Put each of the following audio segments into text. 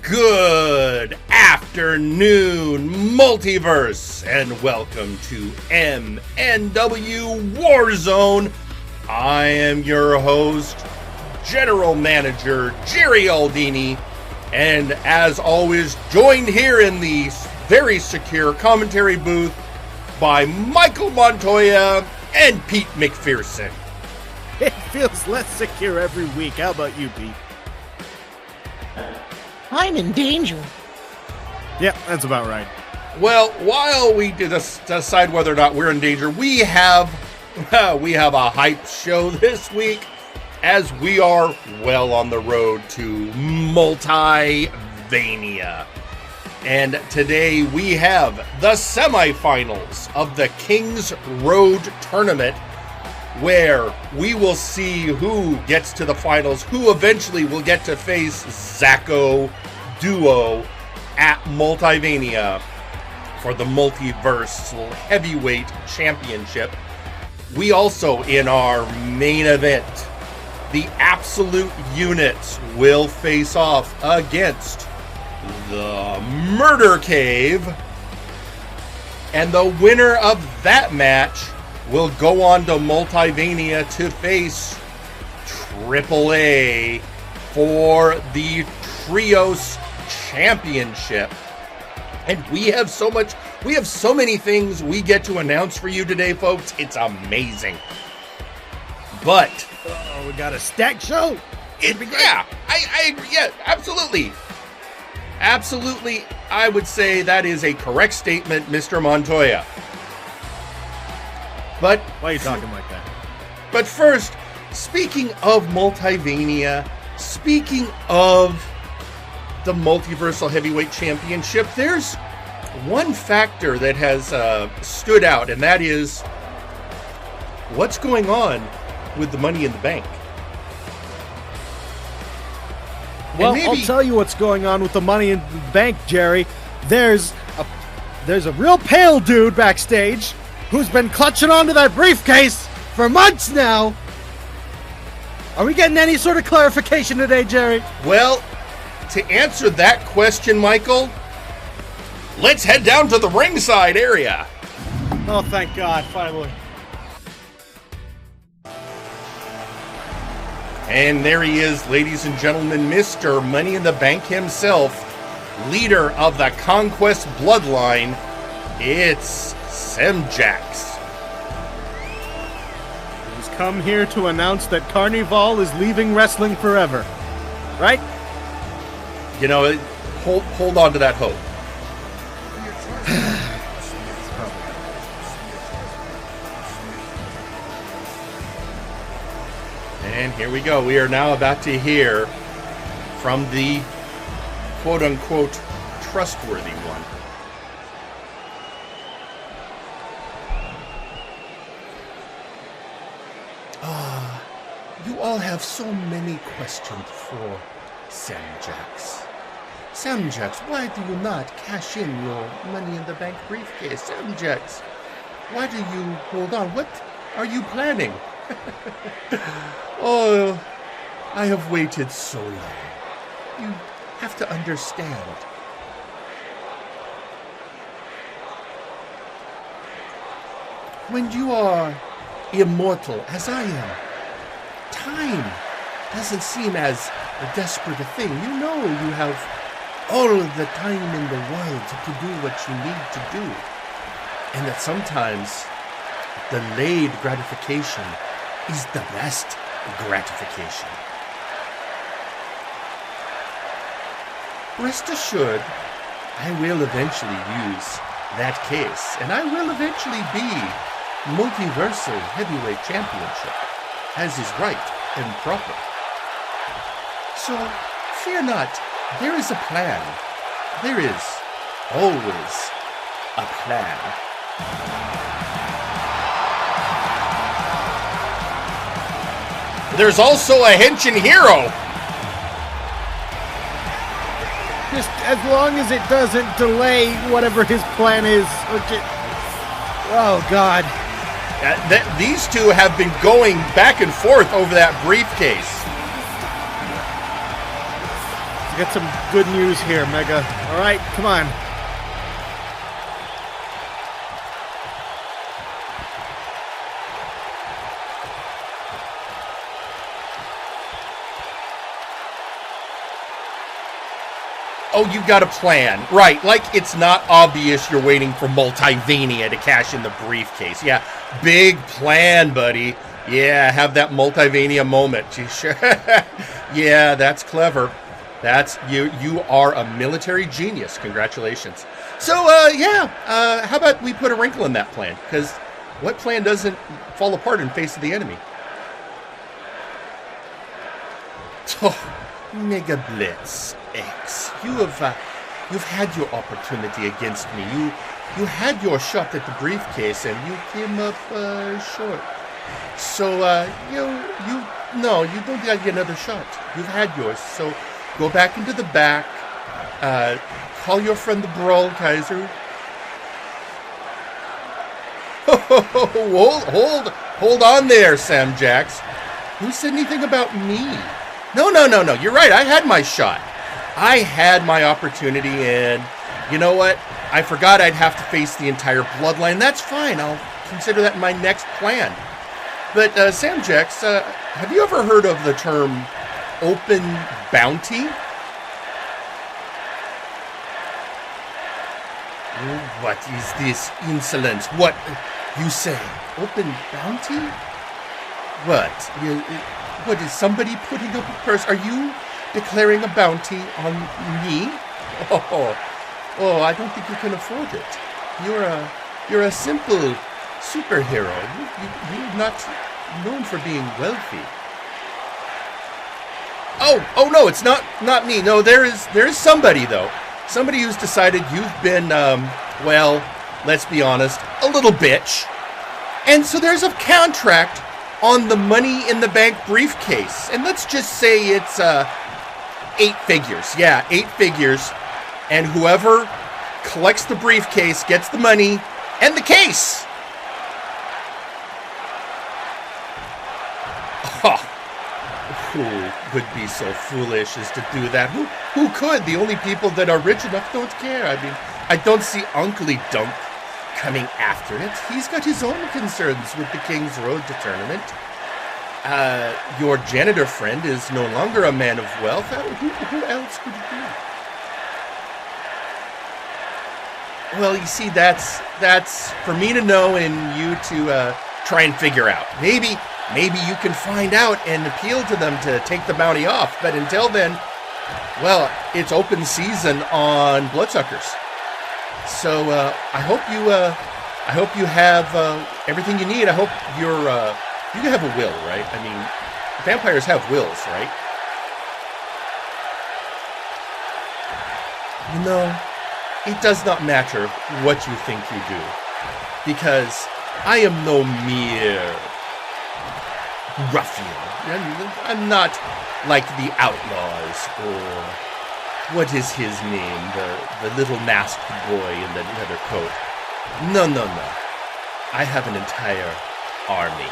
Good afternoon, Multiverse, and welcome to MNW Warzone. I am your host, General Manager Jerry Aldini, and as always, joined here in the very secure commentary booth by Michael Montoya and Pete McPherson. It feels less secure every week. How about you, Pete? I'm in danger. Yeah, that's about right. Well, while we decide whether or not we're in danger, we have a hype show this week as we are well on the road to Multivania. And today we have the semifinals of the King's Road Tournament, where we will see who gets to the finals, who eventually will get to face Zacko Duo at Multivania for the Multiverse Heavyweight Championship. We also, in our main event, the Absolute Units will face off against the Murder Cave, and the winner of that match will go on to Multivania to face AAA for the Trios Championship. And we have so many things we get to announce for you today, folks. It's amazing. But we got a stack show. Yeah, I agree. Yeah, absolutely. Absolutely, I would say that is a correct statement, Mr. Montoya. But why are you talking like that? But first, speaking of Multivania, speaking of the Multiversal Heavyweight Championship, there's one factor that has stood out, and that is what's going on with the Money in the Bank. Well, I'll tell you what's going on with the Money in the Bank, Jerry. There's a real pale dude backstage who's been clutching onto that briefcase for months now. Are we getting any sort of clarification today, Jerry? Well, to answer that question, Michael, let's head down to the ringside area. Oh, thank God, finally. And there he is, ladies and gentlemen, Mr. Money in the Bank himself, leader of the Conquest Bloodline. It's Semjax. He's come here to announce that Carnival is leaving wrestling forever, right? You know, hold on to that hope. And here we go. We are now about to hear from the quote-unquote trustworthy one. You all have so many questions for Semjax. Semjax, why do you not cash in your Money in the Bank briefcase? Semjax, why do you hold on? What are you planning? Oh, I have waited so long. You have to understand. When you are immortal, as I am, time doesn't seem as a desperate a thing. You know you have all of the time in the world to do what you need to do. And that sometimes delayed gratification is the best gratification. Rest assured, I will eventually use that case, and I will eventually be Multiversal Heavyweight Championship, as is right and proper. So, fear not, there is a plan. There is always a plan. There's also a Henshin hero. Just as long as it doesn't delay whatever his plan is. Oh, God. These two have been going back and forth over that briefcase. Get some good news here, Mega. All right, come on. Oh, you got a plan. Right, like it's not obvious you're waiting for Multivania to cash in the briefcase. Yeah, big plan, buddy. Yeah, have that Multivania moment. Yeah, that's clever. That's you are a military genius. Congratulations. So, how about we put a wrinkle in that plan? Because what plan doesn't fall apart in face of the enemy? Oh, Megablitz X. You've had your opportunity against me. You had your shot at the briefcase and you came up short. So you don't get another shot. You've had yours. So go back into the back. Call your friend the Brawl Kaiser. Hold on there, Semjax. Who said anything about me? No. You're right. I had my shot. I had my opportunity, and you know what? I forgot I'd have to face the entire bloodline. That's fine. I'll consider that in my next plan. But, Semjax, have you ever heard of the term open bounty? What is this insolence? What you say? Open bounty? What is somebody putting up a purse? Are you declaring a bounty on me? Oh, I don't think you can afford it. You're a simple superhero. You're not known for being wealthy. Oh no, it's not me. No, there is somebody though. Somebody who's decided you've been well, let's be honest, a little bitch. And so there's a contract on the money in the bank briefcase. And let's just say it's 8 figures. Yeah, 8 figures. And whoever collects the briefcase gets the money and the case. Who would be so foolish as to do that? Who could? The only people that are rich enough don't care. I mean, I don't see Unklydunk coming after it. He's got his own concerns with the King's Road to tournament. Your janitor friend is no longer a man of wealth. Who else could it be? Well, you see, that's for me to know and you to try and figure out. Maybe you can find out and appeal to them to take the bounty off. But until then, well, it's open season on bloodsuckers. So I hope you have everything you need. I hope you have a will, right? I mean, vampires have wills, right? You know, it does not matter what you think you do, because I am no mere ruffian. I'm not like the outlaws, or what is his name, the little masked boy in the leather coat. No. I have an entire army.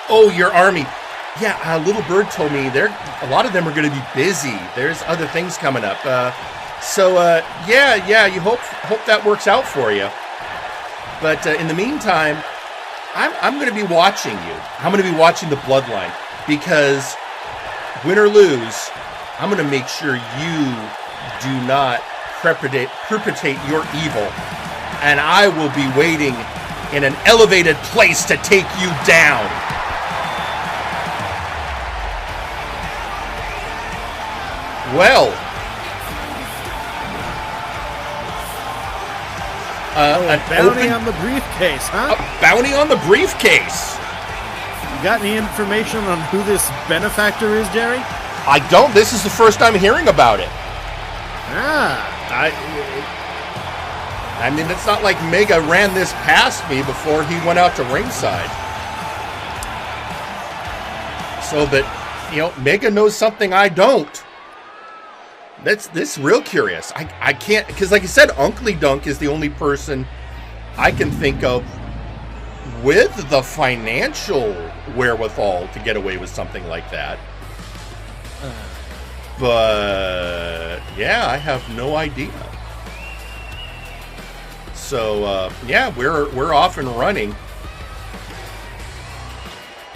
Oh, your army. Yeah, Little Bird told me a lot of them are going to be busy. There's other things coming up. You hope that works out for you. But in the meantime, I'm going to be watching you. I'm going to be watching the bloodline, because win or lose, I'm going to make sure you do not perpetrate your evil, and I will be waiting in an elevated place to take you down. Well, a bounty on the briefcase, huh? A bounty on the briefcase. You got any information on who this benefactor is, Jerry? I don't. This is the first I'm hearing about it. I mean, it's not like Mega ran this past me before he went out to ringside. So, but, Mega knows something I don't. That's real curious. I can't, because like I said, Unklydunk is the only person I can think of with the financial wherewithal to get away with something like that. But yeah, I have no idea. So yeah, we're off and running.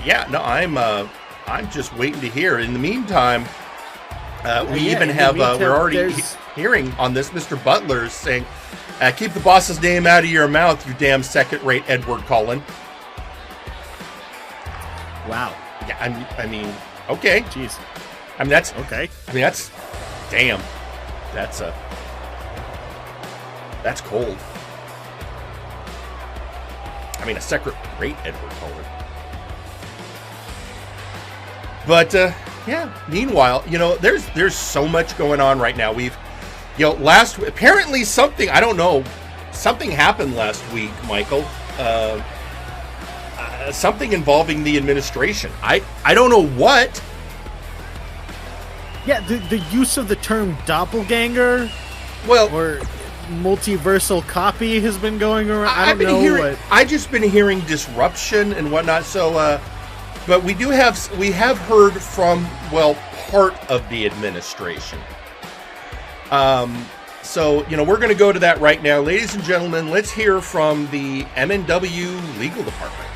Yeah, no, I'm just waiting to hear. In the meantime, we're already hearing on this Mr. Butler's saying, keep the boss's name out of your mouth, you damn second-rate Edward Cullen. Wow. Yeah, I mean, okay. Jeez. I mean, that's... Okay. I mean, that's... Damn. That's cold. I mean, a second-rate Edward Cullen. But, yeah, meanwhile, you know, there's so much going on right now. We've... You know, apparently something, I don't know, something happened last week, Michael. Something involving the administration. I don't know what. Yeah, the use of the term doppelganger, or multiversal copy has been going around. I've just been hearing disruption and whatnot. So, but we have heard from part of the administration. So, you know, we're going to go to that right now. Ladies and gentlemen, let's hear from the MNW Legal Department.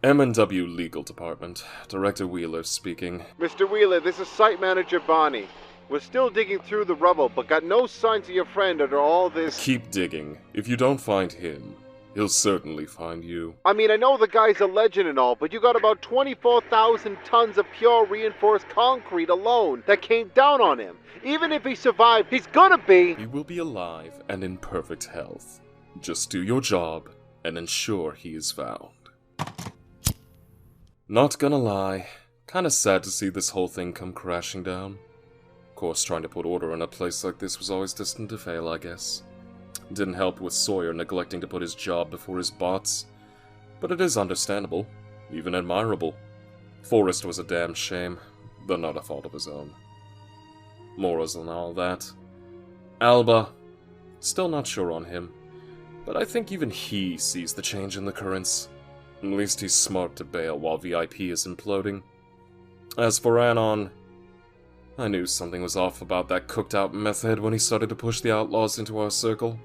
MNW Legal Department. Director Wheeler speaking. Mr. Wheeler, this is Site Manager Bonnie. We're still digging through the rubble, but got no signs of your friend under all this... Keep digging. If you don't find him, he'll certainly find you. I mean, I know the guy's a legend and all, but you got about 24,000 tons of pure reinforced concrete alone that came down on him. Even if he survived, he's gonna be... He will be alive and in perfect health. Just do your job and ensure he is found. Not gonna lie, kinda sad to see this whole thing come crashing down. Of course, trying to put order in a place like this was always destined to fail, I guess. Didn't help with Sawyer neglecting to put his job before his bots, but it is understandable, even admirable. Forrest was a damn shame, but not a fault of his own. Morals and all that. Alba, still not sure on him, but I think even he sees the change in the currents. At least he's smart to bail while VIP is imploding. As for Anon, I knew something was off about that cooked-out meth head when he started to push the outlaws into our circle.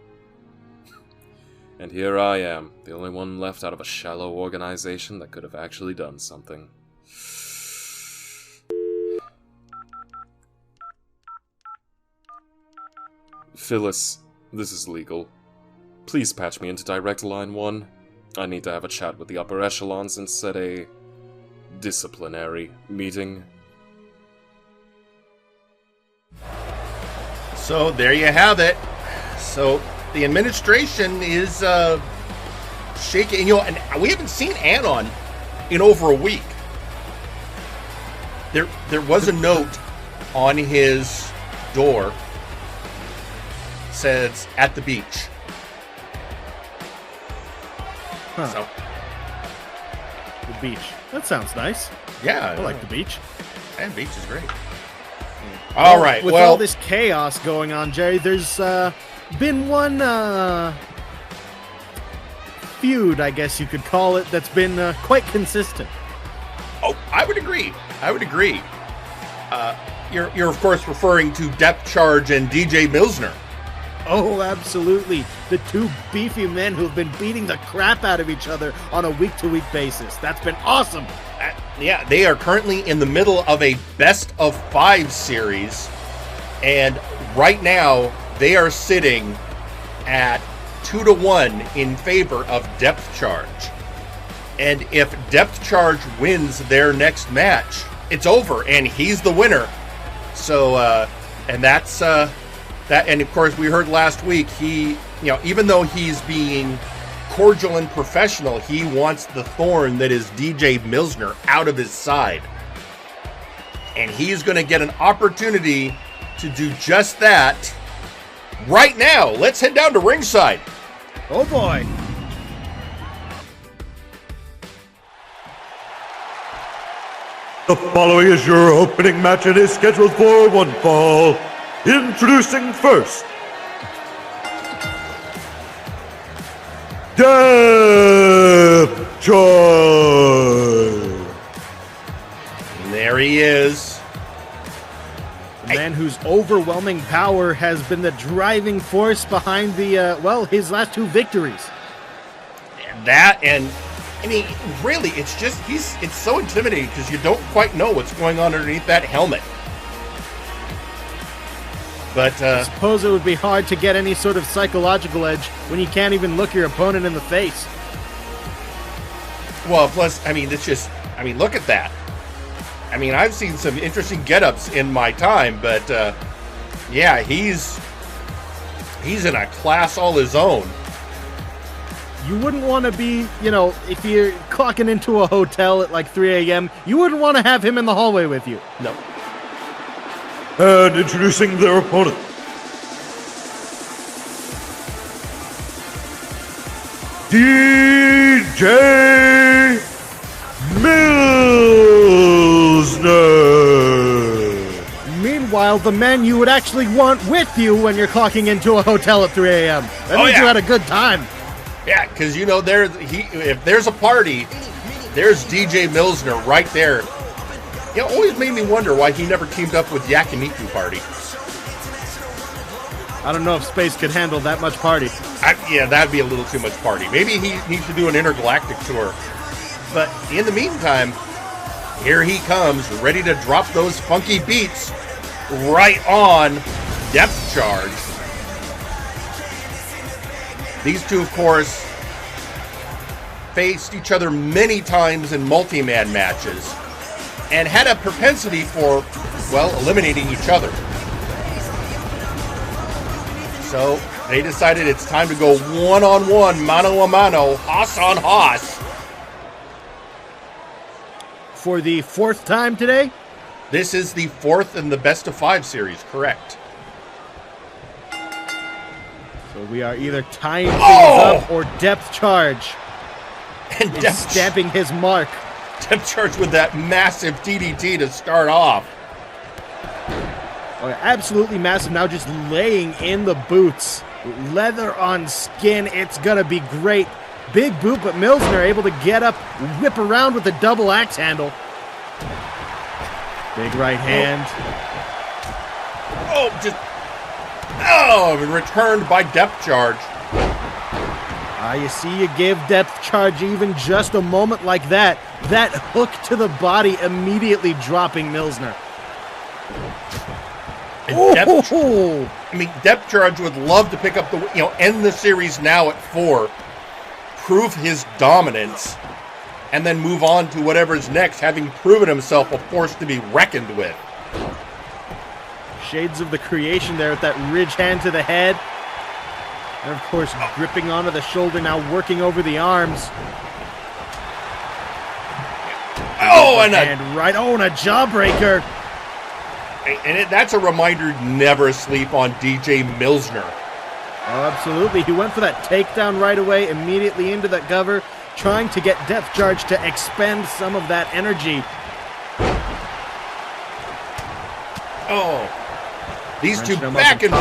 And here I am, the only one left out of a shallow organization that could have actually done something. Phyllis, this is legal. Please patch me into Direct Line 1. I need to have a chat with the upper echelons and set a disciplinary meeting. So there you have it. So the administration is shaking. You know, and we haven't seen Anon in over a week. There was a note on his door. Says at the beach. Huh. So the beach. That sounds nice. Yeah, I like the beach. And beach is great. All right. With all this chaos going on, Jerry, there's been one feud, I guess you could call it, that's been quite consistent. Oh, I would agree. You're of course referring to Depth Charge and DJ Milzner. Oh, absolutely. The two beefy men who've been beating the crap out of each other on a week-to-week basis. That's been awesome. Yeah, they are currently in the middle of a best-of-5 series. And right now, they are sitting at 2-1 in favor of Depth Charge. And if Depth Charge wins their next match, it's over, and he's the winner. So, and that's... That, and of course, we heard last week, he, you know, even though he's being cordial and professional, he wants the thorn that is DJ Milzner out of his side. And he's going to get an opportunity to do just that right now. Let's head down to ringside. Oh, boy. The following is your opening match and is scheduled for one fall. Introducing first, Depth Charge. And there he is. A man whose overwhelming power has been the driving force behind the, his last 2 victories. That, and I mean, really, it's just, it's so intimidating because you don't quite know what's going on underneath that helmet. But, I suppose it would be hard to get any sort of psychological edge when you can't even look your opponent in the face. Well, plus, I mean, it's just, I mean, look at that. I mean, I've seen some interesting get-ups in my time, but, yeah, he's in a class all his own. You wouldn't want to be, if you're clocking into a hotel at like 3 a.m., you wouldn't want to have him in the hallway with you. No. And introducing their opponent. DJ Milzner. Meanwhile, the man you would actually want with you when you're clocking into a hotel at 3 a.m. That means you had a good time. Yeah, because, if there's a party, there's DJ Milzner right there. It always made me wonder why he never teamed up with Yakimiku Party. I don't know if space could handle that much party. Yeah, that'd be a little too much party. Maybe he needs to do an intergalactic tour. But in the meantime, here he comes, ready to drop those funky beats right on Depth Charge. These two, of course, faced each other many times in multi-man matches and had a propensity for, eliminating each other. So they decided it's time to go one-on-one, mano-a-mano, hoss-on-hoss. For the 4th time today? This is the 4th in the best of 5 series, correct. So we are either tying things up or Depth Charge. And Depth stamping his mark. Depth Charge with that massive DDT to start off. Oh, absolutely massive. Now just laying in the boots. Leather on skin. It's going to be great. Big boot, but Milzner able to get up, whip around with the double axe handle. Big right hand. Returned by Depth Charge. You see, you give Depth Charge even just a moment like that. That hook to the body immediately dropping Milzner. Depth Charge would love to pick up end the series now at 4, prove his dominance, and then move on to whatever's next, having proven himself a force to be reckoned with. Shades of the creation there with that ridge hand to the head. And of course, gripping onto the shoulder, now working over the arms. And a jawbreaker. And that's a reminder, never sleep on DJ Milzner. Oh, absolutely. He went for that takedown right away, immediately into that cover, trying to get Depth Charge to expend some of that energy. These two back and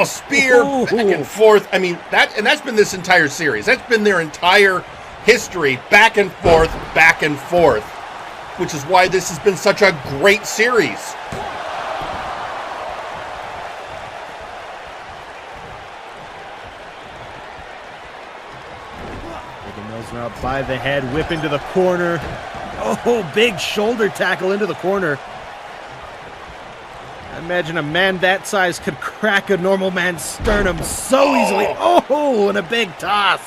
spear back and forth. I mean, that's been this entire series. That's been their entire history, back and forth, which is why this has been such a great series. Milzner up by the head, whip into the corner. Oh, big shoulder tackle into the corner. I imagine a man that size could crack a normal man's sternum so easily. Oh, and a big toss.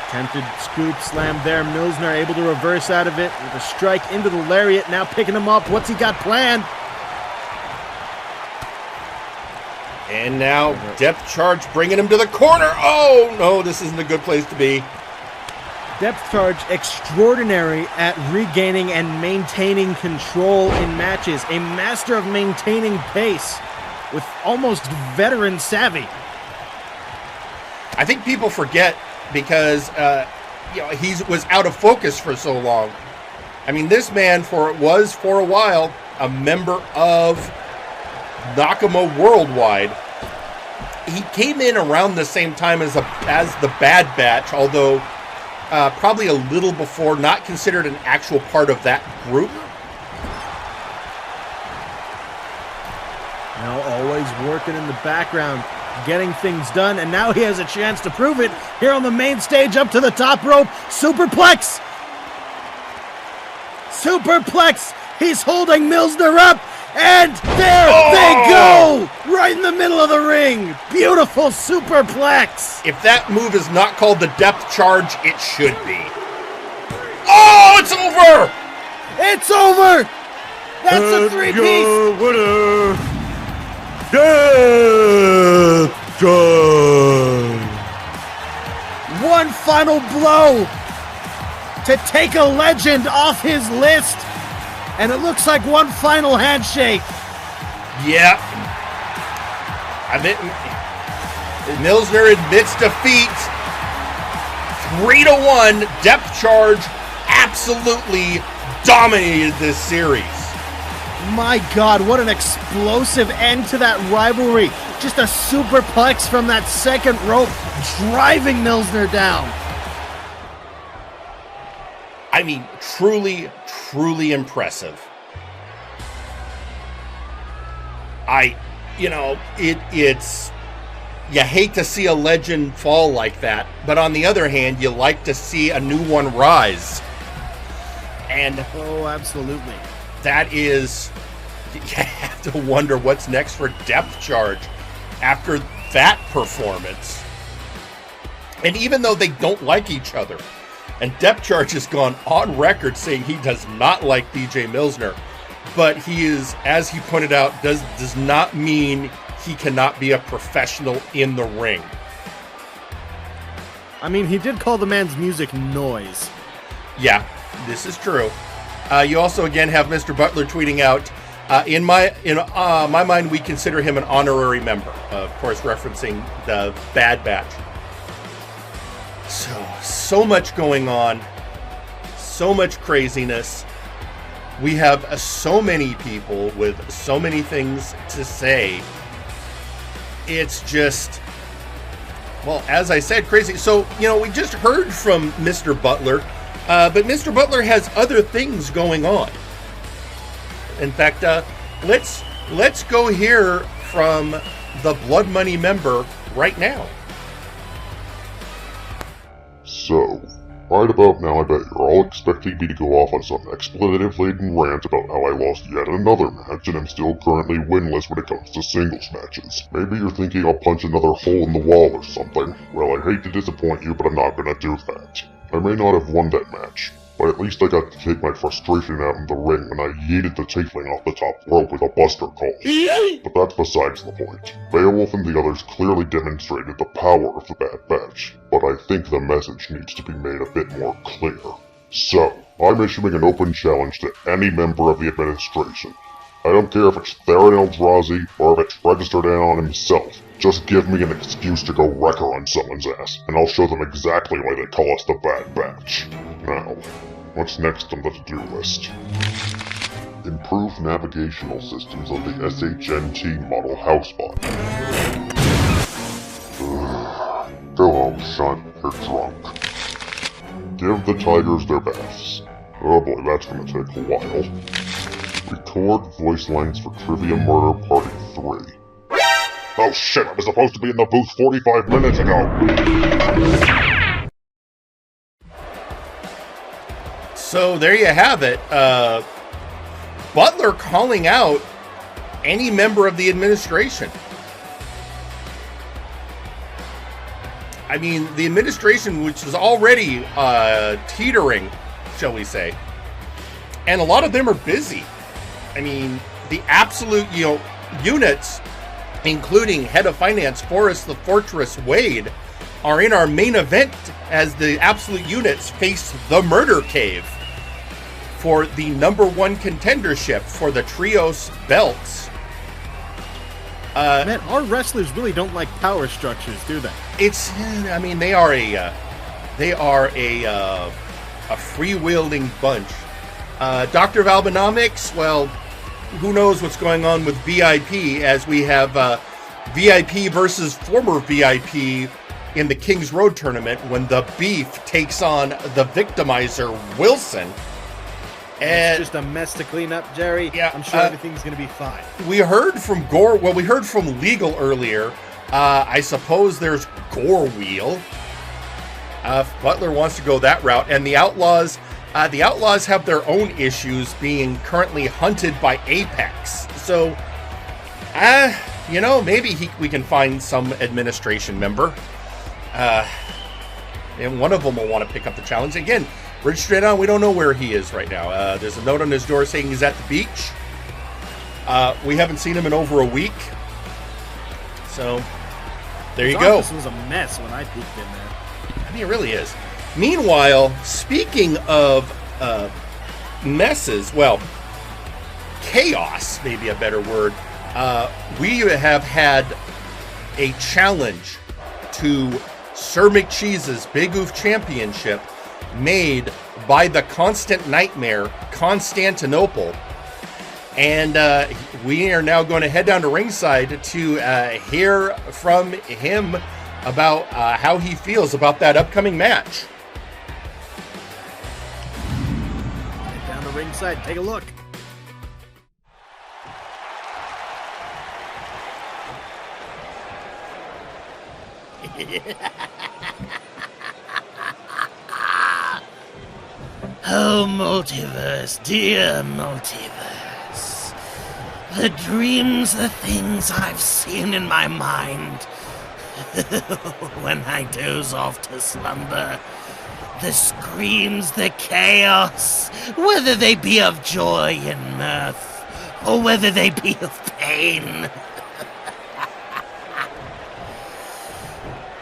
Attempted scoop slam there. Milzner able to reverse out of it with a strike into the lariat. Now picking him up. What's he got planned? And now Depth Charge bringing him to the corner. Oh, no, this isn't a good place to be. Depth Charge extraordinary at regaining and maintaining control in matches. A master of maintaining pace with almost veteran savvy. I think people forget because he was out of focus for so long. I mean, this man was for a while a member of Nigma Worldwide. He came in around the same time as the Bad Batch, although probably a little before, not considered an actual part of that group. Now always working in the background, getting things done, and now he has a chance to prove it here on the main stage, up to the top rope. Superplex! Superplex! He's holding Milzner up, and there they go! Right in the middle of the ring! Beautiful superplex! If that move is not called the depth charge, it should be. Oh, it's over! It's over! That's a three-piece! Winner, Death Charge! One final blow to take a legend off his list. And it looks like one final handshake. Yeah. Milzner admits defeat. 3-1. Depth charge absolutely dominated this series. My God, what an explosive end to that rivalry. Just a superplex from that second rope, driving Milzner down. I mean, truly, truly impressive. It's, you hate to see a legend fall like that, but on the other hand, you like to see a new one rise. And oh, absolutely. That is, you have to wonder what's next for Depth Charge after that performance. And even though they don't like each other, and Depth Charge has gone on record saying he does not like DJ Milzner, but he is, as he pointed out, does not mean he cannot be a professional in the ring. I mean, he did call the man's music noise. Yeah, this is true. You also again have Mr. Butler tweeting out, in my mind, we consider him an honorary member. Of course, referencing the Bad Batch. So much going on, so much craziness. We have so many people with so many things to say. It's just, well, as I said, crazy. So, we just heard from Mr. Butler, but Mr. Butler has other things going on. In fact, let's go hear from the Blood Money member right now. So, right about now I bet you're all expecting me to go off on some expletive-laden rant about how I lost yet another match and am still currently winless when it comes to singles matches. Maybe you're thinking I'll punch another hole in the wall or something. Well, I hate to disappoint you, but I'm not gonna do that. I may not have won that match, but at least I got to take my frustration out in the ring when I yeeted the tiefling off the top rope with a buster call. But that's besides the point. Beowulf and the others clearly demonstrated the power of the Bad Batch, but I think the message needs to be made a bit more clear. So, I'm issuing an open challenge to any member of the administration. I don't care if it's Theron Eldrazi or if it's registered Anon himself. Just give me an excuse to go wreck her on someone's ass, and I'll show them exactly why they call us the Bad Batch. Now, what's next on the to-do list? Improve navigational systems on the SHNT model housebot. Go home, son. You're drunk. Give the tigers their baths. Oh boy, that's gonna take a while. Record voice lines for Trivia Murder Party 3. Oh shit, I was supposed to be in the booth 45 minutes ago! So there you have it. Butler calling out any member of the administration. I mean, the administration, which is already teetering, shall we say, and a lot of them are busy. I mean, the absolute, units, including head of finance Forrest the Fortress Wade, are in our main event as the absolute units face the Murder Cave for the #1 contendership for the Trios belts. Man, our wrestlers really don't like power structures, do they? They are a freewheeling bunch. Dr. Valbenomics, well, who knows what's going on with VIP, as we have VIP versus former VIP in the Kings Road tournament when the Beef takes on the Victimizer, Wilson. And it's just a mess to clean up, Jerry. Yeah, I'm sure everything's going to be fine. We heard from we heard from Legal earlier. I suppose there's Gore Wheel. If Butler wants to go that route. And the Outlaws have their own issues being currently hunted by Apex. So, maybe we can find some administration member. And one of them will want to pick up the challenge. Again, Bridge straight on, we don't know where he is right now. There's a note on his door saying he's at the beach. We haven't seen him in over a week. So, there you go. This was a mess when I peeked in there. I mean, it really is. Meanwhile, speaking of messes, well, chaos may be a better word. We have had a challenge to Sir McCheese's Big Oof Championship made by the constant nightmare, Constantinople. And we are now going to head down to ringside to hear from him about how he feels about that upcoming match. Head down to ringside, take a look. Oh, Multiverse, dear Multiverse. The dreams, the things I've seen in my mind. When I doze off to slumber. The screams, the chaos, whether they be of joy and mirth, or whether they be of pain.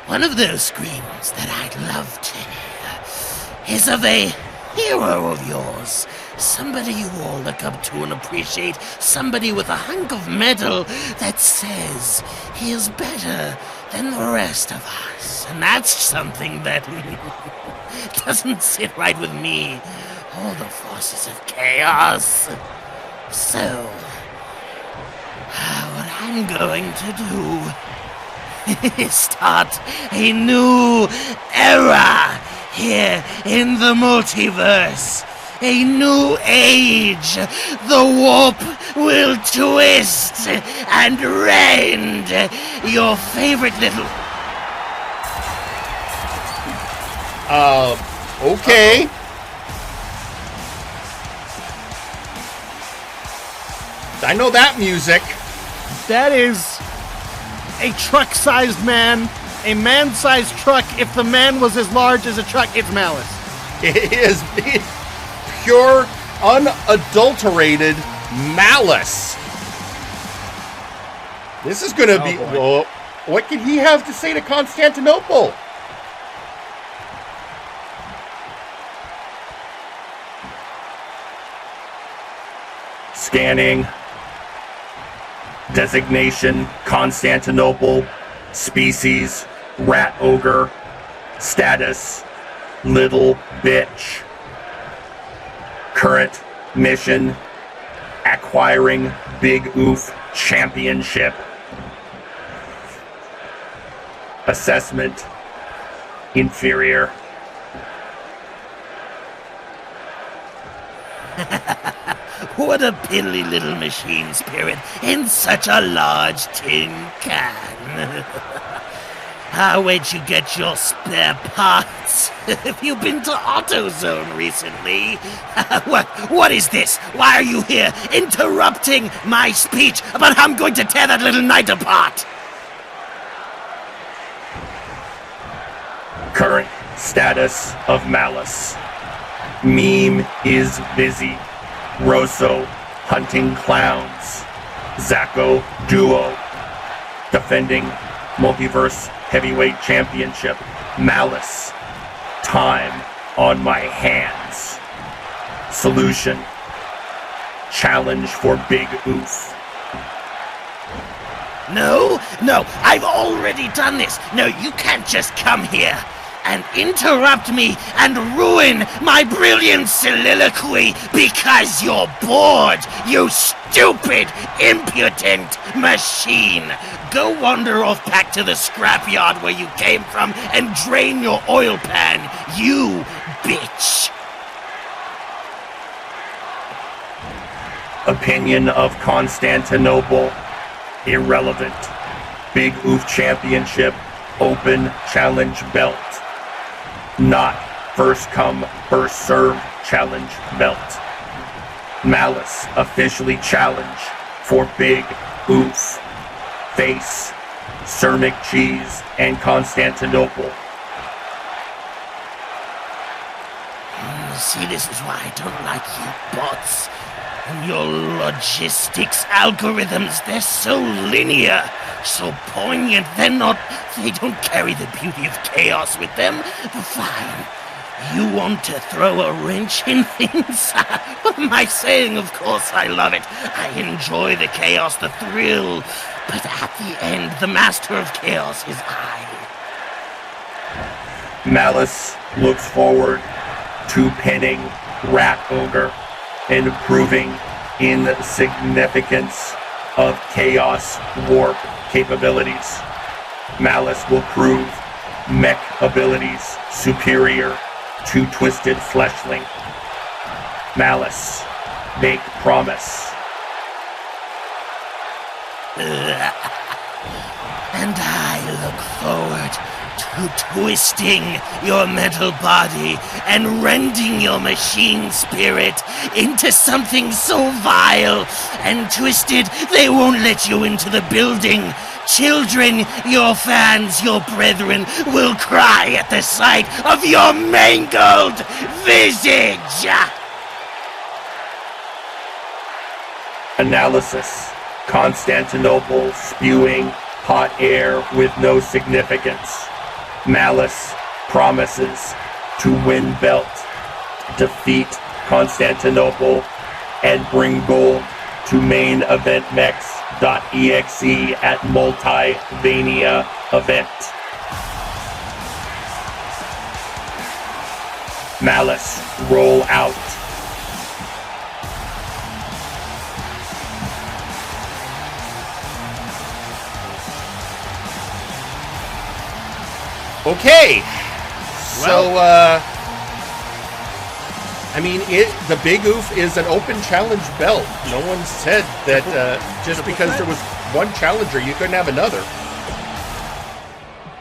One of those screams that I'd love to hear is of a hero of yours. Somebody you all look up to and appreciate. Somebody with a hunk of metal that says he is better than the rest of us. And that's something that doesn't sit right with me. All the forces of chaos. So, what I'm going to do is start a new era here in the multiverse. A new age. The warp will twist and rend your favorite little... Okay. I know that music. That is a truck-sized man. A man-sized truck. If the man was as large as a truck, it's Malice. It is pure, unadulterated Malice. This is going to be... Well, what can he have to say to Constantinople? Scanning. Designation, Constantinople. Species, rat ogre. Status, little bitch. Current mission, acquiring Big Oof Championship. Assessment, inferior. What a piddly little machine spirit in such a large tin can. Where'd you get your spare parts? Have you been to AutoZone recently? What is this? Why are you here interrupting my speech about how I'm going to tear that little knight apart? Current status of Malice. Meme is busy. Rosso hunting clowns. Zacco duo defending Multiverse Heavyweight Championship. Malice. Time on my hands. Solution. Challenge for Big Oof. No, I've already done this. No, you can't just come here. and interrupt me and ruin my brilliant soliloquy because you're bored, you stupid, impudent machine. Go wander off back to the scrapyard where you came from and drain your oil pan, you bitch. Opinion of Constantinople, irrelevant. Big Oof Championship, open challenge belt. Not first come, first serve challenge belt. Malice officially challenge for Big Oof. Face Sir McCheese and Constantinople. See, this is why I don't like you bots. And your logistics algorithms, they're so linear, so poignant, they don't carry the beauty of chaos with them. Fine. You want to throw a wrench in things? What am I saying? Of course I love it. I enjoy the chaos, the thrill. But at the end, the master of chaos is I. Malice looks forward to pinning Rat Ogre and proving in the significance of Chaos Warp capabilities. Malice will prove mech abilities superior to Twisted Fleshling. Malice, make promise. And I look forward to twisting your mental body and rending your machine spirit into something so vile and twisted they won't let you into the building. Children, your fans, your brethren will cry at the sight of your mangled visage. Analysis. Constantinople spewing hot air with no significance. Malice promises to win belt, defeat Constantinople, and bring gold to main event mechs.exe at Multivania event. Malice, roll out. Okay, so, I mean, the Big Oof is an open challenge belt. No one said that just because there was one challenger, you couldn't have another.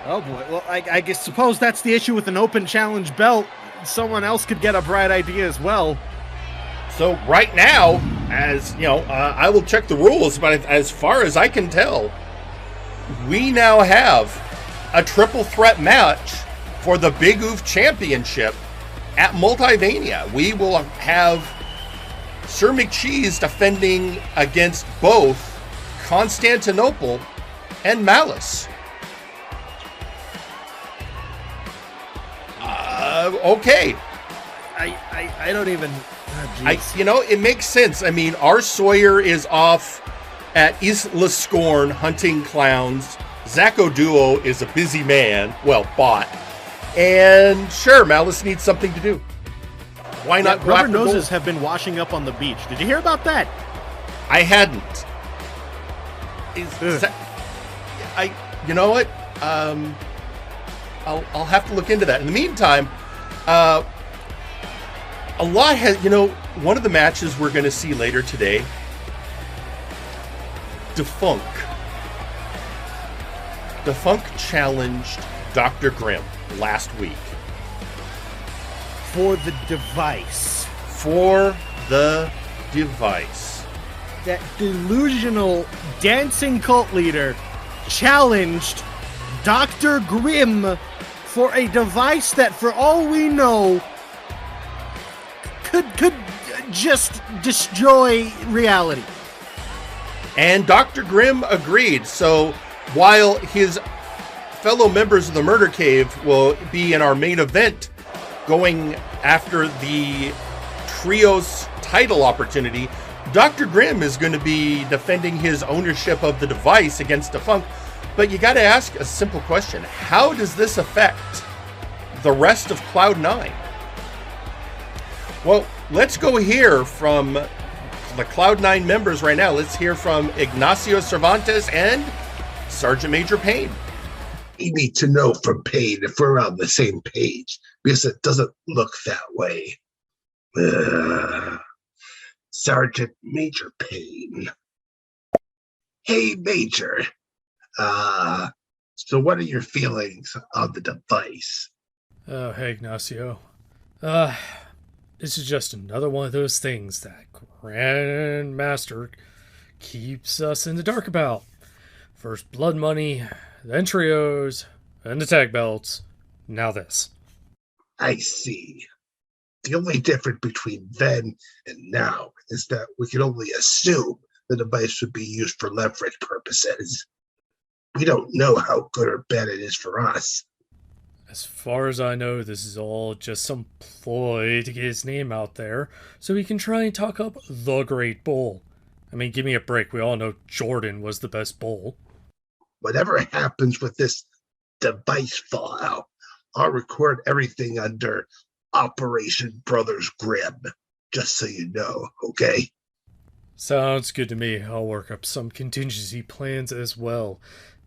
Oh boy, well, I guess suppose that's the issue with an open challenge belt. Someone else could get a bright idea as well. So right now, as, you know, I will check the rules, but as far as I can tell, we now have a triple threat match for the Big Oof Championship at Multivania. We will have Sir McCheese defending against both Constantinople and Malice. Okay. I don't even... you know, it makes sense. I mean, our Sawyer is off at Isla Scorn hunting clowns. Zacko Duo is a busy man, well, bot. And sure, Malice needs something to do. Why not go rubber after noses gold? have been washing up on the beach. Did you hear about that? I hadn't. You know what? I'll have to look into that. In the meantime, a lot has, you know, one of the matches we're going to see later today, Defunct challenged Dr. Grimm last week. For the device. That delusional dancing cult leader challenged Dr. Grimm for a device that, for all we know, could just destroy reality. And Dr. Grimm agreed. So while his fellow members of the Murder Cave will be in our main event going after the Trios title opportunity, Dr. Grimm is going to be defending his ownership of the device against Defunct. But you got to ask a simple question. How does this affect the rest of Cloud9? Well, let's go hear from the Cloud9 members right now. Let's hear from Ignacio Cervantes and Sergeant Major Payne. We need to know from Payne if we're on the same page, because it doesn't look that way. Sergeant Major Payne. Hey, Major. So what are your feelings on the device? Oh, hey, Ignacio. This is just another one of those things that Grandmaster keeps us in the dark about. First blood money, then trios, then the tag belts, now this. I see. The only difference between then and now is that we can only assume the device would be used for leverage purposes. We don't know how good or bad it is for us. As far as I know, this is all just some ploy to get his name out there so he can try and talk up the Great Bull. I mean, give me a break. We all know Jordan was the best bull. Whatever happens with this device fallout, I'll record everything under Operation Brothers Grimm, just so you know, okay? Sounds good to me. I'll work up some contingency plans as well.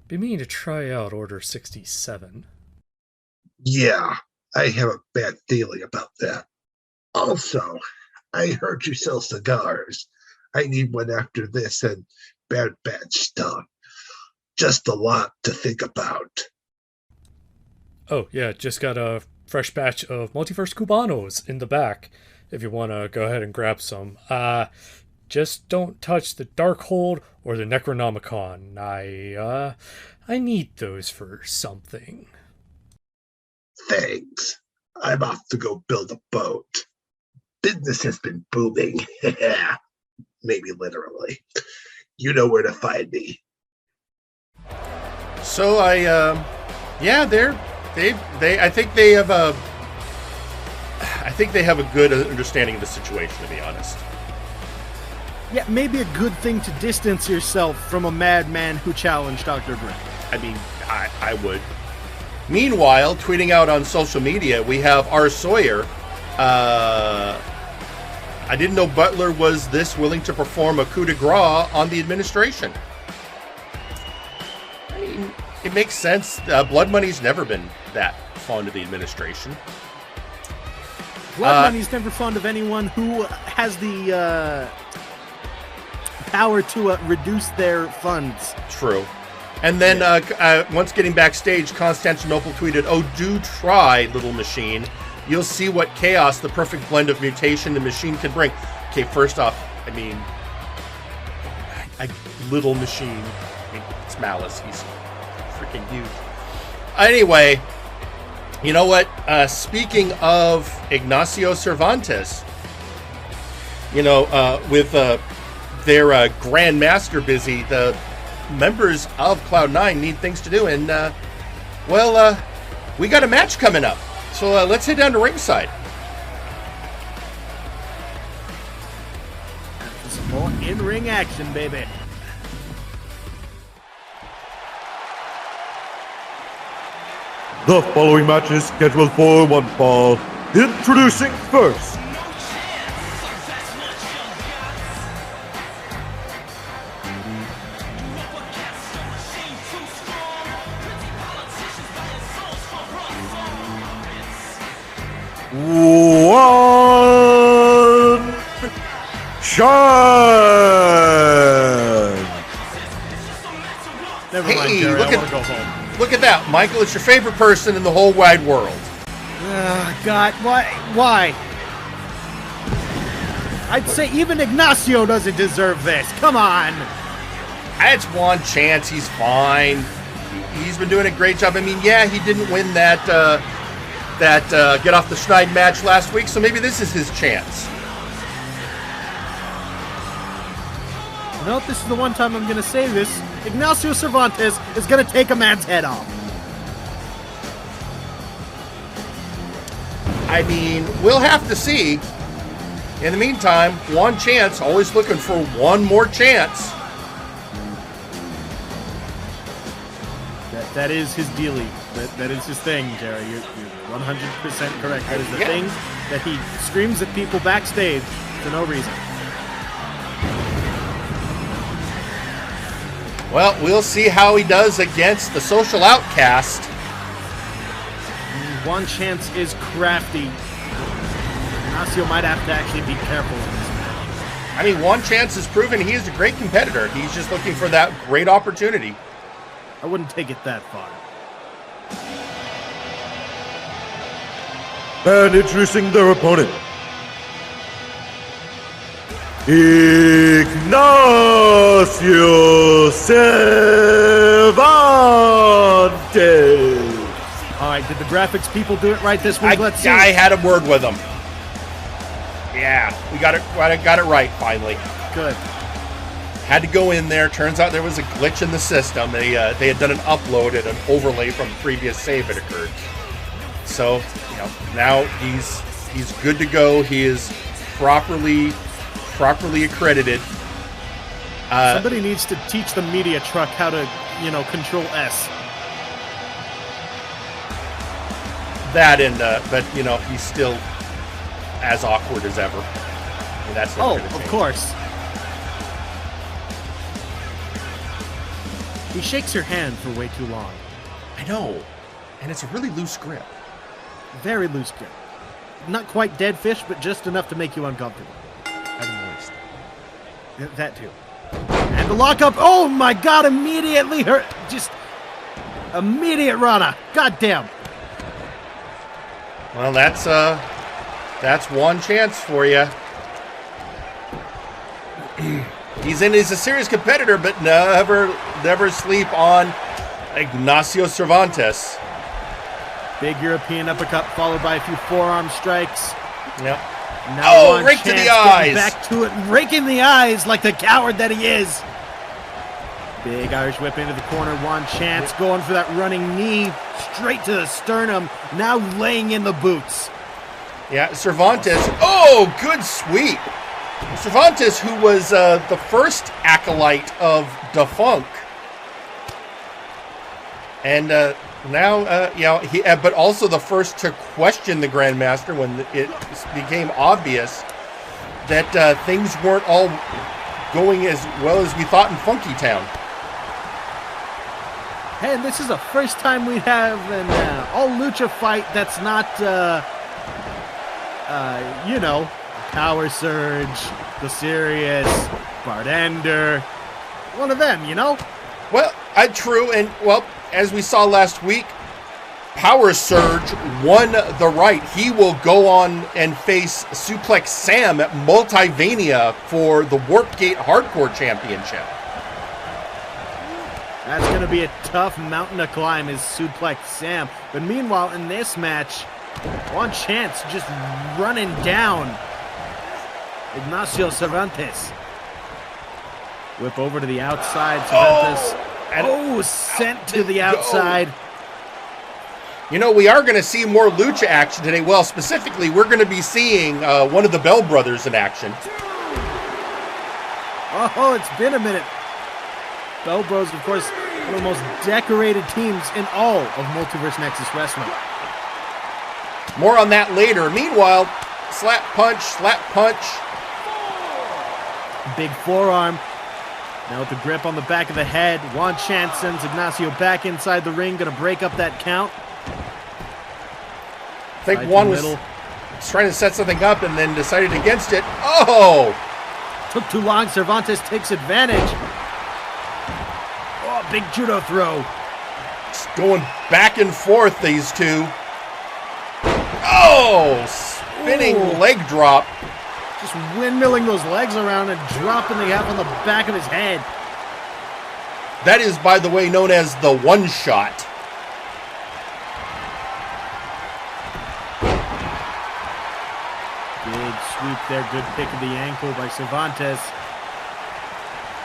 Be meaning to try out Order 67. Yeah, I have a bad feeling about that. Also, I heard you sell cigars. I need one after this and bad stuff. Just a lot to think about. Oh, yeah, just got a fresh batch of Multiverse Cubanos in the back, if you want to go ahead and grab some. Just don't touch the Darkhold or the Necronomicon. I need those for something. Thanks. I'm off to go build a boat. Business has been booming. Maybe literally. You know where to find me. So I think they have a good understanding of the situation, to be honest. Yeah, maybe a good thing to distance yourself from a madman who challenged Dr. Grimm. I mean, I would. Meanwhile, tweeting out on social media, we have R. Sawyer. I didn't know Butler was this willing to perform a coup de grace on the administration. I mean, it makes sense. Blood Money's never been that fond of the administration. Blood Money's never fond of anyone who has the power to reduce their funds. True. And then once getting backstage, Constantinople tweeted, "Oh, do try, Little Machine. You'll see what chaos the perfect blend of mutation and machine can bring." Okay, first off, I mean, Little Machine. I mean, it's Malice. He's freaking huge. Anyway, you know what? Speaking of Ignacio Cervantes, you know, with their Grand Master busy, the members of Cloud9 need things to do, and we got a match coming up, so let's head down to ringside. Some more in-ring action, baby. The following match is scheduled for one fall. Introducing first, Juan Shine. Never mind, Jerry. I want to go home. Look at that, Michael. It's your favorite person in the whole wide world. God, why? I'd say even Ignacio doesn't deserve this. Come on. It's one chance. He's fine. He's been doing a great job. I mean, yeah, he didn't win that get off the schneid match last week, so maybe this is his chance. No, this is the one time I'm going to say this. Ignacio Cervantes is going to take a man's head off. I mean, we'll have to see. In the meantime, one chance, always looking for one more chance. That is his dealie. That is his thing, Jerry. You're 100% correct. That is the thing that he screams at people backstage for no reason. Well, we'll see how he does against the social outcast. One chance is crafty. Ignacio might have to actually be careful in this match. I mean, One Chance has proven he is a great competitor. He's just looking for that great opportunity. I wouldn't take it that far. And introducing their opponent, Ignacio Cervantes. All right, did the graphics people do it right this week? Let's see. I had a word with them. Yeah, we got it right finally. Good. Had to go in there. Turns out there was a glitch in the system. They had done an upload and an overlay from the previous save that occurred. So, now he's good to go. He is properly accredited. Somebody needs to teach the media truck how to, control S. That but he's still as awkward as ever. I mean, that's of course. He shakes your hand for way too long. I know, and it's a really loose grip. Very loose grip. Not quite dead fish, but just enough to make you uncomfortable. That too. And the lockup. Oh my God! Immediately hurt. Just immediate runner. God damn. Well, that's One Chance for you. He's a serious competitor, but never sleep on Ignacio Cervantes. Big European uppercut followed by a few forearm strikes. Yep. Now rake to the eyes. Back to it, raking the eyes like the coward that he is. Big Irish whip into the corner. One Chance going for that running knee straight to the sternum. Now laying in the boots. Yeah, Cervantes. Oh, good sweep. Cervantes, who was the first acolyte of Defunk. And now, but also the first to question the Grandmaster when it became obvious that things weren't all going as well as we thought in Funky Town. Hey, and this is the first time we have an all-lucha fight that's not, Power Surge, The Serious, Bart Ender, one of them, Well, true, and, as we saw last week, Power Surge won the right. He will go on and face Suplex Sam at Multivania for the Warpgate Hardcore Championship. That's going to be a tough mountain to climb, is Suplex Sam. But meanwhile, in this match, One Chance just running down Ignacio Cervantes. Whip over to the outside, Cervantes. Sent to the outside. We are going to see more lucha action today. Well, specifically, we're going to be seeing one of the Bell Brothers in action. Oh, it's been a minute. Bell Bros, of course, one of the most decorated teams in all of Multiverse Nexus Wrestling. More on that later. Meanwhile, slap punch. Big forearm. Now with the grip on the back of the head, One Chance sends Ignacio back inside the ring, going to break up that count. I think Juan was trying to set something up and then decided against it. Oh! Took too long. Cervantes takes advantage. Oh, big judo throw. Just going back and forth, these two. Oh! Spinning leg drop. Just windmilling those legs around and dropping the half on the back of his head. That is, by the way, known as the one shot. Big sweep there. Good pick of the ankle by Cervantes.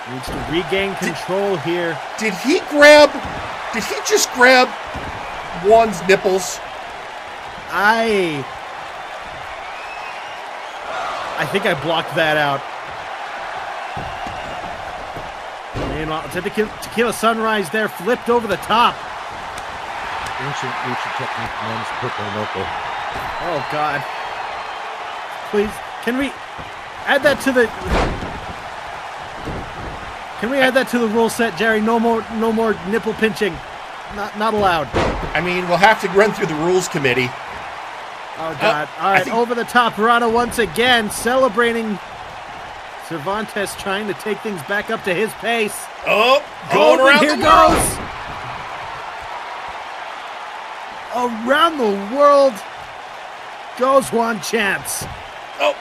Needs to regain control here. Did he just grab Juan's nipples? I think I blocked that out. Meanwhile, Tequila Sunrise there, flipped over the top. Ancient lucha technique known as Constantinople. Oh God! Please, can we add that to the? Can we add that to the rule set, Jerry? No more nipple pinching. Not allowed. I mean, we'll have to run through the rules committee. Oh God! All right, over the top, Rana once again celebrating. Cervantes trying to take things back up to his pace. Oh, going around here the world. Goes. Around the world goes Juan Chance. Oh,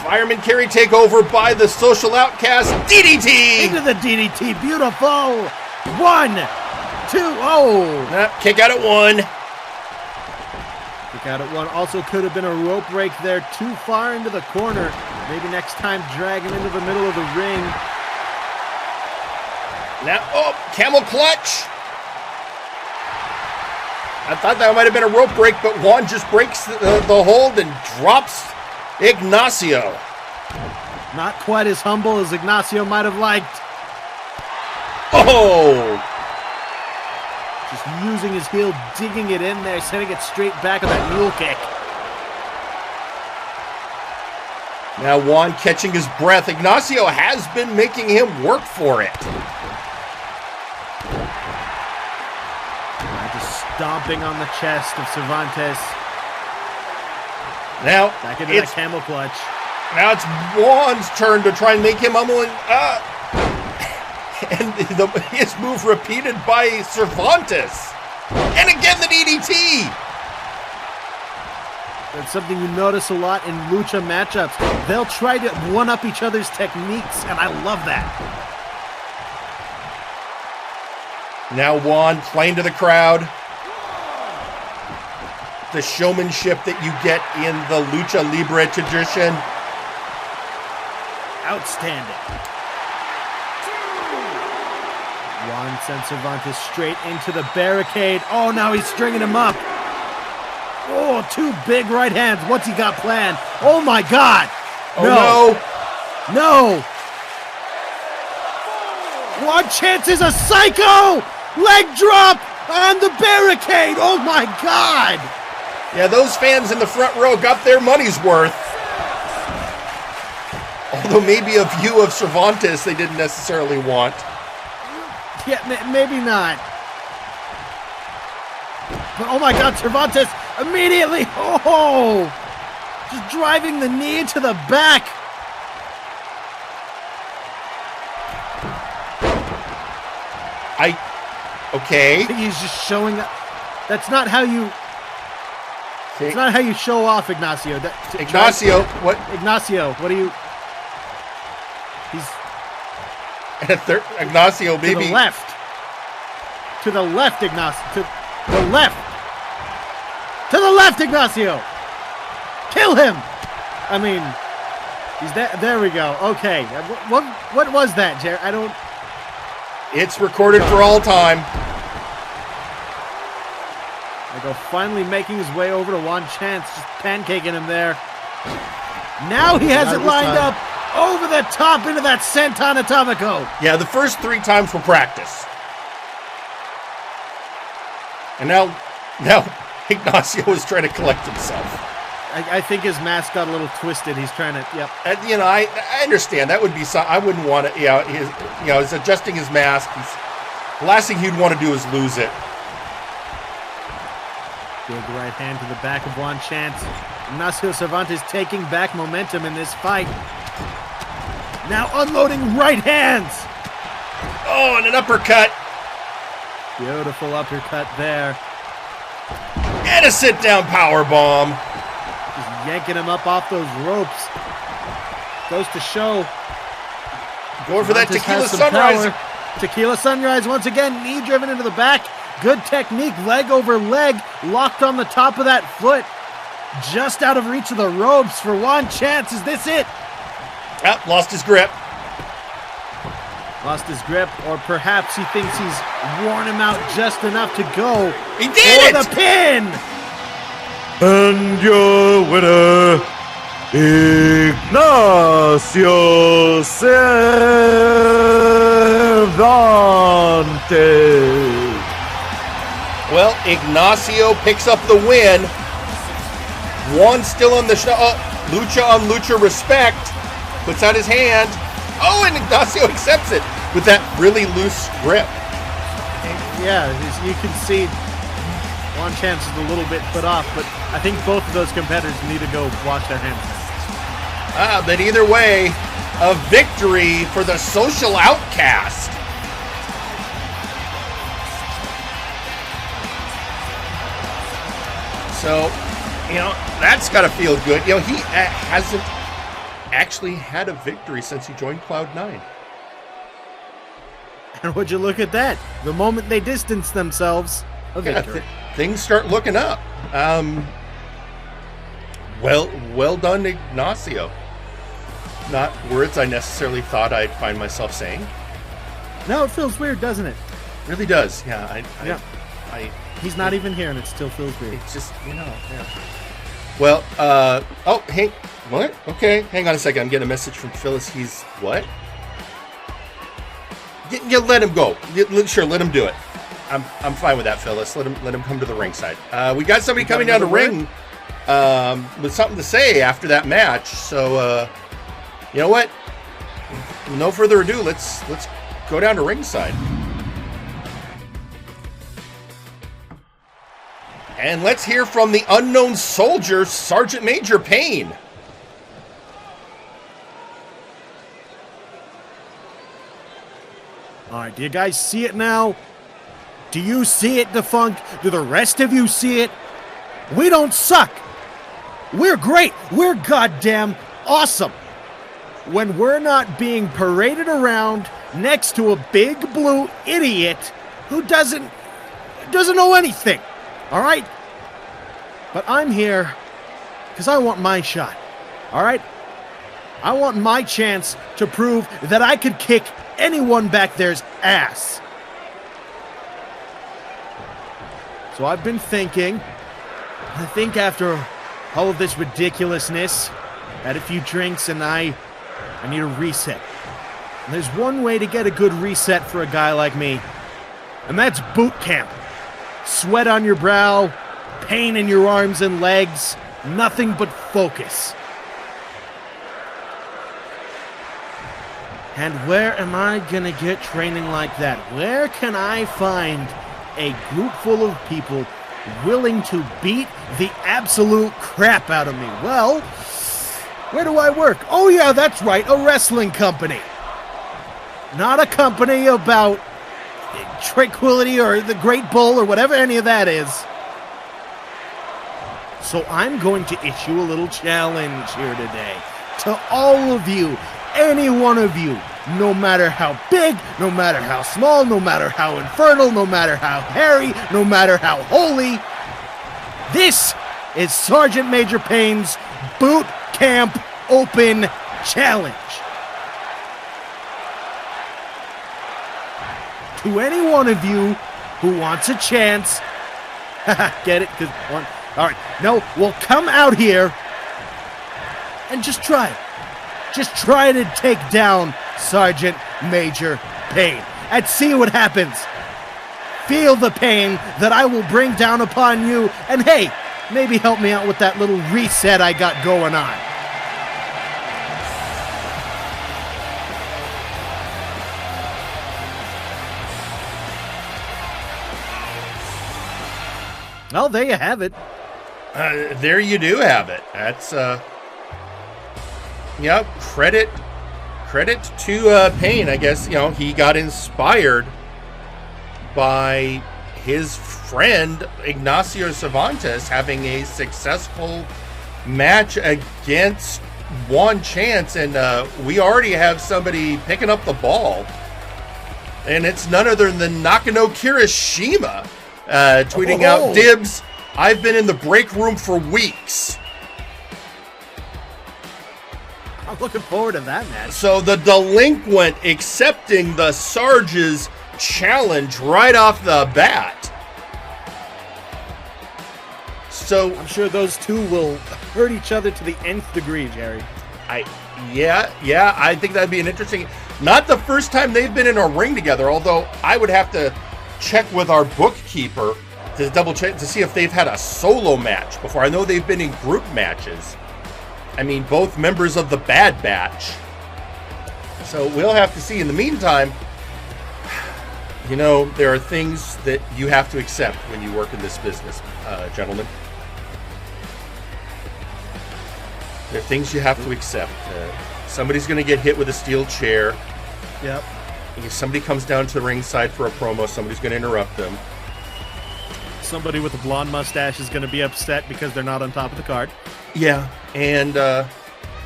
fireman carry takeover by the social outcast DDT. Into the DDT, beautiful. 1, 2, oh. Kick out at 1. Kick out at 1. Also could have been a rope break there, too far into the corner. Maybe next time drag him into the middle of the ring. Now, camel clutch. I thought that might have been a rope break, but Juan just breaks the hold and drops Ignacio. Not quite as humble as Ignacio might have liked. Oh! Just using his heel, digging it in there, sending it straight back with that mule kick. Now Juan catching his breath. Ignacio has been making him work for it. Just stomping on the chest of Cervantes. Now back into that camel clutch. Now it's Juan's turn to try and make him humble. And his move repeated by Cervantes. And again the DDT. That's something you notice a lot in lucha matchups. They'll try to one-up each other's techniques, and I love that. Now Juan playing to the crowd. The showmanship that you get in the Lucha Libre tradition. Outstanding. Juan sends Cervantes straight into the barricade. Oh, now he's stringing him up. Oh, 2 big right hands. What's he got planned? Oh, my God. Oh, no. Juan Chance is a psycho. Leg drop on the barricade. Oh, my God. Yeah, those fans in the front row got their money's worth. Although maybe a view of Cervantes they didn't necessarily want. Yeah, maybe not. But oh my God, Cervantes immediately, just driving the knee into the back. Okay. I think he's just showing up. That's not how you. It's not how you show off, Ignacio. Ignacio, what? Ignacio, what do you? He's. Ignacio, maybe. To the left. To the left, Ignacio. To the left. To the left, Ignacio. Kill him. I mean, he's there. There we go. Okay. What was that, Jerry? I don't. It's recorded for all time. Michael finally making his way over to Juan Chance, just pancaking him there. Now he has it lined up over the top into that senton atomico. Yeah, the first 3 times were practice. And now Ignacio is trying to collect himself. I think his mask got a little twisted. He's trying to, yep. I understand. That would be I wouldn't want to, he's adjusting his mask. The last thing he'd want to do is lose it. Big right hand to the back of Juan Chance. Ignacio Cervantes taking back momentum in this fight. Now unloading right hands. Oh, and an uppercut. Beautiful uppercut there. And a sit-down powerbomb. Just yanking him up off those ropes. Goes to show. Going for that tequila sunrise. Tequila sunrise once again. Knee driven into the back. Good technique. Leg over leg. Locked on the top of that foot. Just out of reach of the ropes for Juan Chance. Is this it? Lost his grip. Lost his grip, or perhaps he thinks he's worn him out just enough to go He did for the pin. And your winner, Ignacio Cervantes. Well, Ignacio picks up the win. Juan still on the Lucha on Lucha respect. Puts out his hand. Oh, and Ignacio accepts it with that really loose grip. Yeah, you can see Juan Chance is a little bit put off, but I think both of those competitors need to go wash their hands. But either way, a victory for the social outcast. So, that's got to feel good. He hasn't actually had a victory since he joined Cloud9. And would you look at that? The moment they distance themselves, a victory. Things start looking up. Well done, Ignacio. Not words I necessarily thought I'd find myself saying. No, it feels weird, doesn't it? Really does. Yeah. He's not even here, and it still feels weird. It's just, yeah. Well, hey, what? Okay, hang on a second. I'm getting a message from Phyllis. He's what? You let him go. Sure, let him do it. I'm fine with that, Phyllis. Let him come to the ringside. We got somebody coming down the ring with something to say after that match. So, you know what? No further ado. Let's go down to ringside. And let's hear from the unknown soldier, Sergeant Major Payne. All right, do you guys see it now? Do you see it, Defunct? Do the rest of you see it? We don't suck. We're great. We're goddamn awesome. When we're not being paraded around next to a big blue idiot who doesn't know anything. All right? But I'm here because I want my shot. All right? I want my chance to prove that I could kick anyone back there's ass. So I've been thinking, I think after all of this ridiculousness, had a few drinks and I need a reset. And there's one way to get a good reset for a guy like me, and that's boot camp. Sweat on your brow, pain in your arms and legs, nothing but focus. And where am I gonna get training like that? Where can I find a group full of people willing to beat the absolute crap out of me? Well, where do I work? Oh yeah, that's right, a wrestling company. Not a company about Tranquility or the Great Bull or whatever any of that is. So I'm going to issue a little challenge here today to all of you, any one of you, no matter how big, no matter how small, no matter how infernal, no matter how hairy, no matter how holy. This is Sergeant Major Payne's Boot Camp Open Challenge. To any one of you who wants a chance, get it? All right, no, well, come out here and just try it. Just try to take down Sergeant Major Payne and see what happens. Feel the pain that I will bring down upon you, and hey, maybe help me out with that little reset I got going on. Well, there you have it. There you do have it. That's, credit to Payne, I guess. He got inspired by his friend Ignacio Cervantes having a successful match against Juan Chance, and we already have somebody picking up the ball, and it's none other than Nakano Kirishima tweeting out, "Dibs, I've been in the break room for weeks." I'm looking forward to that match. So the delinquent accepting the Sarge's challenge right off the bat. So I'm sure those two will hurt each other to the nth degree, Jerry. Yeah, I think that'd be an interesting. Not the first time they've been in a ring together, although I would have to check with our bookkeeper to double check to see if they've had a solo match before. I know they've been in group matches. I mean, both members of the Bad Batch. So we'll have to see. In the meantime, you know, there are things that you have to accept when you work in this business, gentlemen. There are things you have to accept. Somebody's going to get hit with a steel chair. Yep. If somebody comes down to the ringside for a promo, somebody's going to interrupt them. Somebody with a blonde mustache is going to be upset because they're not on top of the card. Yeah, and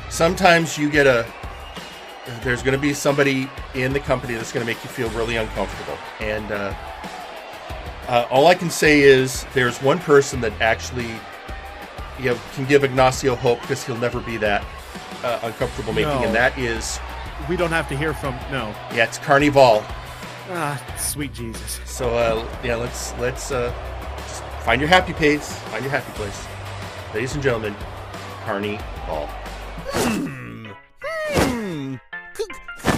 sometimes you get there's going to be somebody in the company that's going to make you feel really uncomfortable. And all I can say is there's one person that actually can give Ignacio hope, because he'll never be that uncomfortable making, and that is... We don't have to hear from... No. Yeah, it's Carnival. Ah, sweet Jesus. So, yeah, let's just find your happy place. Find your happy place. Ladies and gentlemen, Carnival.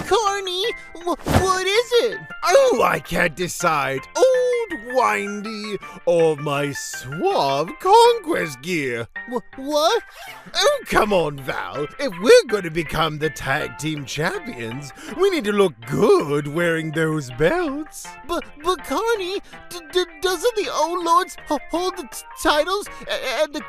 Carney, what is it? Oh, I can't decide. Old windy or my suave conquest gear. What? Oh, come on, Val. If we're going to become the tag team champions, we need to look good wearing those belts. But Carney, doesn't the old lords hold the titles? And the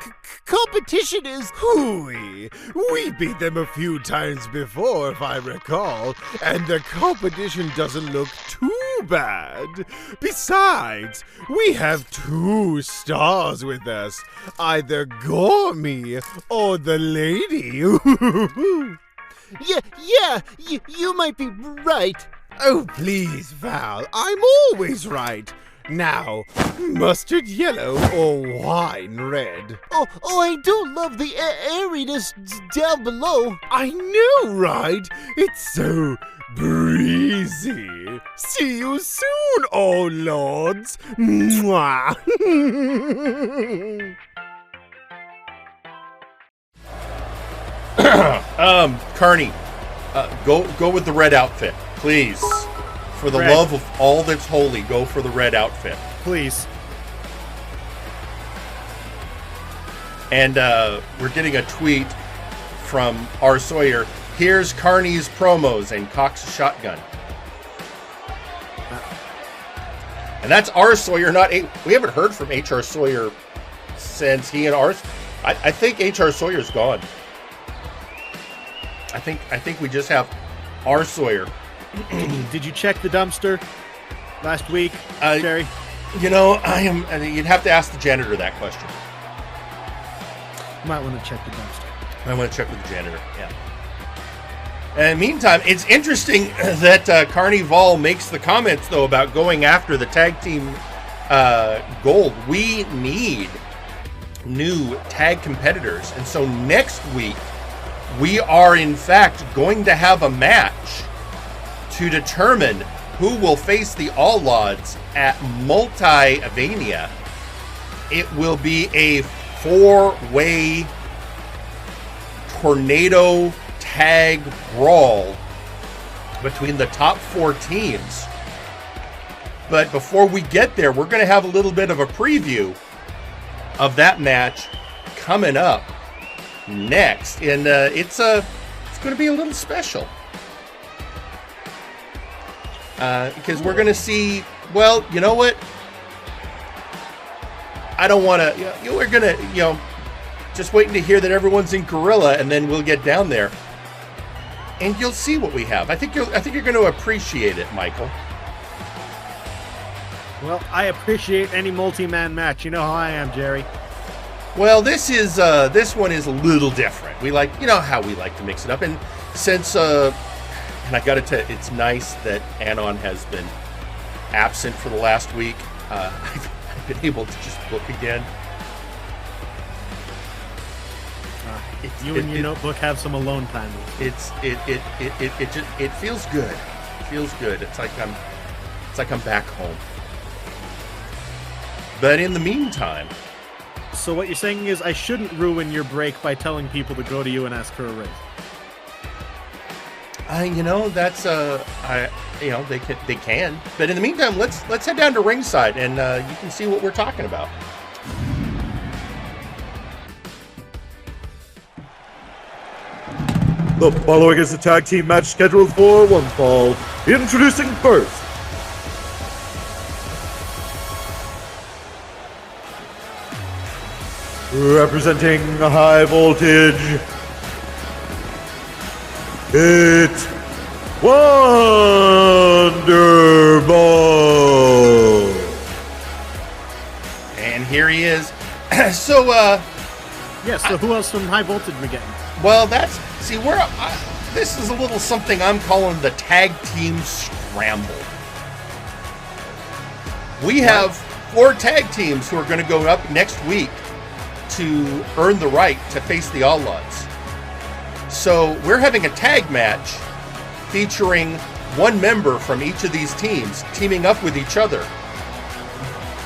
competition is... Hooey. We beat them a few times before, if I recall, and the competition doesn't look too bad. Besides, we have 2 stars with us, either Gormy or the lady. Yeah, you might be right. Oh, please, Val, I'm always right. Now, mustard yellow or wine red? Oh, I do love the airiness down below. I know, right? It's so breezy. See you soon, oh lords. Mwah. Carney, go with the red outfit, please. For the love of all that's holy, go for the red outfit. Please. And we're getting a tweet from R. Sawyer. Here's Carney's promos and cocks a shotgun. And that's R. Sawyer, not A. We haven't heard from H.R. Sawyer since he and R. I think H.R. Sawyer's gone. I think we just have R. Sawyer. Did you check the dumpster last week, Jerry? You know, you'd have to ask the janitor that question. You might want to check the dumpster. I want to check with the janitor, yeah. And meantime, it's interesting that Carnival makes the comments, though, about going after the tag team gold. We need new tag competitors. And so next week, we are, in fact, going to have a match to determine who will face the All-Odds at Multivania. It will be a 4-way tornado tag brawl between the top 4 teams. But before we get there, we're going to have a little bit of a preview of that match coming up next. And it's going to be a little special. Because we're going to see, well, you know what? I don't want to, we're going to, just waiting to hear that everyone's in Gorilla, and then we'll get down there. And you'll see what we have. I think you're going to appreciate it, Michael. Well, I appreciate any multi-man match. You know how I am, Jerry. Well, this one is a little different. We like, how we like to mix it up. And since, and I got to tell you, it's nice that Anon has been absent for the last week. I've been able to just book again. You and your notebook have some alone time. It feels good. It feels good. It's like I'm back home. But in the meantime, so what you're saying is I shouldn't ruin your break by telling people to go to you and ask for a raise. That's they can. But in the meantime, let's head down to ringside and you can see what we're talking about. The following is a tag team match scheduled for one fall. Introducing first, representing High Voltage, it's Wonderball. And here he is. So who else from High Voltage we getting? Well, this is a little something I'm calling the tag team scramble. We have 4 tag teams who are going to go up next week to earn the right to face the Outlaws. So we're having a tag match featuring one member from each of these teams teaming up with each other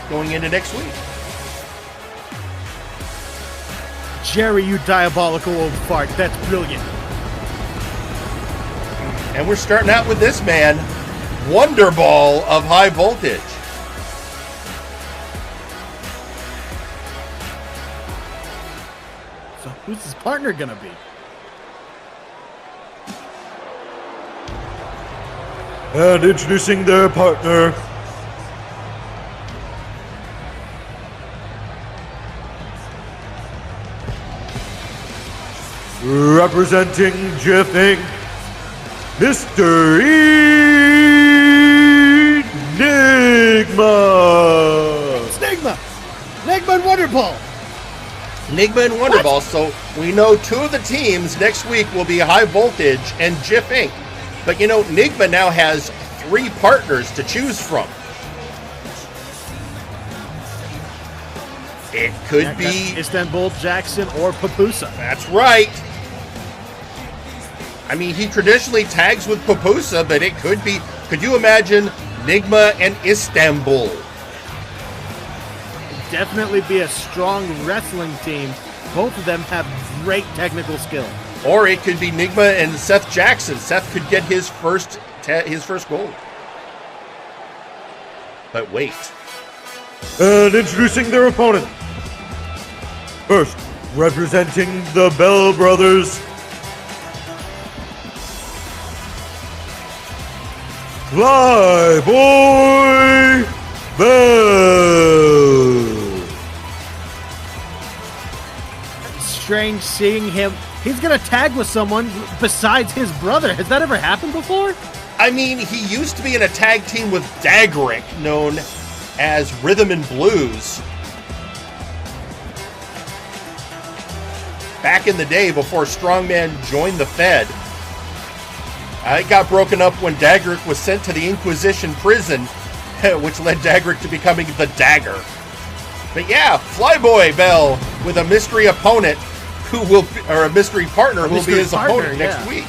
going into next week. Jerry, you diabolical old fart. That's brilliant. And we're starting out with this man, Wonderball of High Voltage. So who's his partner gonna be? And introducing their partner, representing Jiffing, Mr. Nigma. It's Nigma! Nigma and Wonderball! Nigma and Wonderball. So we know 2 of the teams next week will be High Voltage and Jiff Inc. But Nigma now has 3 partners to choose from. It could be Istanbul, Jackson, or Papusa. That's right. I mean, he traditionally tags with Papusa, but it could be. Could you imagine Nigma and Istanbul? Definitely be a strong wrestling team. Both of them have great technical skill. Or it could be Nigma and Seth Jackson. Seth could get his first gold. But wait. And introducing their opponent. First, representing the Bell Brothers, Flyboy Bell. Strange seeing him. He's gonna tag with someone besides his brother. Has that ever happened before? I mean, he used to be in a tag team with Dagrick, known as Rhythm and Blues. Back in the day, before Strongman joined the Fed. It got broken up when Dagrick was sent to the Inquisition prison, which led Dagrick to becoming the Dagger. But yeah, Flyboy Bell with a mystery opponent a mystery partner who will be his opponent next week.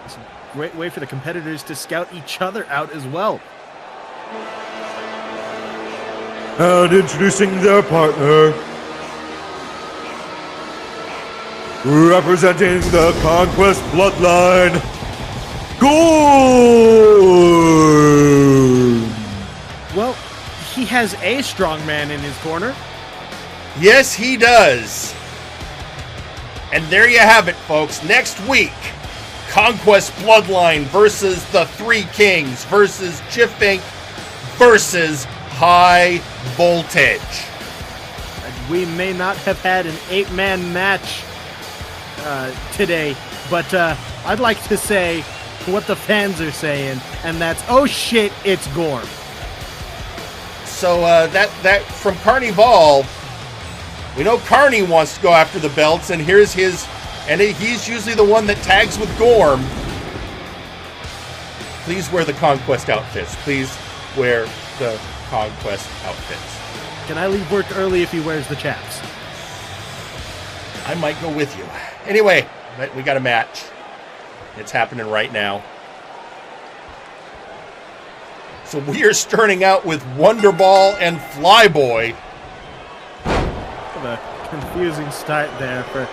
It's a great way for the competitors to scout each other out as well. And introducing their partner, representing the Conquest Bloodline, Gorm. Well, he has a strong man in his corner. Yes, he does. And there you have it, folks. Next week, Conquest Bloodline versus the Three Kings versus Jiff Inc. versus High Voltage. We may not have had an 8-man match today, but I'd like to say what the fans are saying, and that's, oh shit, it's Gorm. So that from Carnival, we know Carney wants to go after the belts, and here's his, and he's usually the one that tags with Gorm. Please wear the Conquest outfits. Please wear the Conquest outfits. Can I leave work early if he wears the chaps? I might go with you. Anyway, we got a match. It's happening right now. So we are starting out with Wonderball and Flyboy of a confusing start there for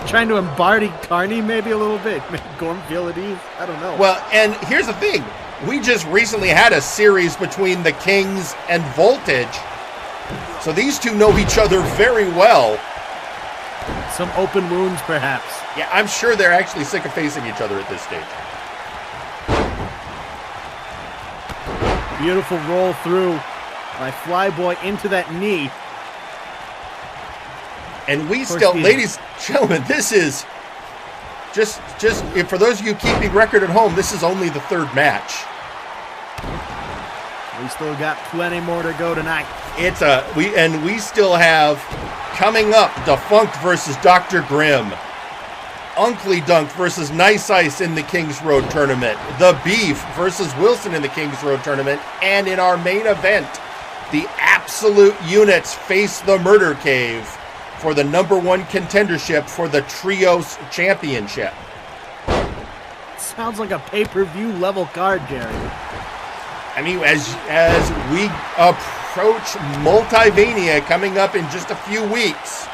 trying to embody Carney maybe a little bit, make Gorm feel at ease. I don't know. Well, and here's the thing. We just recently had a series between the Kings and Voltage. So these two know each other very well. Some open wounds, perhaps. Yeah, I'm sure they're actually sick of facing each other at this stage. Beautiful roll through by Flyboy into that knee. And we still, ladies and gentlemen, this is just for those of you keeping record at home, this is only the third match. We still got plenty more to go tonight. We still have coming up Defunct versus Dr. Grimm, Unklydunk versus Nice Ice in the Kings Road tournament, The Beef versus Wilson in the Kings Road tournament, and in our main event, the Absolute Units face the Murder Cave for the #1 contendership for the Trios Championship. Sounds like a pay-per-view level card, Jerry. I mean, as we approach Multivania coming up in just a few weeks,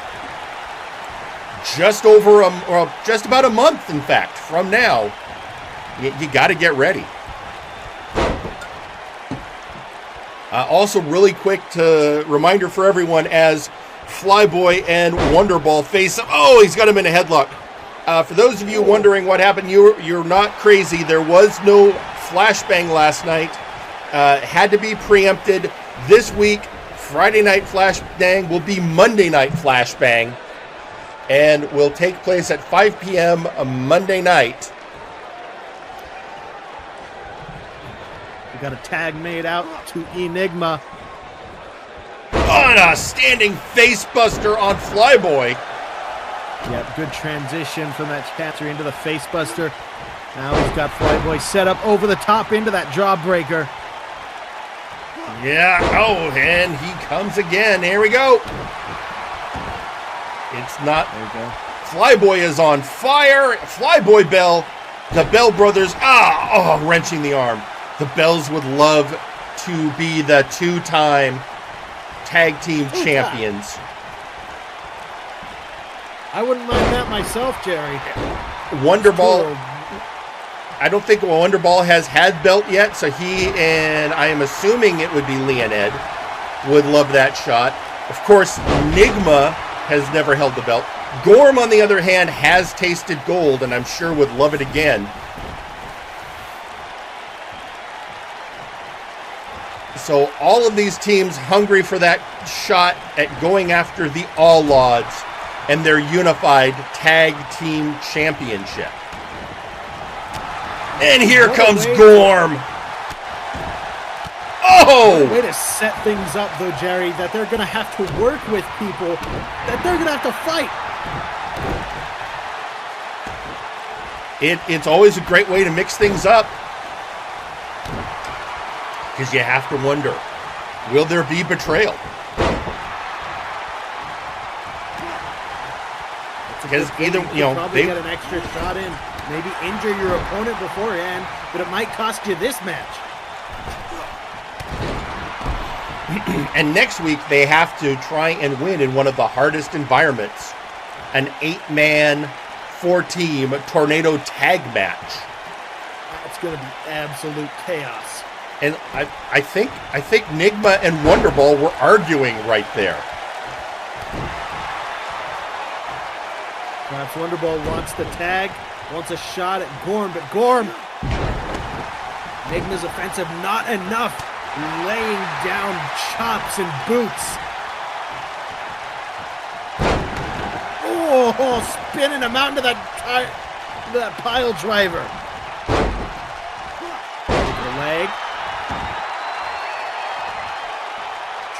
just about a month, in fact, from now, you got to get ready. Also, really quick reminder for everyone as Flyboy and Wonderball face up. Oh, he's got him in a headlock. For those of you wondering what happened, you're not crazy. There was no flashbang last night. Had to be preempted. This week, Friday night flashbang will be Monday night flashbang and will take place at 5 p.m. Monday night. We got a tag made out to Enigma. On a standing facebuster on Flyboy. Yeah, good transition from that capture into the facebuster. Now he's got Flyboy set up over the top into that jawbreaker. Yeah, oh, and he comes again. Here we go. It's not. There you go. Flyboy is on fire. Flyboy Bell. The Bell brothers. Wrenching the arm. The Bells would love to be the two-time tag team champions. I wouldn't mind that myself, Jerry. Wonderball. I don't think Wonderball has had belt yet, so he and I am assuming it would be Leonid would love that shot. Of course, Nigma has never held the belt. Gorm, on the other hand, has tasted gold, and I'm sure would love it again. So all of these teams hungry for that shot at going after the All Odds and their unified tag team championship. And here comes Gorm. Oh! Way to set things up, though, Jerry, that they're going to have to work with people, that they're going to have to fight. It's always a great way to mix things up. Because you have to wonder, will there be betrayal? Because either, probably get an extra shot in. Maybe injure your opponent beforehand, but it might cost you this match. And next week, they have to try and win in one of the hardest environments. An 8-man, 4-team tornado tag match. It's going to be absolute chaos. And I think Nigma and Wonderball were arguing right there. Perhaps Wonderball wants the tag, wants a shot at Gorm, but Gorm, Nigma's offensive, not enough, laying down chops and boots. Oh, spinning him out into that pile driver. The leg.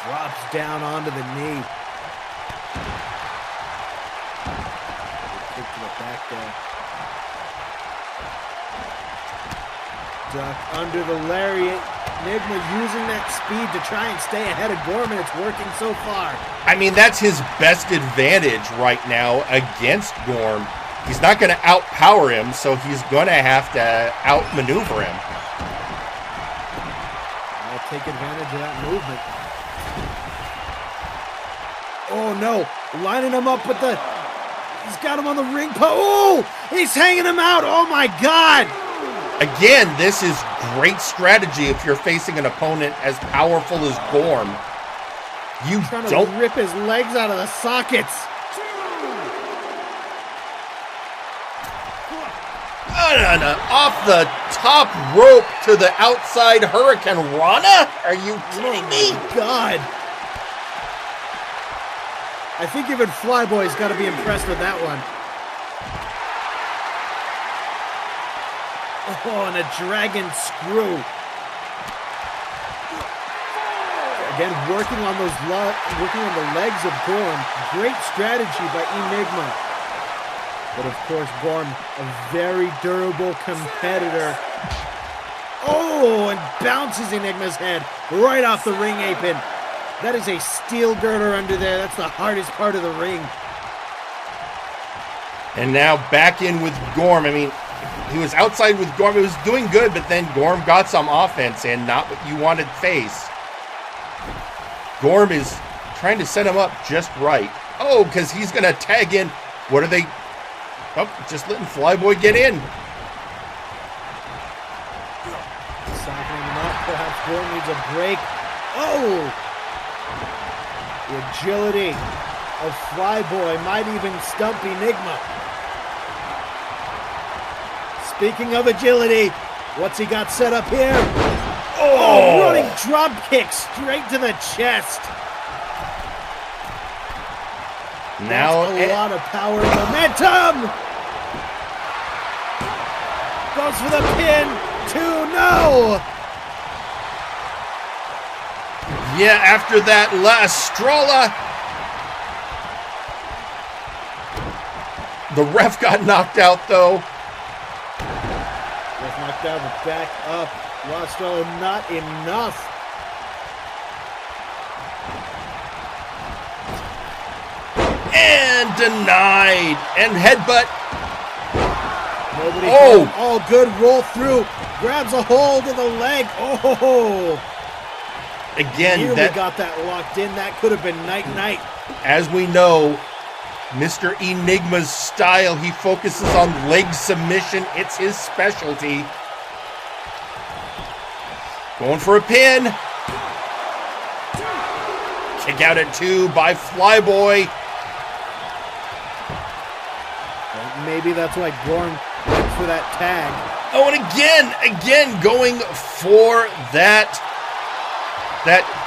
Drops down onto the knee. Kick to the back there. Duck under the lariat. Nigma using that speed to try and stay ahead of Gorm, and it's working so far. I mean, that's his best advantage right now against Gorm. He's not going to outpower him, so he's going to have to outmaneuver him. I'll take advantage of that movement. Oh no, lining him up with the... He's got him on the ring post. Oh, he's hanging him out. Oh my God. Again, this is great strategy if you're facing an opponent as powerful as Gorm. You trying don't to rip his legs out of the sockets. Off the top rope to the outside Hurricane Rana? Are you kidding me? God. I think even Flyboy's got to be impressed with that one. Oh, and a dragon screw. Again, working on the legs of Gorm. Great strategy by Enigma. But of course, Gorm, a very durable competitor. Oh, and bounces Enigma's head right off the ring apron. That is a steel girder under there. That's the hardest part of the ring. And now back in with Gorm. I mean, he was outside with Gorm. It was doing good, but then Gorm got some offense and not what you wanted face. Gorm is trying to set him up just right. Oh, because he's going to tag in. What are they? Oh, just letting Flyboy get in. Softening him up. Perhaps Gorm needs a break. Oh! The agility of Flyboy might even stump Enigma. Speaking of agility, what's he got set up here? Oh, running drop kick straight to the chest. Now a lot of power and momentum. Goes for the pin. 2-0. Yeah, after that last Strala, the ref got knocked out though. Ref knocked out, but back up. La Strala, not enough. And denied. And headbutt. Nobody called. All good. Roll through. Grabs a hold of the leg. Oh. Again, Here we got that locked in. That could have been night-night. As we know, Mr. Enigma's style, he focuses on leg submission. It's his specialty. Going for a pin. Kick out at 2 by Flyboy. Well, maybe that's why Gorm went for that tag. Oh, and again going for that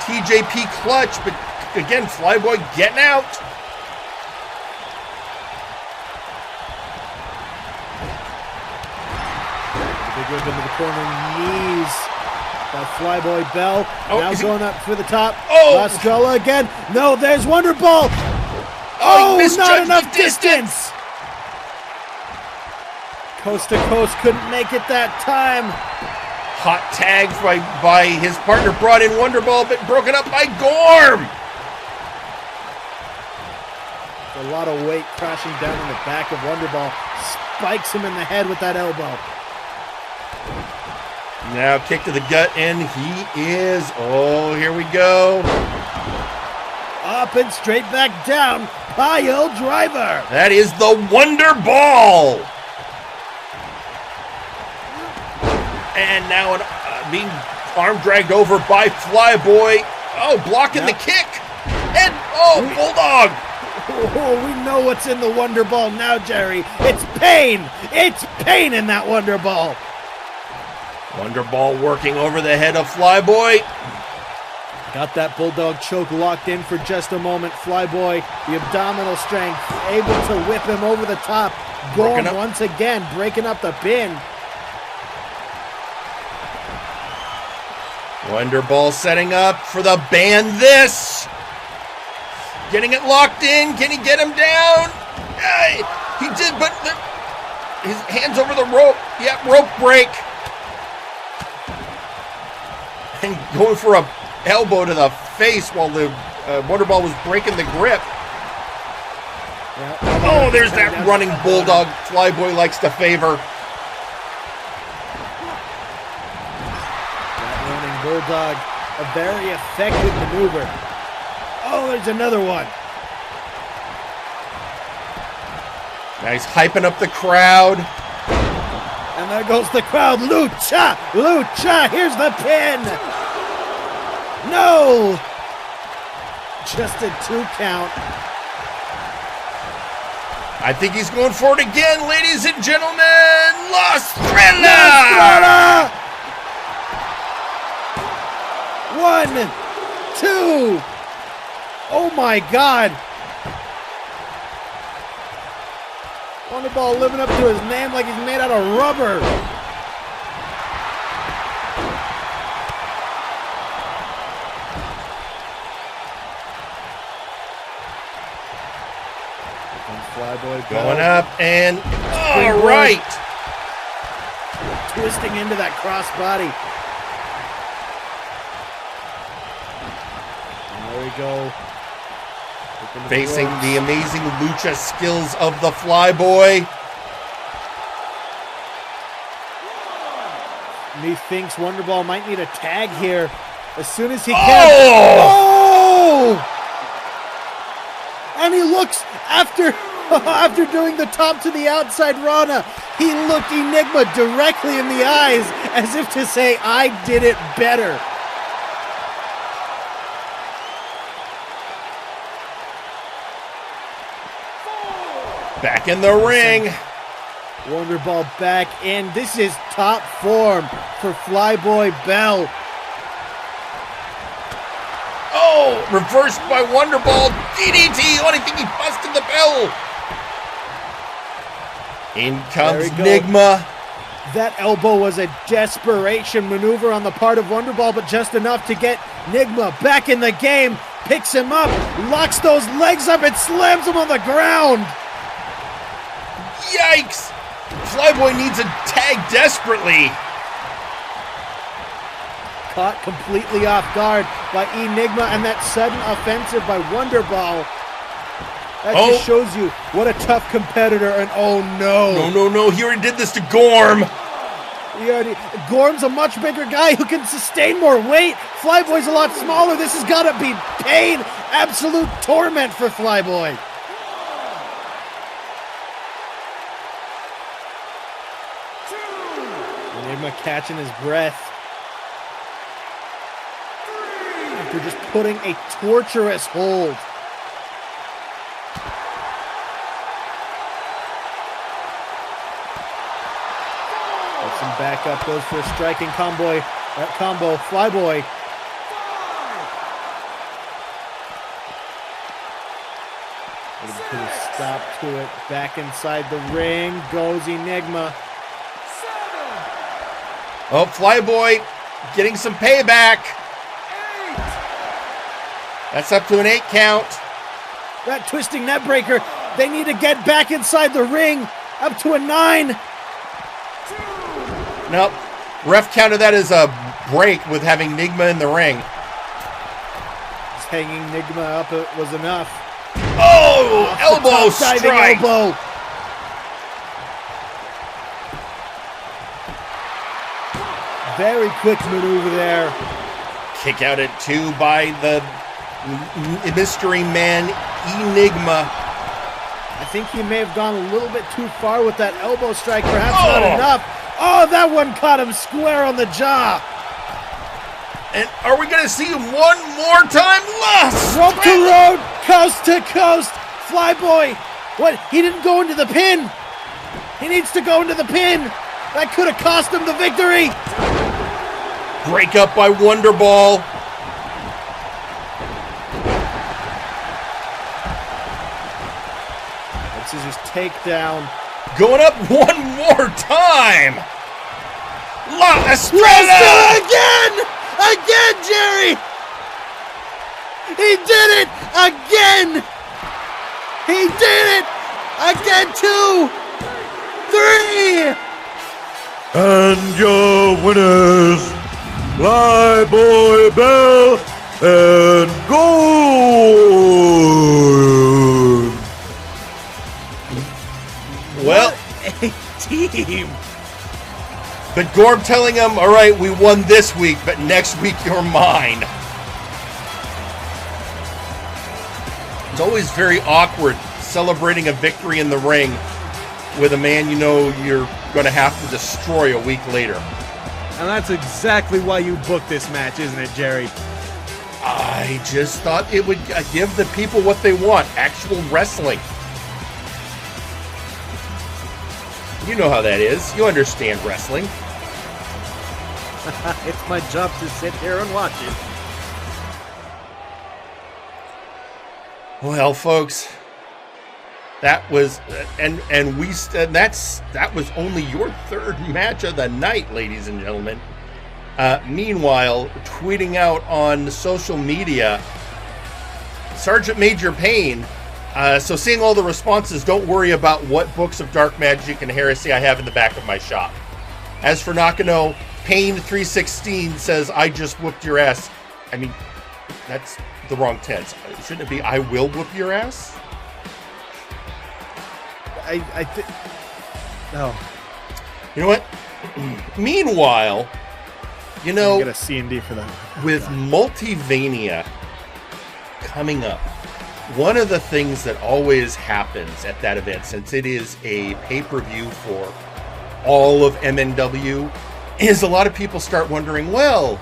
TJP clutch, but again, Flyboy getting out. Big whip into the corner, knees by Flyboy Bell. Now going up for the top. La Strala again. No, there's Wonderball. Oh, not enough distance. Coast to coast, couldn't make it that time. Hot tag by his partner, brought in Wonderball, but broken up by Gorm. A lot of weight crashing down in the back of Wonderball. Spikes him in the head with that elbow. Now kick to the gut, and he is, here we go. Up and straight back down. Pile driver. That is the Wonderball. And now being arm dragged over by Flyboy. Oh, blocking the kick. And, Bulldog. Oh, we know what's in the Wonderball now, Jerry. It's pain. It's pain in that Wonderball. Wonderball working over the head of Flyboy. Got that Bulldog choke locked in for just a moment. Flyboy, the abdominal strength, able to whip him over the top. Gorm once again breaking up the pin. Wonderball setting up for the ban this. Getting it locked in. Can he get him down? He did, but his hands over the rope. Yep, rope break. And going for a elbow to the face while the Wonderball was breaking the grip. Yeah. There's that running Bulldog Flyboy likes to favor. Bulldog, a very effective maneuver. Oh, there's another one. Now he's hyping up the crowd. And there goes the crowd. Lucha! Lucha! Here's the pin! No! Just a 2 count. I think he's going for it again, ladies and gentlemen. La Estrella! 1, 2. Oh my God. Wonderball living up to his name like he's made out of rubber. Flyboy going up and all right. Twisting into that crossbody. There we go. Facing the amazing lucha skills of the Flyboy. Methinks Wonderball might need a tag here as soon as he can. Oh! And he looks after doing the top to the outside Rana. He looked Enigma directly in the eyes as if to say, I did it better. Back in the ring. Wonderball back in. This is top form for Flyboy Bell. Oh, reversed by Wonderball. DDT. Oh, I think he busted the bell. In comes Nigma. That elbow was a desperation maneuver on the part of Wonderball, but just enough to get Nigma back in the game. Picks him up, locks those legs up, and slams him on the ground. Yikes! Flyboy needs a tag desperately. Caught completely off guard by Enigma and that sudden offensive by Wonderball. That just shows you what a tough competitor, and oh no. No, he already did this to Gorm. Gorm's a much bigger guy who can sustain more weight. Flyboy's a lot smaller. This has got to be pain, absolute torment for Flyboy. Nigma catching his breath after just putting a torturous hold. Gets him back up, goes for a striking combo. Flyboy. Put a stop to it. Back inside the ring goes Enigma. Oh, Flyboy getting some payback. 8. That's up to an 8 count. That twisting net breaker. They need to get back inside the ring. Up to a 9. 2. Nope. Ref counted that as a break with having Nigma in the ring. Just hanging Nigma up was enough. Oh, elbow strike. Elbow. Very quick maneuver there. Kick out at 2 by the mystery man, Enigma. I think he may have gone a little bit too far with that elbow strike. Perhaps not enough. Oh, that one caught him square on the jaw. And are we going to see him one more time? Rope to road, coast to coast. Flyboy. What? He didn't go into the pin. He needs to go into the pin. That could have cost him the victory. Break up by Wonderball. Scissors takedown. Going up one more time. La Estrella again! Again, Jerry! He did it again! He did it again, 2, 3! And your winners, Flyboy Bell and Gorm. Well, what a team. But Gorm telling him, all right, we won this week, but next week you're mine. It's always very awkward celebrating a victory in the ring with a man you know you're going to have to destroy a week later. And that's exactly why you booked this match, isn't it, Jerry? I just thought it would give the people what they want, actual wrestling. You know how that is. You understand wrestling. It's my job to sit here and watch it. Well, folks, that was that was only your third match of the night, ladies and gentlemen. Meanwhile, tweeting out on social media, Sergeant Major Payne. So seeing all the responses, don't worry about what books of dark magic and heresy I have in the back of my shop. As for Nakano, Payne316 says, I just whooped your ass. I mean, that's the wrong tense. Shouldn't it be, I will whoop your ass? I think... No. You know what? Meanwhile, you know... Get a C&D for that. With Multivania coming up, one of the things that always happens at that event, since it is a pay-per-view for all of MNW, is a lot of people start wondering, well,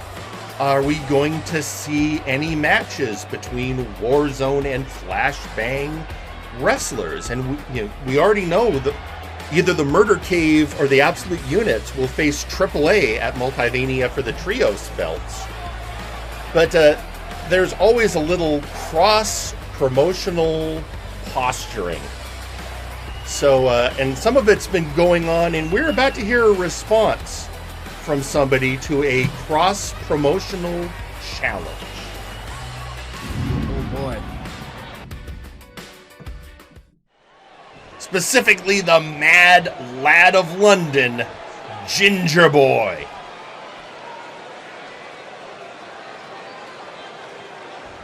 are we going to see any matches between Warzone and Flashbang wrestlers? And we already know that either the Murder Cave or the Absolute Units will face AAA at Multivania for the Trios belts. But there's always a little cross-promotional posturing. So, and some of it's been going on, and we're about to hear a response from somebody to a cross-promotional challenge. Oh boy. Specifically the Mad Lad of London, Gingerboi.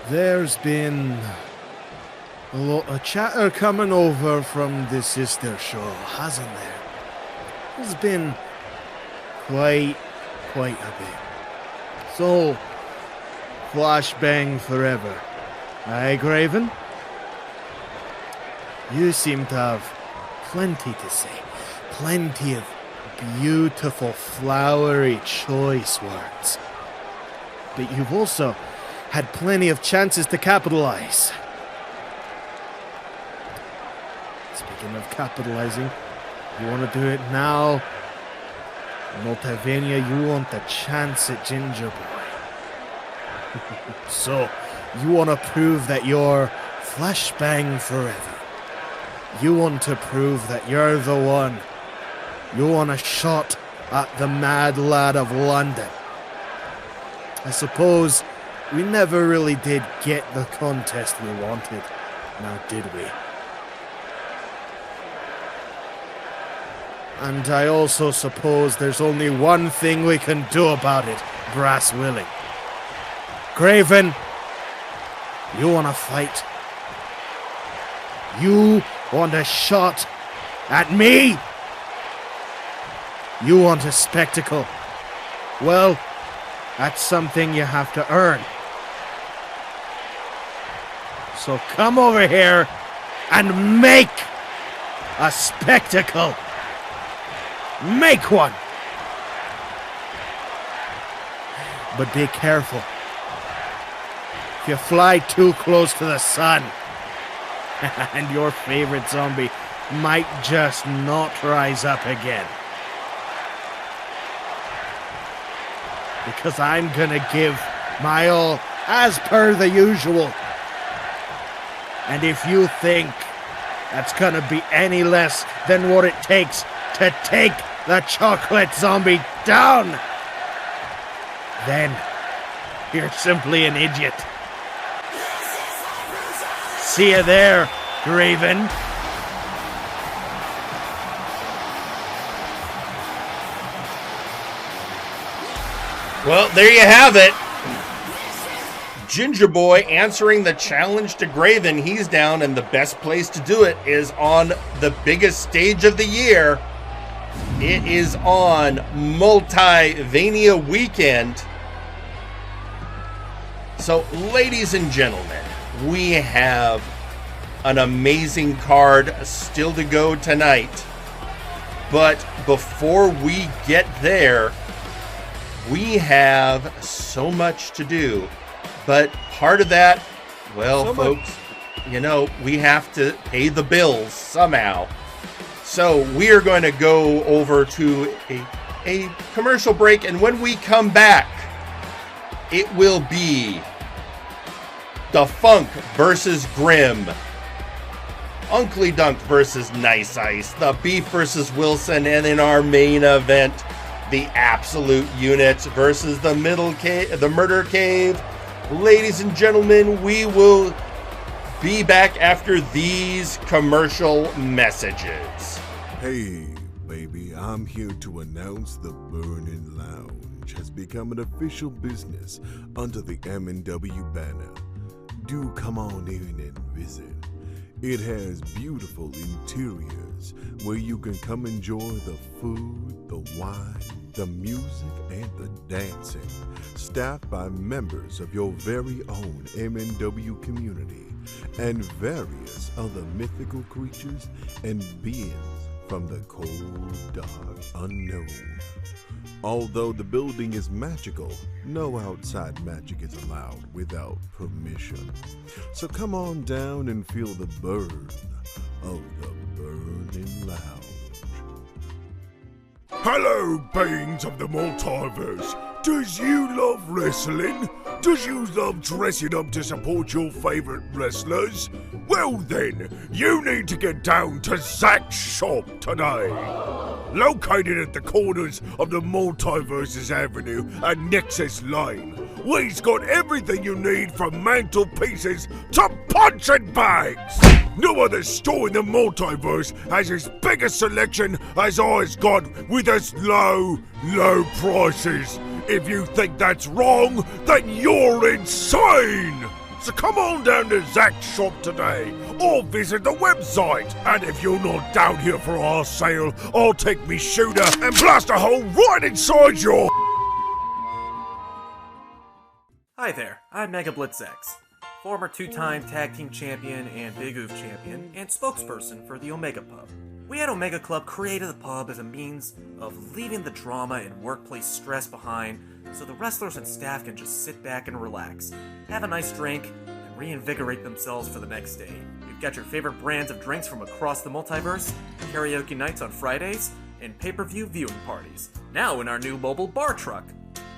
There's been a chatter coming over from the sister show, hasn't there? There's been quite a bit. So, Flashbang forever. Aye, Graven? You seem to have plenty to say. Plenty of beautiful, flowery, choice words. But you've also had plenty of chances to capitalize. Speaking of capitalizing, you want to do it now? Multivania, you want the chance at Gingerboi. So, you want to prove that you're Flashbang forever. You want to prove that you're the one. You want a shot at the Mad Lad of London. I suppose we never really did get the contest we wanted, now did we? And I also suppose there's only one thing we can do about it, Brass Willie. Graven, you want to fight? You want a shot at me? You want a spectacle? Well, that's something you have to earn. So come over here and make a spectacle. Make one. But be careful. If you fly too close to the sun, and your favorite zombie might just not rise up again. Because I'm gonna give my all as per the usual. And if you think that's gonna be any less than what it takes to take the chocolate zombie down, then you're simply an idiot. See you there, Graven. Well, there you have it. Gingerboi answering the challenge to Graven. He's down, and the best place to do it is on the biggest stage of the year. It is on Multivania weekend. So, ladies and gentlemen, we have an amazing card still to go tonight. But before we get there, we have so much to do. But part of that, well, folks, you know, we have to pay the bills somehow. So we are going to go over to a commercial break, and when we come back, it will be the Funk versus Grimm, Unklydunk versus Nice Ice, the Beef versus Wilson, and in our main event, the Absolute Units versus the Murder Cave. Ladies and gentlemen, we will be back after these commercial messages. Hey, baby, I'm here to announce the Burnin' Lounge has become an official business under the MNW banner. Do come on in and visit. It has beautiful interiors where you can come enjoy the food, the wine, the music, and the dancing, staffed by members of your very own MNW community and various other mythical creatures and beings from the cold, dark unknown. Although the building is magical, no outside magic is allowed without permission. So come on down and feel the burn of the Burnin' Lounge. Hello, beings of the Multiverse. Does you love wrestling? Does you love dressing up to support your favorite wrestlers? Well then, you need to get down to Zach's shop today. Located at the corners of the Multiverses Avenue and Nexus Lane, we've got everything you need from mantelpieces to punching bags. No other store in the Multiverse has as big a selection as I's got with as low prices. If you think that's wrong, then you're insane! So come on down to Zach's shop today, or visit the website. And if you're not down here for our sale, I'll take me shooter and blast a hole right inside your... Hi there, I'm MegaBlitz X, former two-time tag team champion and Big Oof champion, and spokesperson for the Omega Pub. We at Omega Club created the pub as a means of leaving the drama and workplace stress behind so the wrestlers and staff can just sit back and relax, have a nice drink, and reinvigorate themselves for the next day. We've got your favorite brands of drinks from across the multiverse, karaoke nights on Fridays, and pay-per-view viewing parties, now in our new mobile bar truck.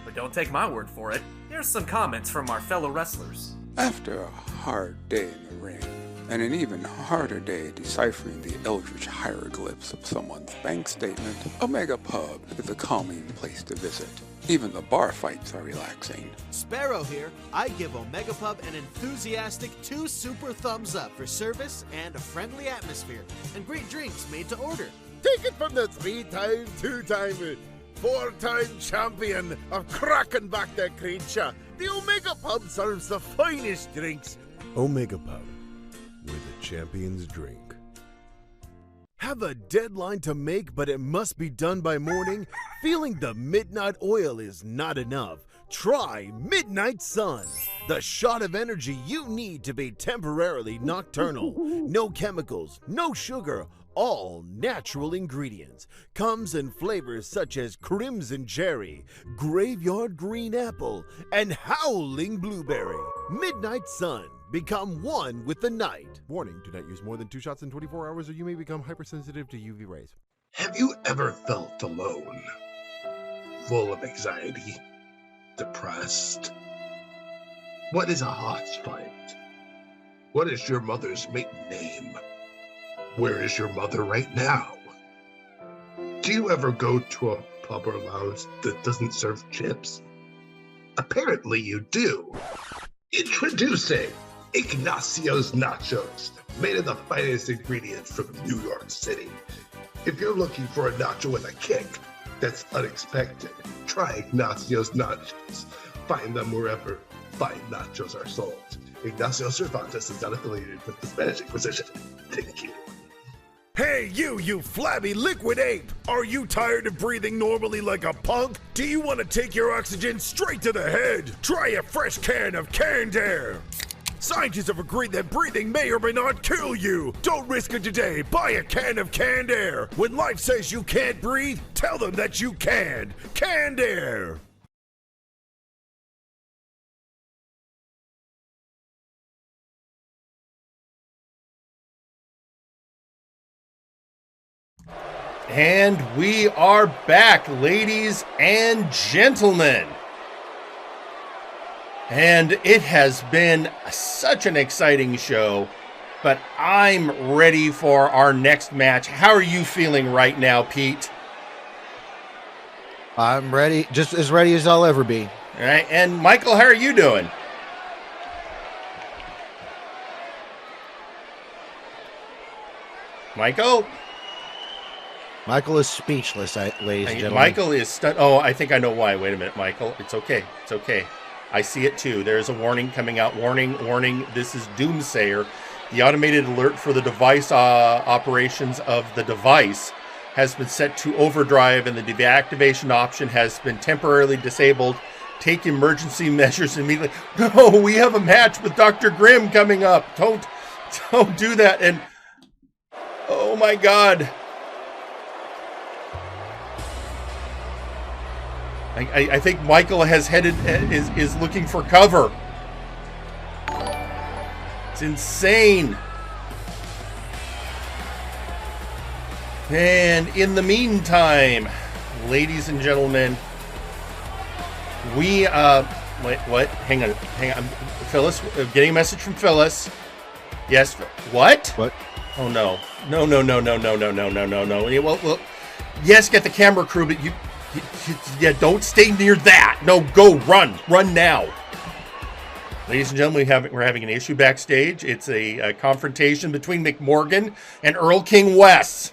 But don't take my word for it, here's some comments from our fellow wrestlers. After a hard day in the ring, and an even harder day deciphering the eldritch hieroglyphs of someone's bank statement, Omega Pub is a calming place to visit. Even the bar fights are relaxing. Sparrow here. I give Omega Pub an enthusiastic 2 super thumbs up for service and a friendly atmosphere, and great drinks made to order. Take it from the 3-time, 2-time, 4-time champion of cracking back that creature. The Omega Pub serves the finest drinks. Omega Pub, where the champions drink. Have a deadline to make, but it must be done by morning? Feeling the midnight oil is not enough. Try Midnight Sun, the shot of energy you need to be temporarily nocturnal. No chemicals, no sugar, all natural ingredients. Comes in flavors such as Crimson Cherry, Graveyard Green Apple, and Howling Blueberry. Midnight Sun. Become one with the night. Warning, do not use more than 2 shots in 24 hours or you may become hypersensitive to UV rays. Have you ever felt alone? Full of anxiety? Depressed? What is a hots fight? What is your mother's maiden name? Where is your mother right now? Do you ever go to a pub or lounge that doesn't serve chips? Apparently you do. Introducing Ignacio's Nachos, made of the finest ingredients from New York City. If you're looking for a nacho with a kick that's unexpected, try Ignacio's Nachos. Find them wherever fine nachos are sold. Ignacio Cervantes is not affiliated with the Spanish Inquisition. Thank you. Hey, you flabby liquid ape! Are you tired of breathing normally like a punk? Do you want to take your oxygen straight to the head? Try a fresh can of canned air! Scientists have agreed that breathing may or may not kill you. Don't risk it today. Buy a can of canned air. When life says you can't breathe, tell them that you can. Canned air. And we are back, ladies and gentlemen. And it has been such an exciting show, but I'm ready for our next match. How are you feeling right now, Pete? I'm ready, just as ready as I'll ever be. All right, and Michael, how are you doing? Michael? Michael is speechless, ladies and gentlemen. Michael is stunned. Oh, I think I know why. Wait a minute, Michael. It's okay. It's okay. I see it too. There's a warning coming out. Warning, warning. This is Doomsayer. The automated alert for the device operations of the device has been set to overdrive, and the deactivation option has been temporarily disabled. Take emergency measures immediately. No, we have a match with Dr. Grimm coming up. Don't do that. And oh my God. I think Michael has is looking for cover. It's insane. And in the meantime, ladies and gentlemen, we wait, what? Hang on. Phyllis, getting a message from Phyllis. Yes. What? What? Oh no. No. Well, yes, get the camera crew, but yeah, don't stay near that. No, go, run now. Ladies and gentlemen, we're having an issue backstage. It's a confrontation between McMorgan and Erlking Wes.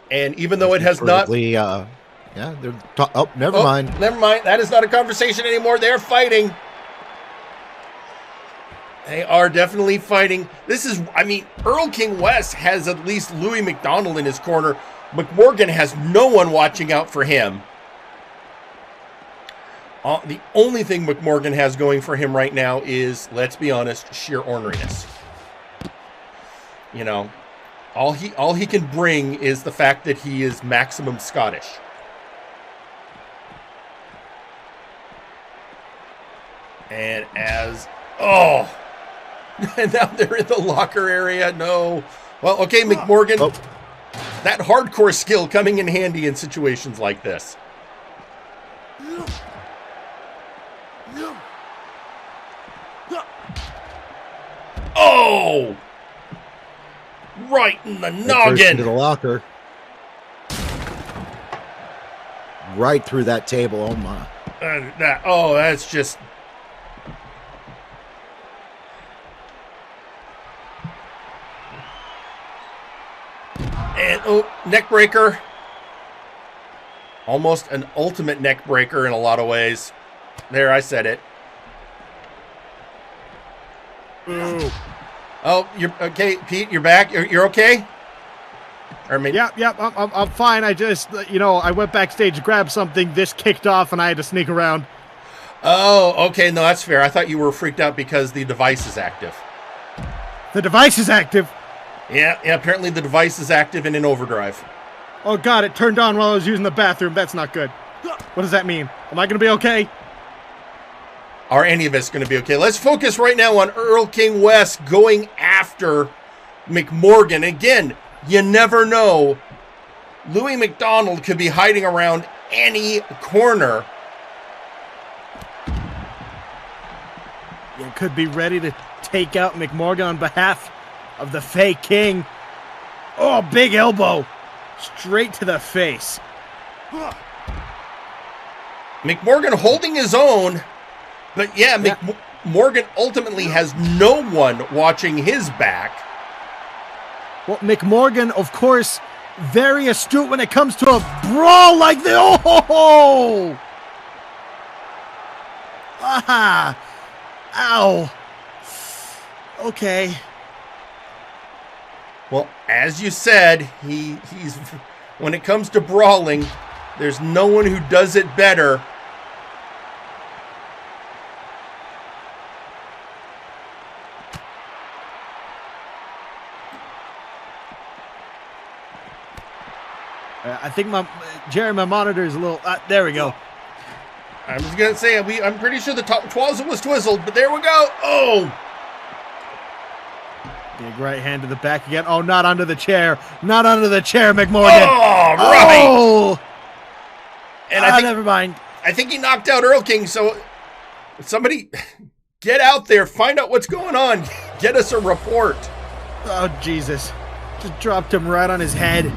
And even though it has not... never mind. Never mind. That is not a conversation anymore. They're fighting. They are definitely fighting. Erlking Wes has at least Louis McDonald in his corner. McMorgan has no one watching out for him. The only thing McMorgan has going for him right now is, let's be honest, sheer orneriness. You know, all he can bring is the fact that he is maximum Scottish. And and now they're in the locker area. No. Well, okay, McMorgan. Oh. That hardcore skill coming in handy in situations like this. Oh! Right in the noggin. Into the locker. Right through that table. Oh my. That's just... And, neck breaker. Almost an ultimate neck breaker in a lot of ways. There, I said it. Ooh. Oh, you're okay, Pete, you're back? You're okay? Yep, I'm fine. I just, I went backstage to grab something. This kicked off, and I had to sneak around. Oh, okay, no, that's fair. I thought you were freaked out because the device is active. The device is active? Yeah, apparently the device is active and in overdrive. Oh, God, it turned on while I was using the bathroom. That's not good. What does that mean? Am I going to be okay? Are any of us going to be okay? Let's focus right now on Erlking Wes going after McMorgan. Again, you never know. Louis McDonald could be hiding around any corner. You could be ready to take out McMorgan on behalf of the fake king. Oh, big elbow. Straight to the face. McMorgan holding his own. But yeah, McMorgan ultimately has no one watching his back. Well, McMorgan, of course, very astute when it comes to a brawl like this. Oh! Ah! Ow! Okay. Well, as you said, he's when it comes to brawling, there's no one who does it better. I think my monitor is a little. There we go. I was gonna say I'm pretty sure the twazzle was twizzled, but there we go. Oh. Big right hand to the back again. Oh, not under the chair. Not under the chair, McMorgan. Oh, right. Oh. And I think, never mind. I think he knocked out Erlking, so somebody get out there, find out what's going on. Get us a report. Oh, Jesus. Just dropped him right on his head.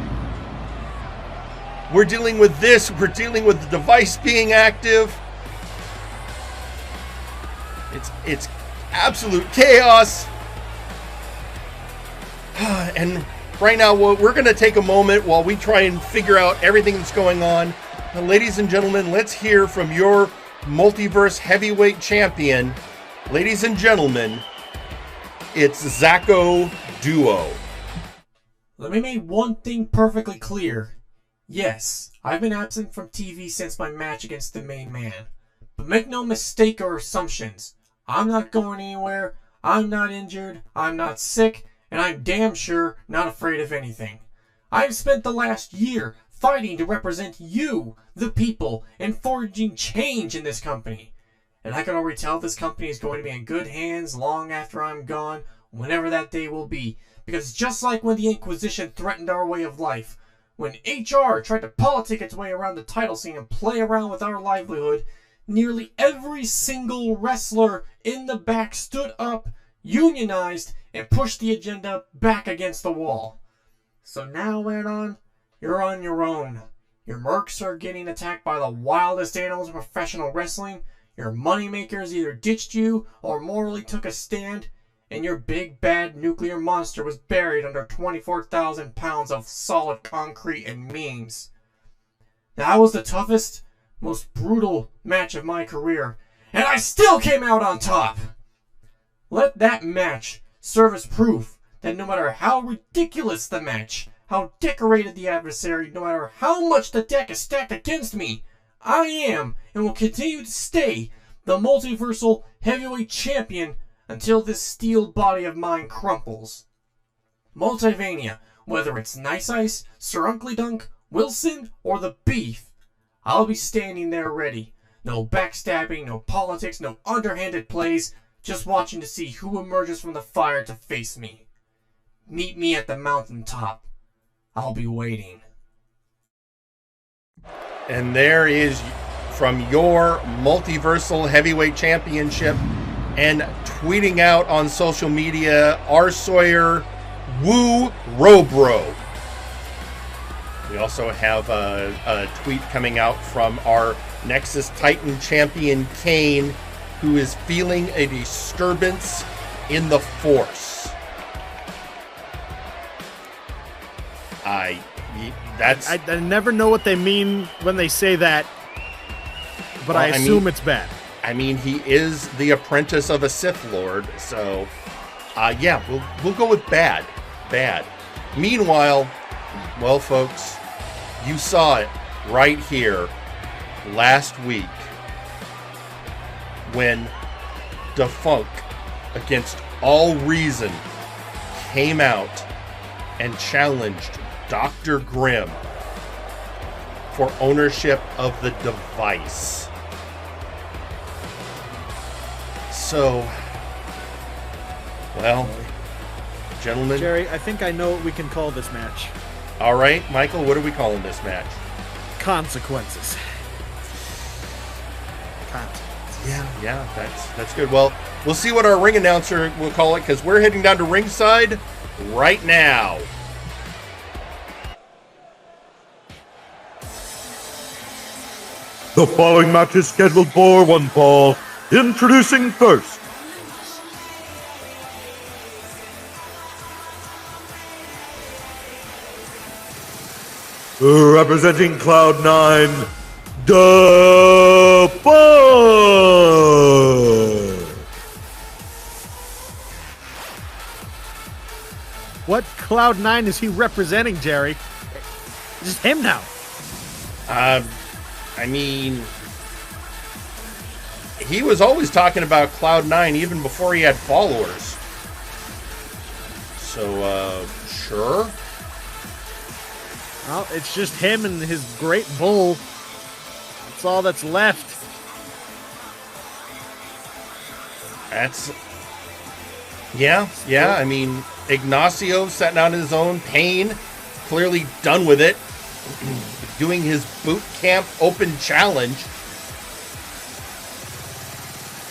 We're dealing with this. We're dealing with the device being active. It's absolute chaos. And right now, we're going to take a moment while we try and figure out everything that's going on. Now, ladies and gentlemen, let's hear from your Multiverse heavyweight champion. Ladies and gentlemen, it's Zacko Duo. Let me make one thing perfectly clear. Yes, I've been absent from TV since my match against the main man. But make no mistake or assumptions. I'm not going anywhere. I'm not injured. I'm not sick. And I'm damn sure not afraid of anything. I've spent the last year fighting to represent you, the people, and forging change in this company. And I can already tell this company is going to be in good hands long after I'm gone, whenever that day will be. Because just like when the Inquisition threatened our way of life, when HR tried to politic its way around the title scene and play around with our livelihood, nearly every single wrestler in the back stood up, unionized, and pushed the agenda back against the wall. So now, Erlking, you're on your own. Your mercs are getting attacked by the wildest animals in professional wrestling, your moneymakers either ditched you or morally took a stand, and your big bad nuclear monster was buried under 24,000 pounds of solid concrete and memes. That was the toughest, most brutal match of my career, and I still came out on top! Let that match serve as proof that no matter how ridiculous the match, how decorated the adversary, no matter how much the deck is stacked against me, I am and will continue to stay the multiversal heavyweight champion until this steel body of mine crumples. Multivania, whether it's Nice Ice, Sir Unklydunk, Wilson, or the Beef, I'll be standing there ready. No backstabbing, no politics, no underhanded plays, just watching to see who emerges from the fire to face me. Meet me at the mountaintop. I'll be waiting. And there is from your Multiversal Heavyweight Championship and tweeting out on social media, R. Sawyer, Woo Robro. We also have a tweet coming out from our Nexus Titan champion, Kane, who is feeling a disturbance in the Force. I never know what they mean when they say that, but well, I assume it's bad. I mean, he is the apprentice of a Sith Lord, so yeah, we'll go with bad. Bad. Meanwhile, well, folks, you saw it right here last week when Defunk, against all reason, came out and challenged Dr. Grimm for ownership of the device. So, well, gentlemen. Jerry, I think I know what we can call this match. All right, Michael, what are we calling this match? Consequences. Yeah, that's good. Well, we'll see what our ring announcer will call it, because we're heading down to ringside right now. The following match is scheduled for one fall. Introducing first, representing Cloud9, the Bud. What Cloud9 is he representing, Jerry? Just him now. I mean, he was always talking about Cloud9 even before he had followers. So, sure. Well, it's just him and his great bull. That's all that's left. Yeah. I mean, Ignacio sat down in his own pain, clearly done with it, doing his boot camp open challenge.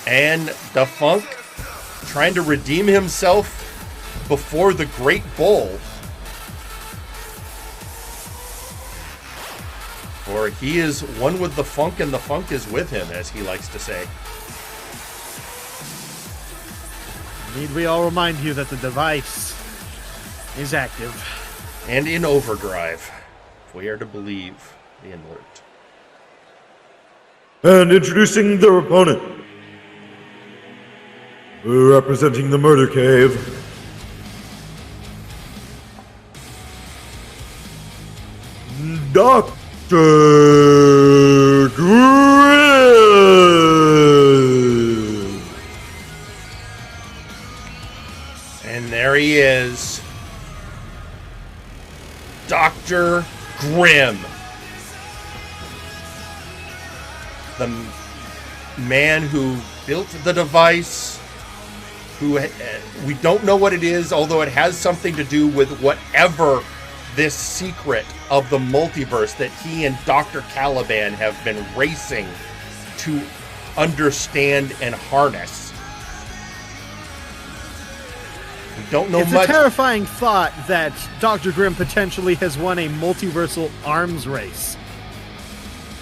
And Defunk trying to redeem himself before the Great Bull. Or he is one with the funk and the funk is with him, as he likes to say. Need we all remind you that the device is active. And in overdrive, if we are to believe the alert. And introducing their opponent. Representing the Murder Cave. Dr. Grimm! And there he is. Dr. Grimm. The man who built the device, who we don't know what it is, although it has something to do with whatever this secret of the multiverse that he and Dr. Caliban have been racing to understand and harness. We don't know much. It's a terrifying thought that Dr. Grimm potentially has won a multiversal arms race.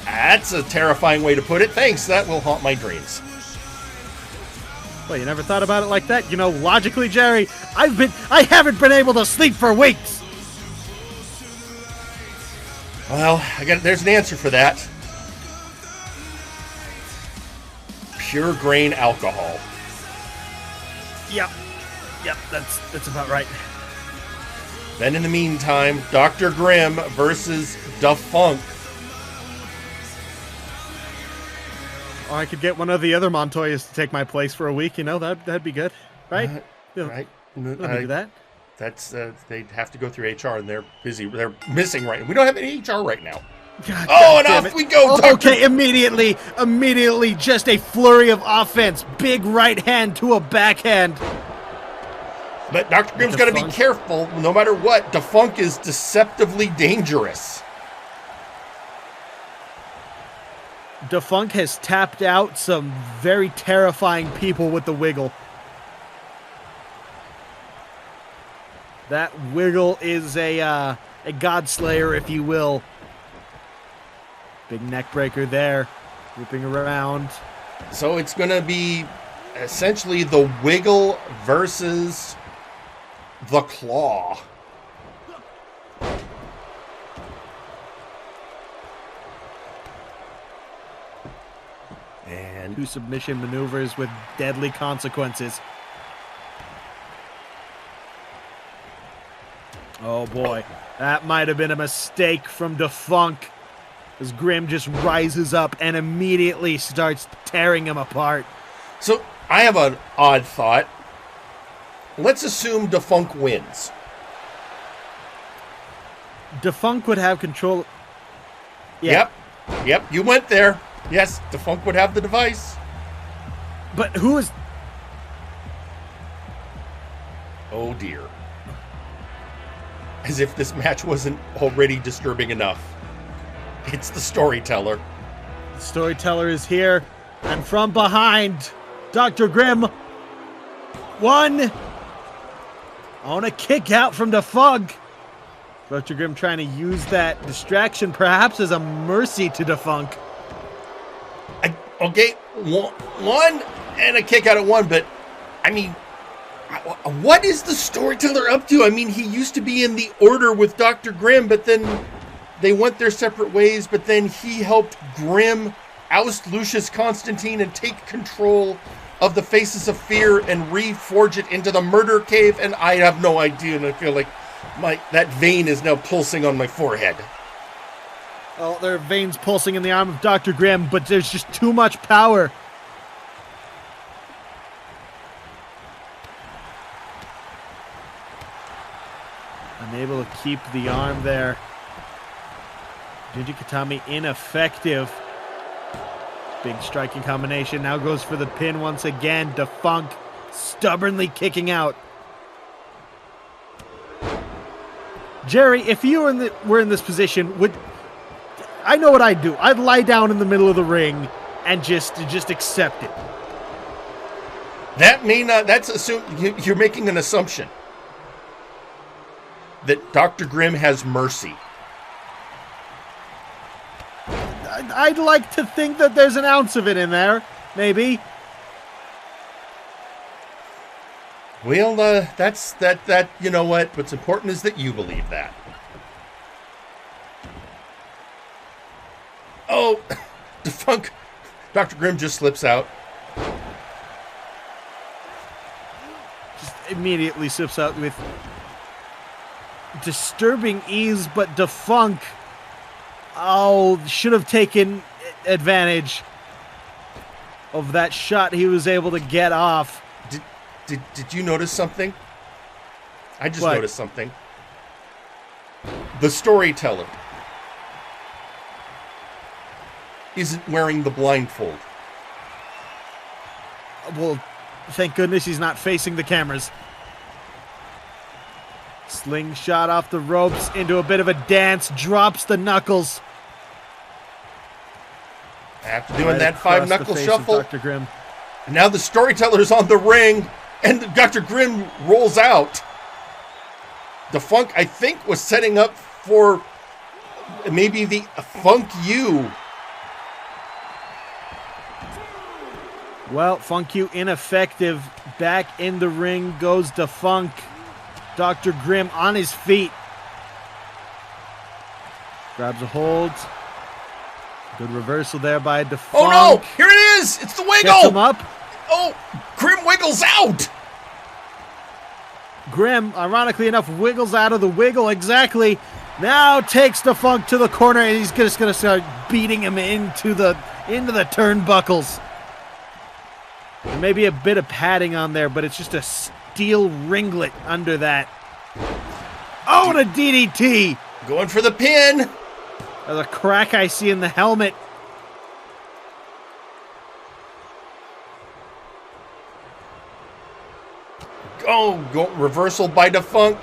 That's a terrifying way to put it. Thanks, that will haunt my dreams. Well, you never thought about it like that? You know, logically, Jerry, I haven't been able to sleep for weeks. Well, there's an answer for that. Pure grain alcohol. Yep, that's about right. Then in the meantime, Dr. Grimm versus Defunk. Or I could get one of the other Montoyas to take my place for a week, you know, that'd be good, right? Right. Let me do that. That's they'd have to go through HR, and they're busy. They're missing right now. We don't have any HR right now. God, and off we go, Dr. Okay, immediately, just a flurry of offense. Big right hand to a backhand. But Dr. Grimm's got to be careful. No matter what, Defunk is deceptively dangerous. Defunk has tapped out some very terrifying people with the wiggle. That wiggle is a godslayer, if you will. Big neck breaker there, whipping around. So it's going to be essentially the wiggle versus the claw. And 2 submission maneuvers with deadly consequences. Oh boy, that might have been a mistake from Defunk, as Grimm just rises up and immediately starts tearing him apart. So I have an odd thought. Let's assume Defunk wins. Defunk would have control. Yeah. Yep, you went there. Yes, Defunk would have the device. But who is... Oh dear. As if this match wasn't already disturbing enough. It's the storyteller. The storyteller is here, and from behind, Dr. Grimm. 1. On a kick out from Defunk. Dr. Grimm trying to use that distraction perhaps as a mercy to Defunk. Okay, one and a kick out at 1, but I mean, what is the storyteller up to? I mean, he used to be in the order with Dr. Grimm, but then they went their separate ways, but then he helped Grimm oust Lucius Constantine and take control of the Faces of Fear and reforge it into the Murder Cave, and I have no idea, and I feel like that vein is now pulsing on my forehead. Well, there are veins pulsing in the arm of Dr. Grimm, but there's just too much power. Unable to keep the arm there. Gingy Katami ineffective. Big striking combination. Now goes for the pin once again. Defunk stubbornly kicking out. Jerry, if you were in this position, I know what I'd do. I'd lie down in the middle of the ring and just accept it. That may not. You're making an assumption that Dr. Grimm has mercy. I'd like to think that there's an ounce of it in there, maybe. Well, that's you know what? What's important is that you believe that. Oh, Defunk. Dr. Grimm just slips out. Just immediately slips out with disturbing ease, but Defunk, should have taken advantage of that shot he was able to get off. Did you notice something? I just noticed something. The storyteller isn't wearing the blindfold. Well, thank goodness he's not facing the cameras. Slingshot off the ropes into a bit of a dance, drops the knuckles. After doing that 5-knuckle shuffle, Dr. Grimm. And now the storyteller's on the ring, and Dr. Grimm rolls out. Defunk, I think, was setting up for maybe the Funk U. Well, Funk U ineffective. Back in the ring goes Defunk. Dr. Grimm on his feet. Grabs a hold. Good reversal there by Defunk. Oh no! Here it is! It's the wiggle! Gets him up. Oh! Grimm wiggles out! Grimm, ironically enough, wiggles out of the wiggle exactly. Now takes Defunk to the corner, and he's just going to start beating him into the turnbuckles. There may be a bit of padding on there, but it's just a steel ringlet under that. Oh, and a DDT! Going for the pin! There's a crack I see in the helmet. Oh, reversal by Defunk,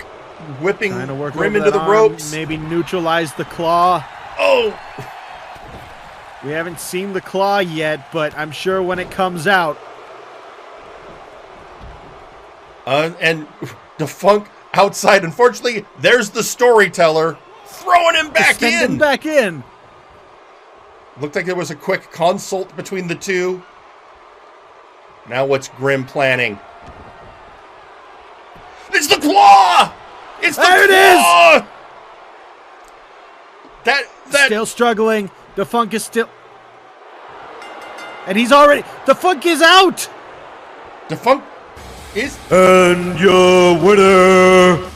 whipping Grimm into the arm, ropes. Maybe neutralize the claw. Oh! We haven't seen the claw yet, but I'm sure when it comes out. And Defunk outside. Unfortunately, there's the storyteller throwing him back in. Back in. Looked like there was a quick consult between the two. Now what's Grimm planning? It's the claw! It's the there claw! It is! That still struggling. Defunk is still. And he's already. Defunk is out! Defunk is. And your winner,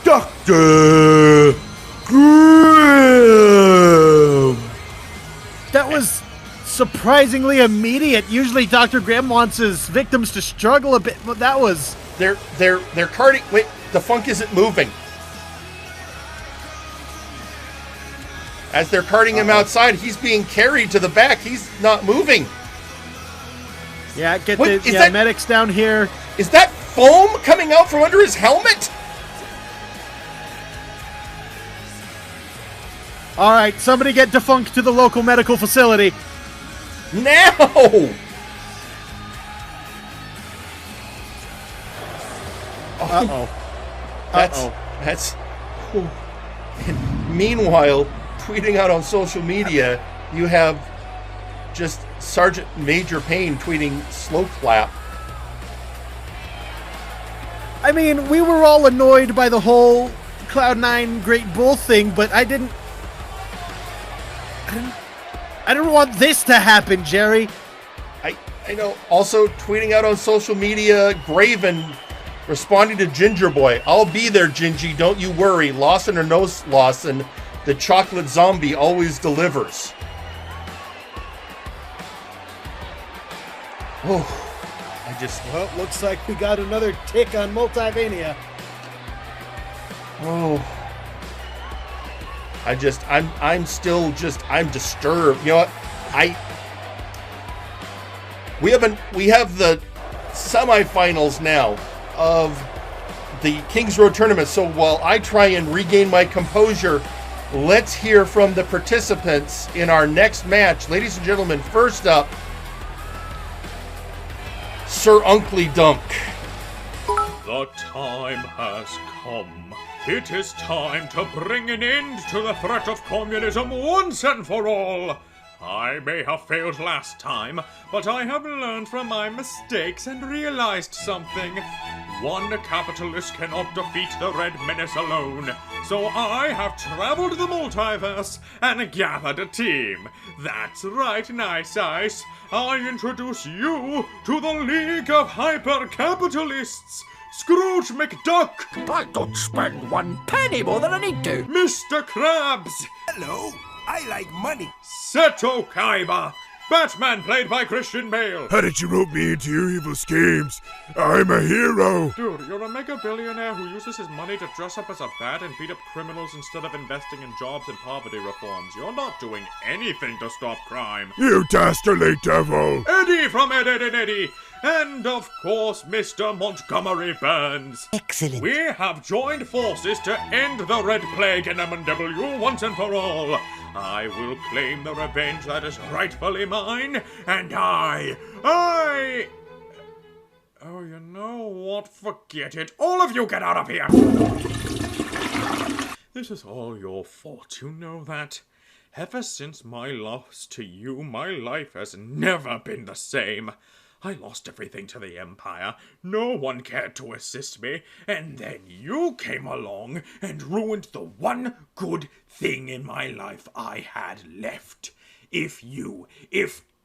Dr. Grimm! That was surprisingly immediate. Usually Dr. Grimm wants his victims to struggle a bit, but that was. They're carting. Wait, Defunk isn't moving. As they're carting him outside, he's being carried to the back. He's not moving. Yeah, get the medics down here. Is that foam coming out from under his helmet? All right, somebody get Defunk to the local medical facility. Now! Uh-oh. That's. And meanwhile, tweeting out on social media, you have just Sergeant Major Payne tweeting slow clap. I mean, we were all annoyed by the whole Cloud9 Great Bull thing, but I didn't want this to happen, Jerry. I know. Also tweeting out on social media, Graven responding to Gingerboi. I'll be there, Gingy. Don't you worry. Lawson or no Lawson, the chocolate zombie always delivers. Oh, Well, looks like we got another tick on Multivania. Oh. I'm disturbed. You know what? We have the semifinals now of the Kings Road tournament. So while I try and regain my composure, let's hear from the participants in our next match. Ladies and gentlemen, first up, Sir Unklydunk. The time has come. It is time to bring an end to the threat of communism once and for all. I may have failed last time, but I have learned from my mistakes and realized something. One capitalist cannot defeat the Red Menace alone, so I have traveled the multiverse and gathered a team. That's right, Nice Ice. I introduce you to the League of Hyper-Capitalists. Scrooge McDuck! I don't spend one penny more than I need to. Mr. Krabs! Hello, I like money. Seto Kaiba! Batman played by Christian Bale. How did you rope me into your evil schemes? I'm a hero. Dude, you're a mega billionaire who uses his money to dress up as a bat and beat up criminals instead of investing in jobs and poverty reforms. You're not doing anything to stop crime. You dastardly devil. Eddie from Ed, Ed, and Eddie. And, of course, Mr. Montgomery Burns. Excellent. We have joined forces to end the Red Plague in MNW once and for all. I will claim the revenge that is rightfully mine, and I... Oh, you know what? Forget it. All of you get out of here! This is all your fault, you know that? Ever since my loss to you, my life has never been the same. I lost everything to the Empire. No one cared to assist me. And then you came along and ruined the one good thing in my life I had left. If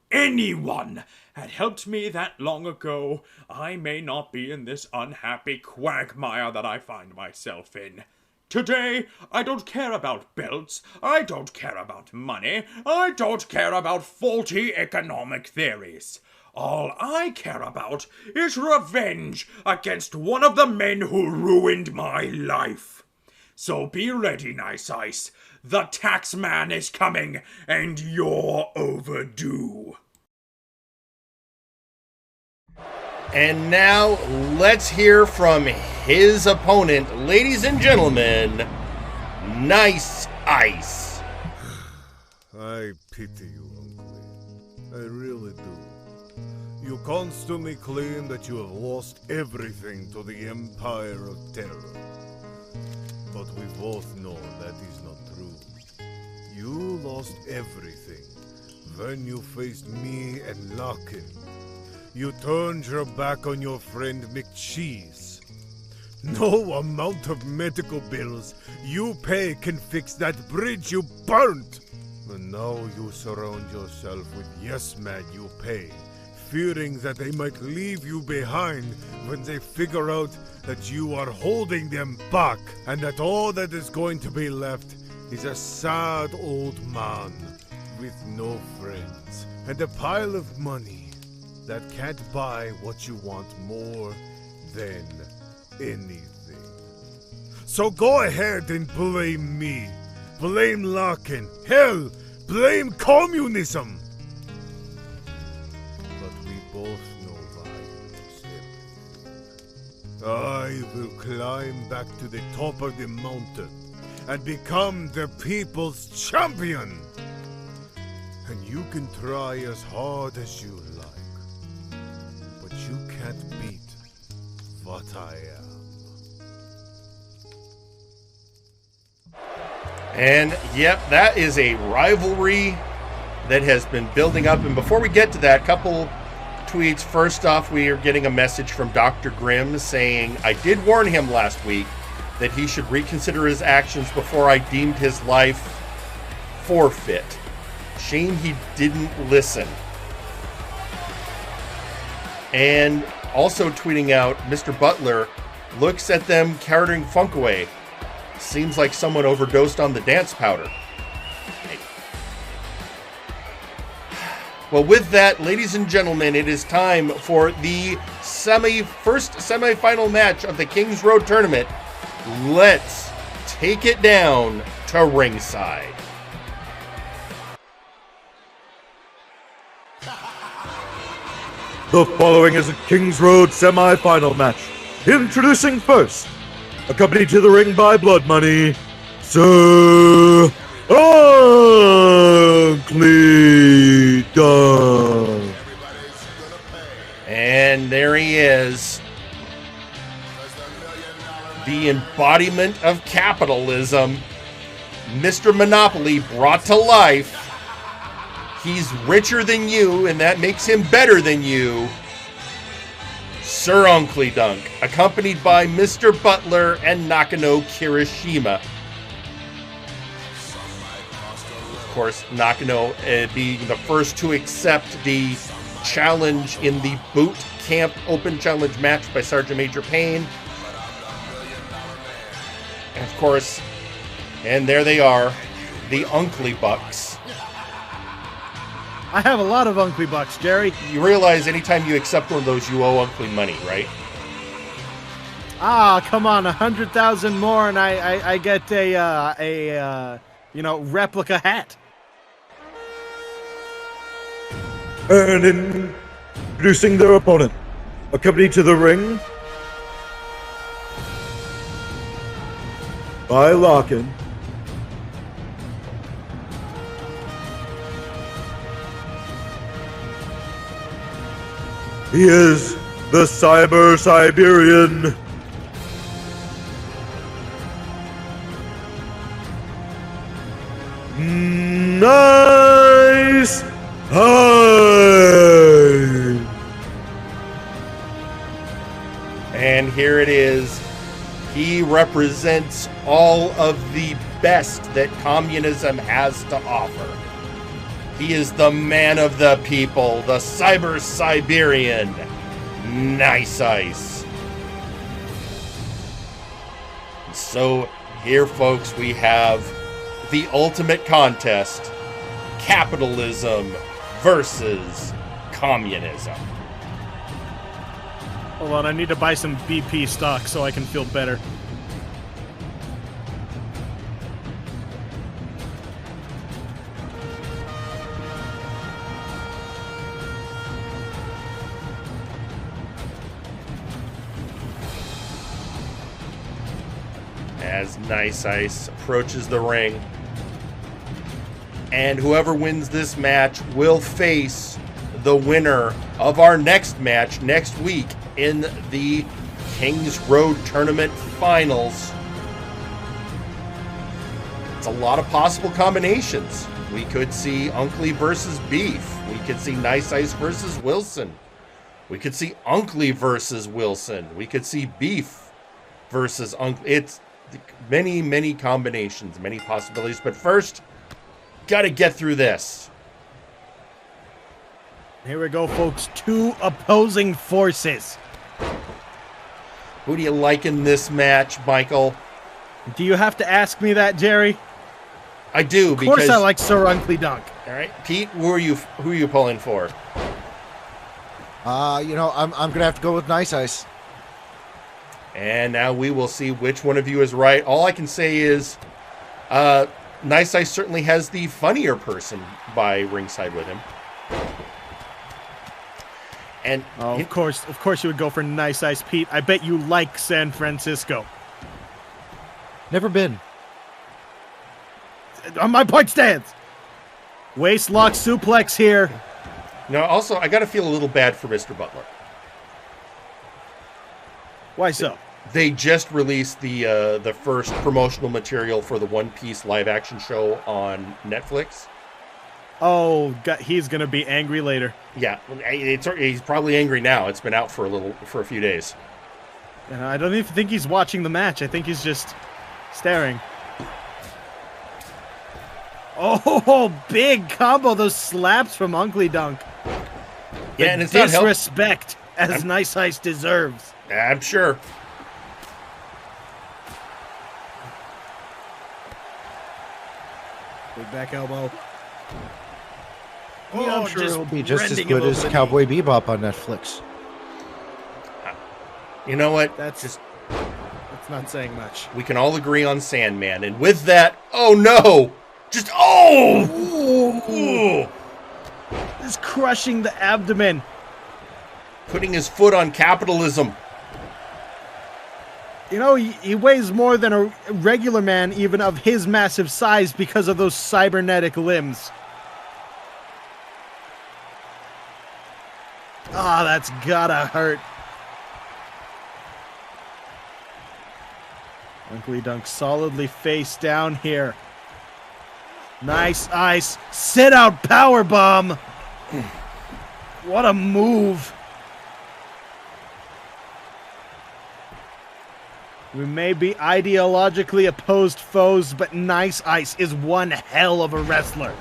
anyone had helped me that long ago, I may not be in this unhappy quagmire that I find myself in. Today, I don't care about belts, I don't care about money, I don't care about faulty economic theories. All I care about is revenge against one of the men who ruined my life. So be ready, Nice Ice. The tax man is coming, and you're overdue. And now, let's hear from his opponent, ladies and gentlemen, Nice Ice. I pity you, Uncle. I really do. You constantly claim that you have lost everything to the Empire of Terror. But we both know that is not true. You lost everything when you faced me and Larkin. You turned your back on your friend McCheese. No amount of medical bills you pay can fix that bridge you burnt. And now you surround yourself with yes-men you pay, fearing that they might leave you behind when they figure out that you are holding them back, and that all that is going to be left is a sad old man with no friends, and a pile of money that can't buy what you want more than anything. So go ahead and blame me. Blame Larkin. Hell, blame communism. Both know violence everything. I will climb back to the top of the mountain and become the people's champion. And you can try as hard as you like, but you can't beat what I am. And yep, that is a rivalry that has been building up. And before we get to that, couple tweets. First off, we are getting a message from Dr. Grimm saying, I did warn him last week that he should reconsider his actions before I deemed his life forfeit. Shame he didn't listen. And also tweeting out, Mr. Butler looks at them carrying funk away. Seems like someone overdosed on the dance powder. Well, with that, ladies and gentlemen, it is time for the first semifinal match of the Kings Road Tournament. Let's take it down to ringside. The following is a Kings Road semi-final match. Introducing first, accompanied to the ring by Blood Money, Sir Unklydunk. And there he is. The embodiment of capitalism. Mr. Monopoly brought to life. He's richer than you, and that makes him better than you. Sir Unklydunk, accompanied by Mr. Butler and Nakano Kirishima. Of course, Nakano being the first to accept the challenge in the Boot Camp Open Challenge match by Sergeant Major Payne. And of course, and there they are, the Unklybucks. I have a lot of Unkley bucks, Jerry. You realize anytime you accept one of those, you owe Unkley money, right? Ah, come on, 100,000 more, and I get a replica hat. And introducing their opponent, accompanied to the ring by Larkin. He is the Cyber Siberian. Nice High. And here it is. He represents all of the best that communism has to offer. He is the man of the people, the Cyber Siberian, Nice Ice. So here, folks, we have the ultimate contest, capitalism versus communism. Hold on, I need to buy some BP stock so I can feel better. As Nice Ice approaches the ring. And whoever wins this match will face the winner of our next match next week in the Kings Road Tournament Finals. It's a lot of possible combinations. We could see Unkley versus Beef. We could see Nice Ice versus Wilson. We could see Unkley versus Wilson. We could see Beef versus Unkley. It's many, many combinations, many possibilities. But first, got to get through this. Here we go, folks. Two opposing forces. Who do you like in this match, Michael? Do you have to ask me that, Jerry? I do, because... Of course I like Sir Unklydunk. All right. Pete, who are you pulling for? I'm going to have to go with Nice Ice. And now we will see which one of you is right. All I can say is Nice Ice certainly has the funnier person by ringside with him. And of course you would go for Nice Ice, Pete. I bet you like San Francisco. Never been. On my point stands. Waist lock suplex here. Now, also, I got to feel a little bad for Mr. Butler. Why so? They just released the first promotional material for the One Piece live action show on Netflix. Oh, God, he's gonna be angry later. Yeah, he's probably angry now. It's been out for a few days. And I don't even think he's watching the match. I think he's just staring. Oh, big combo! Those slaps from Unklydunk. Yeah, and it's not disrespect as Nice Ice deserves. I'm sure. Big back elbow. Yeah, I'm sure it'll be just as good as Cowboy Bebop on Netflix. You know what? That's It's not saying much. We can all agree on Sandman. And with that, oh no! Just, oh! Ooh. Just crushing the abdomen. Putting his foot on capitalism. You know, he weighs more than a regular man, even of his massive size, because of those cybernetic limbs. Ah, that's gotta hurt. Unklydunk solidly face down here. Nice ice. Sit out power bomb. What a move. We may be ideologically opposed foes, but Nice Ice is one hell of a wrestler.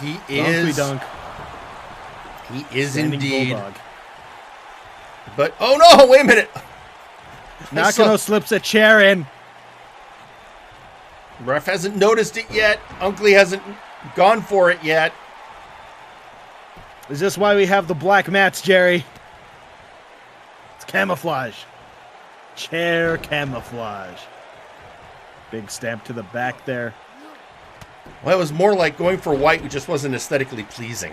He is. Dunk. He is Standing indeed. bulldog. But, oh no, wait a minute. Nakano slips a chair in. Ref hasn't noticed it yet. Unkley hasn't gone for it yet. Is this why we have the black mats, Jerry? It's camouflage. Chair camouflage. Big stamp to the back there. Well, it was more like going for white, which just wasn't aesthetically pleasing.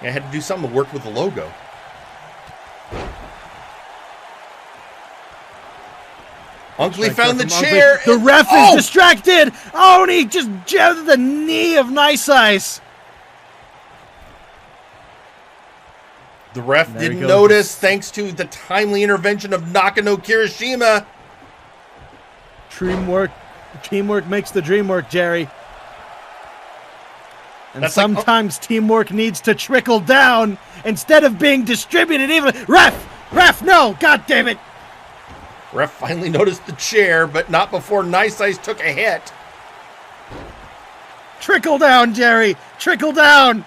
I had to do something to work with the logo. Unkley found the chair. The ref is distracted. Oh, and he just jabbed the knee of Nice Ice. The ref didn't notice, thanks to the timely intervention of Nakano Kirishima. Teamwork makes the dream work, Jerry. And sometimes teamwork needs to trickle down instead of being distributed evenly. Ref, no, God damn it. Ref finally noticed the chair, but not before Nice Ice took a hit. Trickle down, Jerry, trickle down.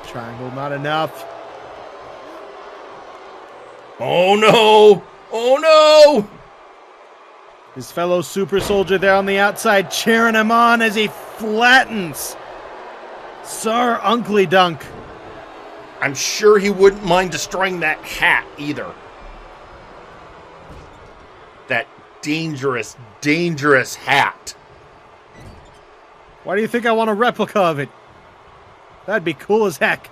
Triangle, not enough. Oh no! Oh no! His fellow super soldier there on the outside cheering him on as he flattens Sir Unklydunk. I'm sure he wouldn't mind destroying that hat either. That dangerous, dangerous hat. Why do you think I want a replica of it? That'd be cool as heck.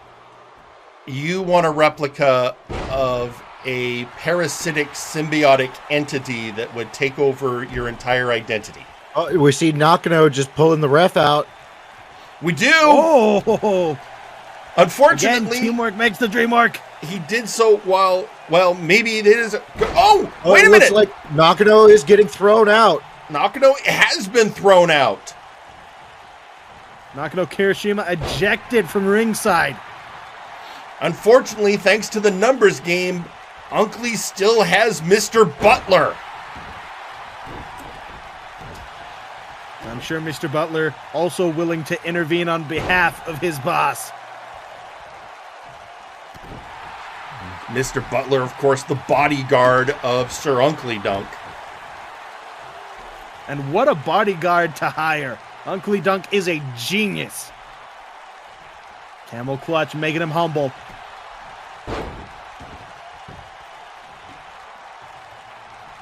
You want a replica of a parasitic symbiotic entity that would take over your entire identity. Oh, we see Nakano just pulling the ref out. We do. Oh, unfortunately, again, teamwork makes the dream work. He did so while, well, maybe it is. Oh, wait a minute! Looks like Nakano is getting thrown out. Nakano has been thrown out. Nakano Kirishima ejected from ringside. Unfortunately, thanks to the numbers game, Unkley still has Mr. Butler. I'm sure Mr. Butler also willing to intervene on behalf of his boss. Mr. Butler, of course, the bodyguard of Sir Unklydunk. And what a bodyguard to hire. Unklydunk is a genius. Camel clutch, making him humble.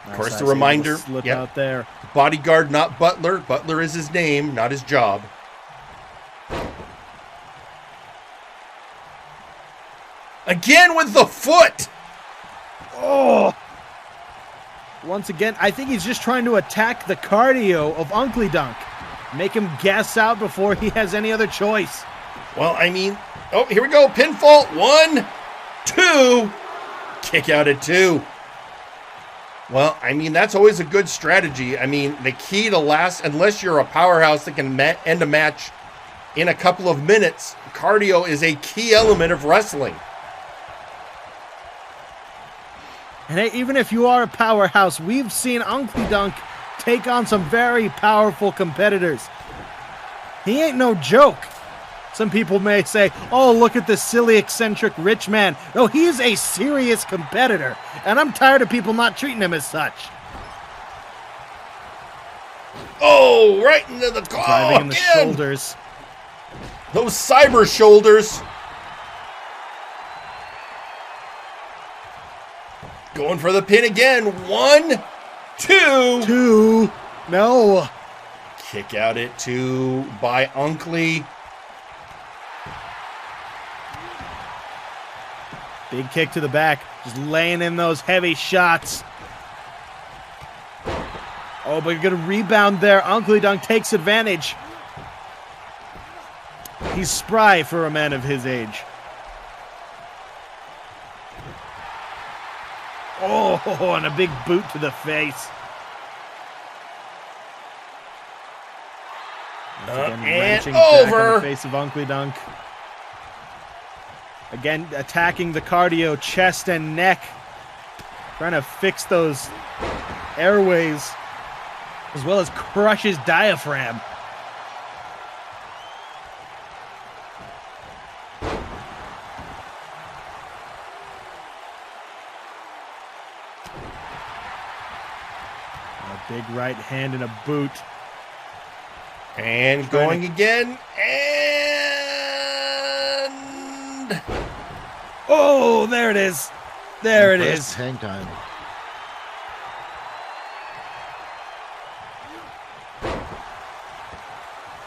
Of course, the reminder, slip out there. Bodyguard, not Butler. Butler is his name, not his job. Again with the foot! Oh! Once again, I think he's just trying to attack the cardio of Unklydunk. Make him gas out before he has any other choice. Well, I mean, oh, here we go. Pinfall. 1, 2. Kick out at 2. Well, I mean, that's always a good strategy. I mean, the key to last, unless you're a powerhouse that can end a match in a couple of minutes, cardio is a key element of wrestling. And hey, even if you are a powerhouse, we've seen Unklydunk take on some very powerful competitors. He ain't no joke. Some people may say, oh, look at this silly, eccentric rich man. No, he's a serious competitor, and I'm tired of people not treating him as such. Oh, right into the car. Driving in the shoulders. Those cyber shoulders. Going for the pin again. 1, 2. 2. No. Kick out at 2 by Unkley. Big kick to the back. Just laying in those heavy shots. Oh, but you're going to rebound there. Unklydunk takes advantage. He's spry for a man of his age. Oh, and a big boot to the face. And over. In the face of Unklydunk. Again, attacking the cardio, chest and neck. Trying to fix those airways, as well as crush his diaphragm. A big right hand and a boot. And going again. And... oh, there it is. There it is. Hang time.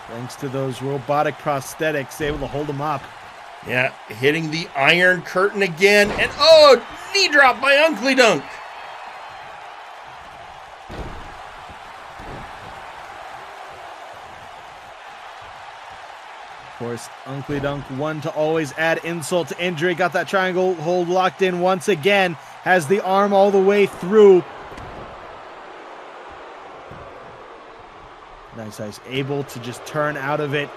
Thanks to those robotic prosthetics, able to hold him up. Yeah, hitting the Iron Curtain again. And oh, knee drop by Unklydunk. Of course, Unklydunk, one to always add insult to injury. Got that triangle hold locked in once again. Has the arm all the way through. Nice Ice able to just turn out of it.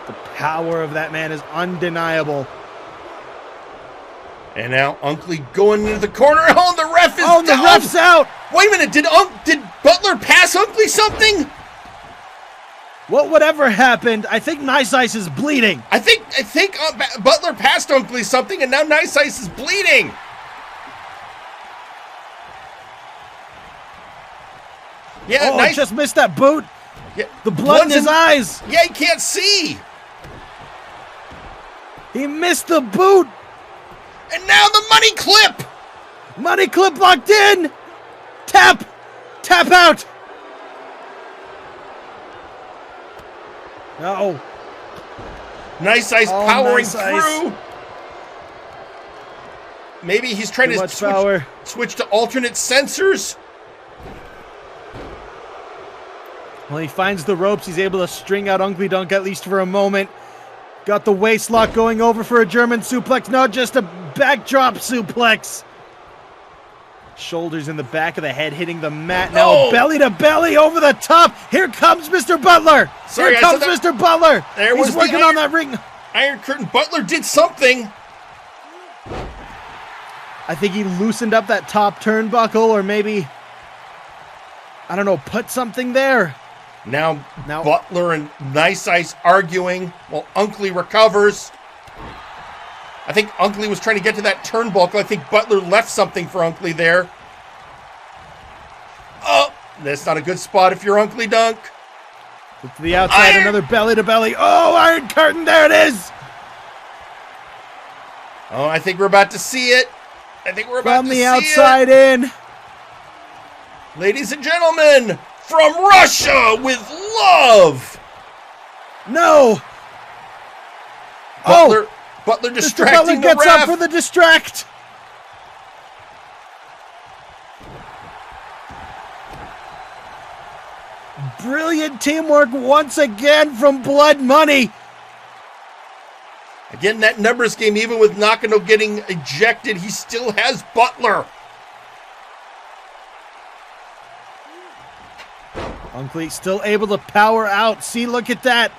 The power of that man is undeniable. And now Unkley going into the corner. Oh, the ref is down. The ref's out. Wait a minute. Did Butler pass Unkley something? Whatever happened, I think Nice Ice is bleeding. I think Butler passed Unkley something, and now Nice Ice is bleeding. Yeah, oh, Nice just missed that boot. Yeah, the blood in his eyes. Yeah, he can't see. He missed the boot. And now the money clip. Money clip locked in. Tap. Tap out. No. Nice Ice powering Nice Ice. through. Maybe he's trying to switch to alternate sensors. Well, he finds the ropes. He's able to string out Unklydunk at least for a moment. Got the waist lock going over for a German suplex. No, just a backdrop suplex. Shoulders in the back of the head hitting the mat. Now belly to belly over the top. Here comes Mr. Butler. Sorry, Here comes Mr. Butler. He's working on that ring. Iron Curtain. Butler did something. I think he loosened up that top turnbuckle, or maybe, I don't know, put something there. Now Butler and Nice Ice arguing while Unkley recovers. I think Unkley was trying to get to that turnbuckle. I think Butler left something for Unkley there. Oh, that's not a good spot if you're Unklydunk. To the outside, another belly to belly. Oh, Iron Curtain, there it is. Oh, I think we're about to see it. I think we're about to see it. From the outside in. Ladies and gentlemen, from Russia with love. No. Butler distracting Butler gets the ref. up for the distract. Brilliant teamwork once again from Blood Money. Again, that numbers game, even with Nakano getting ejected, he still has Butler. Unkley still able to power out. See, look at that.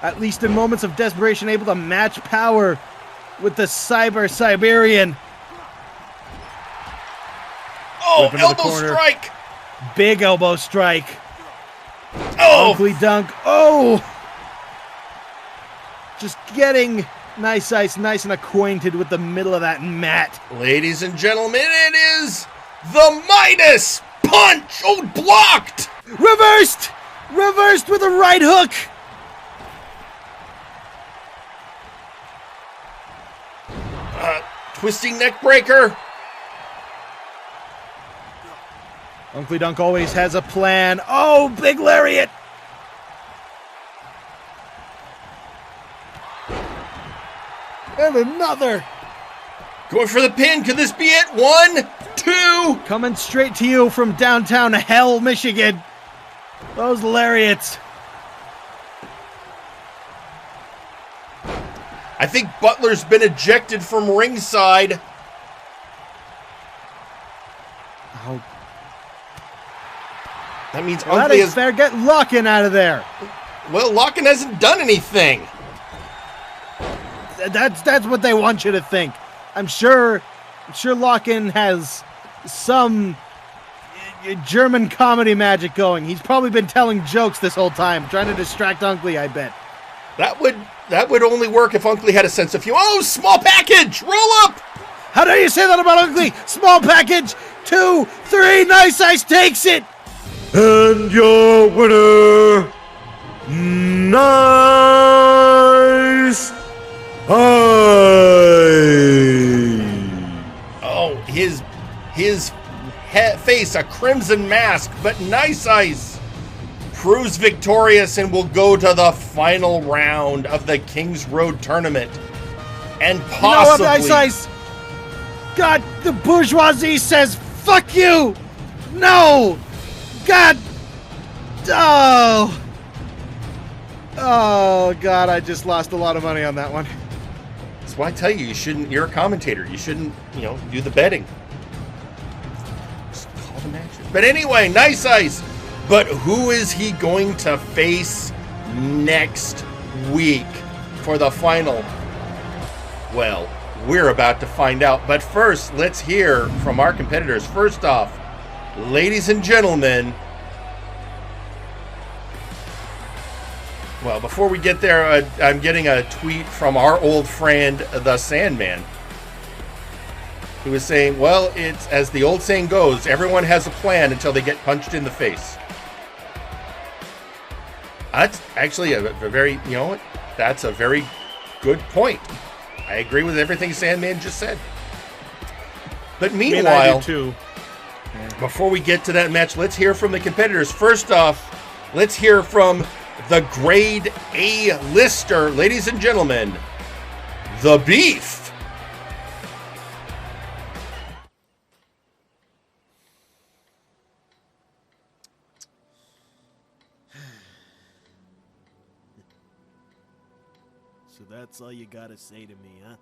At least in moments of desperation, able to match power with the Siberian. Oh, elbow strike. Big elbow strike. Oh. Unklydunk. Oh. Just getting Nice Ice nice and acquainted with the middle of that mat. Ladies and gentlemen, it is the Midas punch! Oh, blocked! Reversed! Reversed with a right hook! Twisting neck breaker. Unklydunk always has a plan. Oh, big lariat! And another! Going for the pin. Could this be it? 1, 2. Coming straight to you from downtown Hell, Michigan. Those lariats. I think Butler's been ejected from ringside. Oh. That means Well, that Unkley ain't fair. Get Larkin out of there. Well, Larkin hasn't done anything. That's what they want you to think. I'm sure Larkin has some German comedy magic going. He's probably been telling jokes this whole time, trying to distract Unkley, I bet. That would only work if Unkley had a sense of humor. Oh, small package! Roll up! How dare you say that about Unkley? Small package! 2, 3, Nice Ice takes it! And your winner, Nice Ice! Oh, his face, a crimson mask, but Nice Ice proves victorious and will go to the final round of the Kings Road tournament. And possibly... You know what, Nice Ice? God, the bourgeoisie says, fuck you! No! God! Oh! Oh, God, I just lost a lot of money on that one. That's why I tell you, you're a commentator. You shouldn't, do the betting. Just call the matches. But anyway, Nice Ice. But who is he going to face next week for the final? Well, we're about to find out. But first, let's hear from our competitors. First off, ladies and gentlemen. Well, before we get there, I'm getting a tweet from our old friend, the Sandman. He was saying, well, it's as the old saying goes, everyone has a plan until they get punched in the face. That's actually a very, that's a very good point. I agree with everything Sandman just said. But meanwhile, too. Before we get to that match, let's hear from the competitors. First off, let's hear from the grade A lister, ladies and gentlemen, the Beef. So that's all you gotta say to me, huh?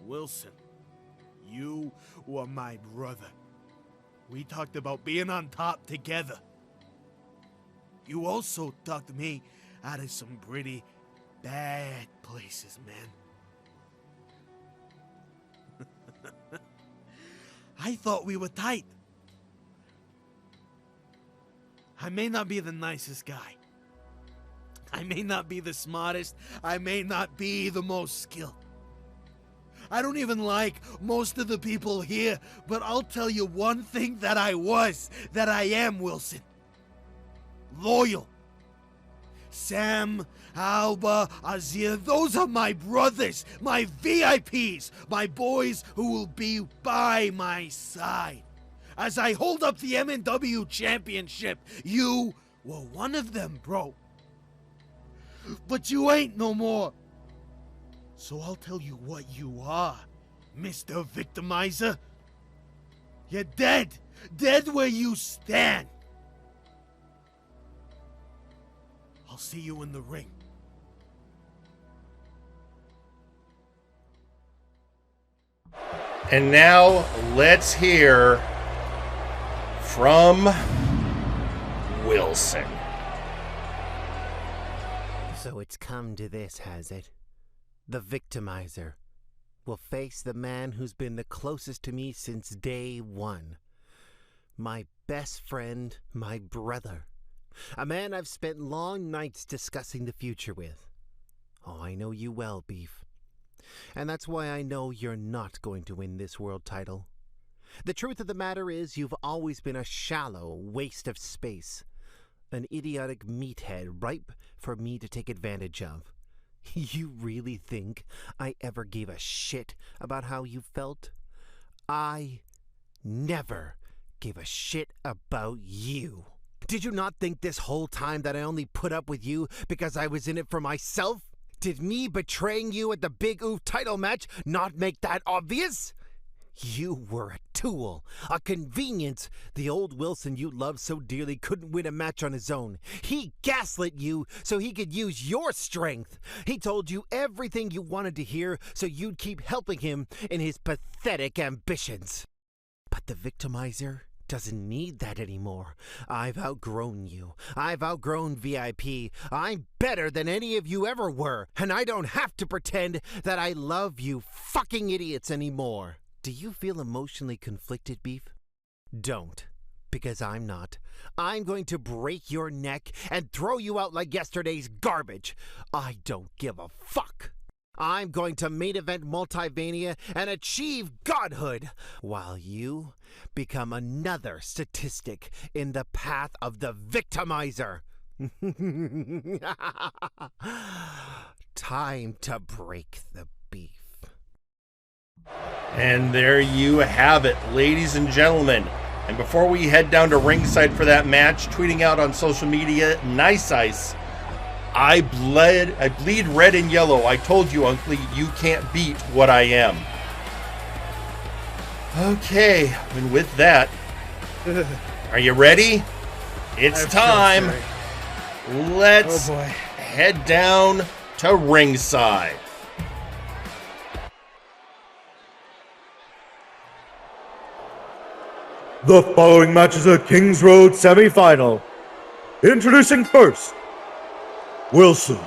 Wilson, you were my brother. We talked about being on top together. You also talked me out of some pretty bad places, man. I thought we were tight. I may not be the nicest guy. I may not be the smartest. I may not be the most skilled. I don't even like most of the people here, but I'll tell you one thing that I am, Wilson. Loyal. Sam, Alba, Azir, those are my brothers, my VIPs, my boys who will be by my side. As I hold up the MNW championship, you were one of them, bro. But you ain't no more. So I'll tell you what you are, Mr. Victimizer. You're dead. Dead where you stand. I'll see you in the ring. And now let's hear from Wilson. So it's come to this, has it? The Victimizer will face the man who's been the closest to me since day one. My best friend, my brother. A man I've spent long nights discussing the future with. Oh, I know you well, Beef. And that's why I know you're not going to win this world title. The truth of the matter is you've always been a shallow waste of space. An idiotic meathead ripe for me to take advantage of. You really think I ever gave a shit about how you felt? I never gave a shit about you. Did you not think this whole time that I only put up with you because I was in it for myself? Did me betraying you at the Big Oof title match not make that obvious? You were a tool, a convenience. The old Wilson you loved so dearly couldn't win a match on his own. He gaslit you so he could use your strength. He told you everything you wanted to hear so you'd keep helping him in his pathetic ambitions. But the victimizer doesn't need that anymore. I've outgrown you. I've outgrown VIP. I'm better than any of you ever were, and I don't have to pretend that I love you fucking idiots anymore. Do you feel emotionally conflicted, Beef? Don't, because I'm not. I'm going to break your neck and throw you out like yesterday's garbage. I don't give a fuck. I'm going to main event Multivania and achieve godhood, while you become another statistic in the path of the victimizer. Time to break the beef. And there you have it, ladies and gentlemen. And before we head down to ringside for that match, tweeting out on social media, Nice Ice, I bleed red and yellow. I told you, Uncle, you can't beat what I am. Okay, and with that, are you ready? It's time. Let's head down to ringside. The following match is a Kings Road semi-final. Introducing first, Wilson.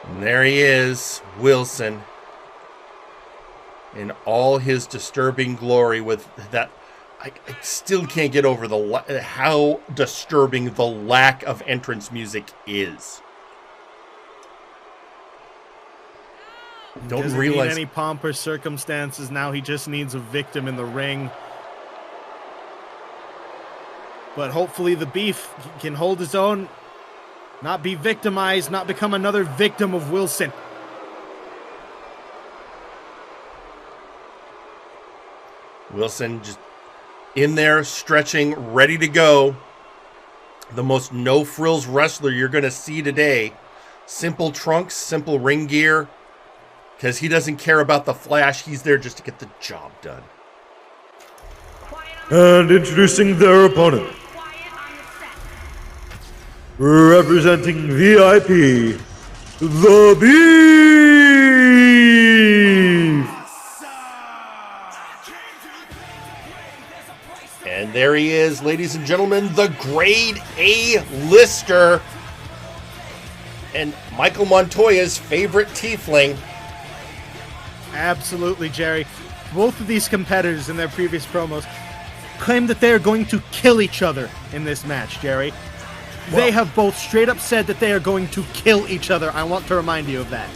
And there he is, Wilson, in all his disturbing glory with that. I still can't get over how disturbing the lack of entrance music is. Doesn't need any pomp or circumstances now. He just needs a victim in the ring. But hopefully the Beef can hold his own, not be victimized, not become another victim of Wilson. Wilson just in there, stretching, ready to go. The most no-frills wrestler you're going to see today. Simple trunks, simple ring gear. Because he doesn't care about the flash. He's there just to get the job done. And introducing their opponent. Representing VIP, the Beef! And there he is, ladies and gentlemen, the grade A-lister. And Michael Montoya's favorite tiefling. Absolutely, Jerry. Both of these competitors in their previous promos claim that they are going to kill each other in this match, Jerry. They have both straight up said that they are going to kill each other. I want to remind you of that.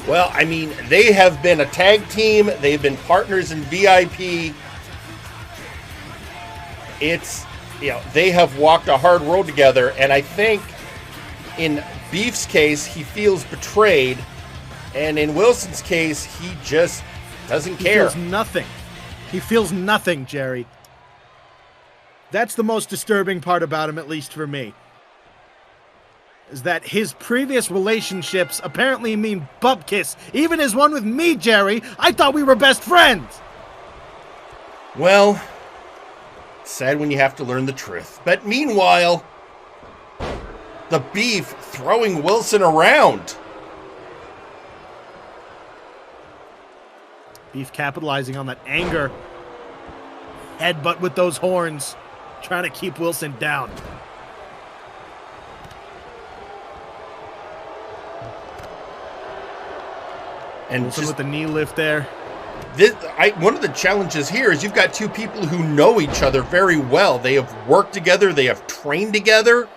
Well, I mean, they have been a tag team. They've been partners in VIP. It's, they have walked a hard road together. And I think in Beef's case, he feels betrayed. And in Wilson's case, he just doesn't care. He feels nothing. He feels nothing, Jerry. That's the most disturbing part about him, at least for me. Is that his previous relationships apparently mean bupkiss. Even his one with me, Jerry. I thought we were best friends. Well, it's sad when you have to learn the truth. But meanwhile, the Beef throwing Wilson around. Beef capitalizing on that anger. Headbutt with those horns. Trying to keep Wilson down. And Wilson with the knee lift there. One of the challenges here is you've got two people who know each other very well. They have worked together. They have trained together.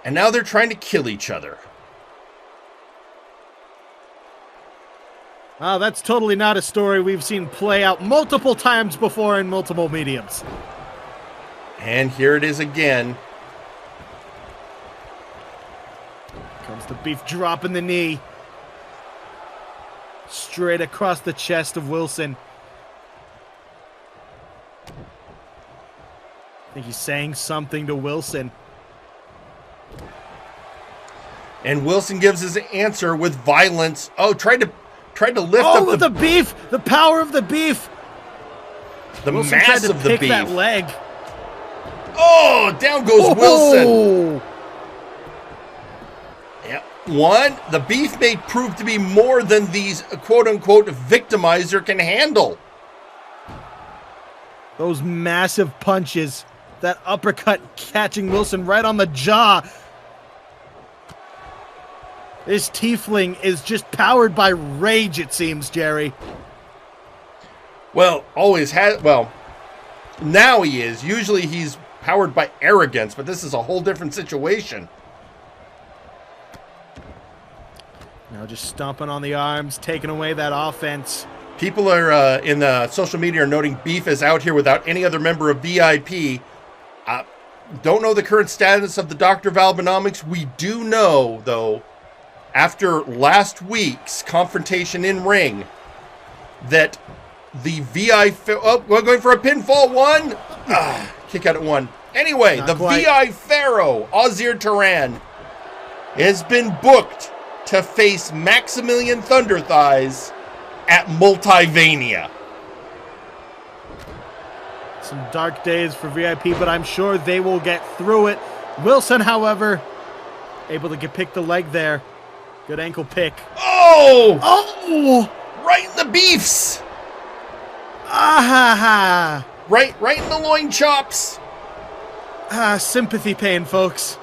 And now they're trying to kill each other. That's totally not a story we've seen play out multiple times before in multiple mediums. And here it is again. Comes the Beef dropping the knee. Straight across the chest of Wilson. I think he's saying something to Wilson. And Wilson gives his answer with violence. Oh, tried to lift up with the Beef! The power of the Beef! The Wilson mass tried to of the pick Beef. that leg. Oh, down goes Wilson. Yeah. One, the Beef may prove to be more than these quote-unquote victimizer can handle. Those massive punches. That uppercut catching Wilson right on the jaw. This tiefling is just powered by rage, it seems, Jerry. Well, always has. Well, now he is. Usually he's powered by arrogance, but this is a whole different situation. Now just stomping on the arms, taking away that offense. People are in the social media are noting Beef is out here without any other member of VIP. Don't know the current status of the Dr. Valbonomics. We do know, though, after last week's confrontation in ring, that the VI... Oh, we're going for a pinfall one. Kick out at one. Anyway, Not the quite. VI Pharaoh, Ozir Turan, has been booked to face Maximilian Thunderthighs at Multivania. Some dark days for VIP, but I'm sure they will get through it. Wilson, however, able to pick the leg there. Good ankle pick. Oh! Oh! Right in the Beefs! Ah! Right in the loin chops. Sympathy pain, folks.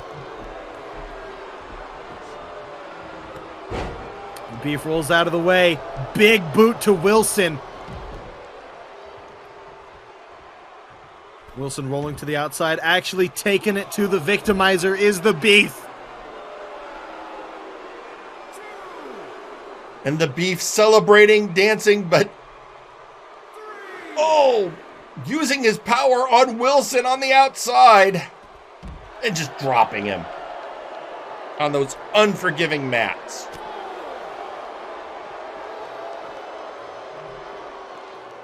The Beef rolls out of the way. Big boot to Wilson. Wilson rolling to the outside, actually taking it to the victimizer is the Beef. And the Beef celebrating, dancing, but... Oh! Using his power on Wilson on the outside. And just dropping him on those unforgiving mats.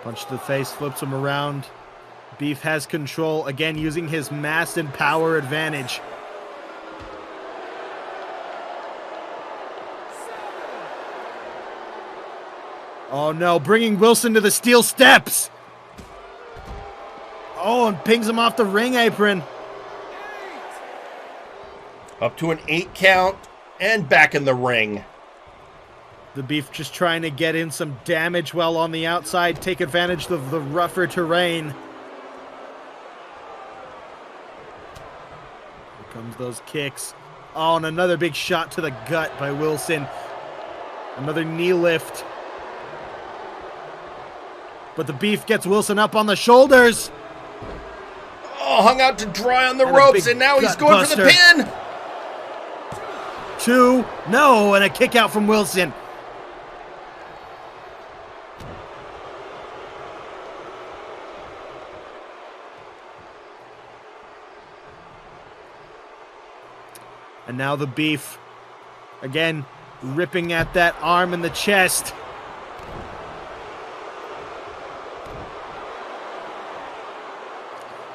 Punch to the face, flips him around. Beef has control, again using his mass and power advantage. Oh no, bringing Wilson to the steel steps! Oh, and pings him off the ring apron. Up to an 8 count, and back in the ring. The Beef just trying to get in some damage while on the outside, take advantage of the rougher terrain. Here comes those kicks. Oh, and another big shot to the gut by Wilson. Another knee lift. But the Beef gets Wilson up on the shoulders. Oh, hung out to dry on the And ropes, and now he's going for the pin. 2, no, and a kick out from Wilson. And now the Beef, again, ripping at that arm in the chest.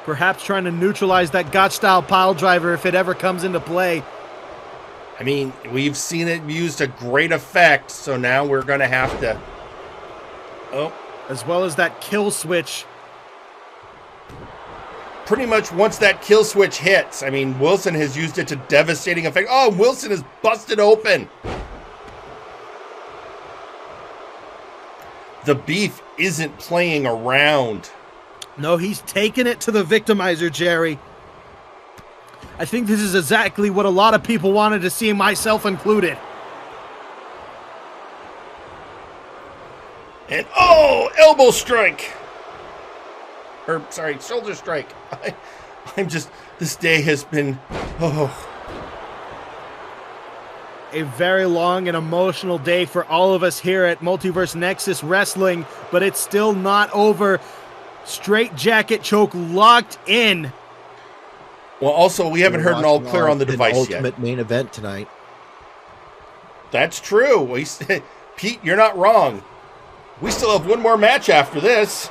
Perhaps trying to neutralize that Gotch-style pile driver if it ever comes into play. I mean, we've seen it used to great effect, so now we're going to have to... Oh. As well as that kill switch. Pretty much once that kill switch hits, I mean, Wilson has used it to devastating effect. Oh, Wilson is busted open. The Beef isn't playing around. No, he's taking it to the victimizer, Jerry. I think this is exactly what a lot of people wanted to see, myself included. And oh, elbow strike. Or, sorry, shoulder strike. I'm just, this day has been, oh. a very long and emotional day for all of us here at Multiverse Nexus Wrestling, but it's still not over. Straight jacket choke locked in. Well, also, we haven't heard an all clear on the device yet. Ultimate main event tonight. That's true. Pete, you're not wrong. We still have one more match after this.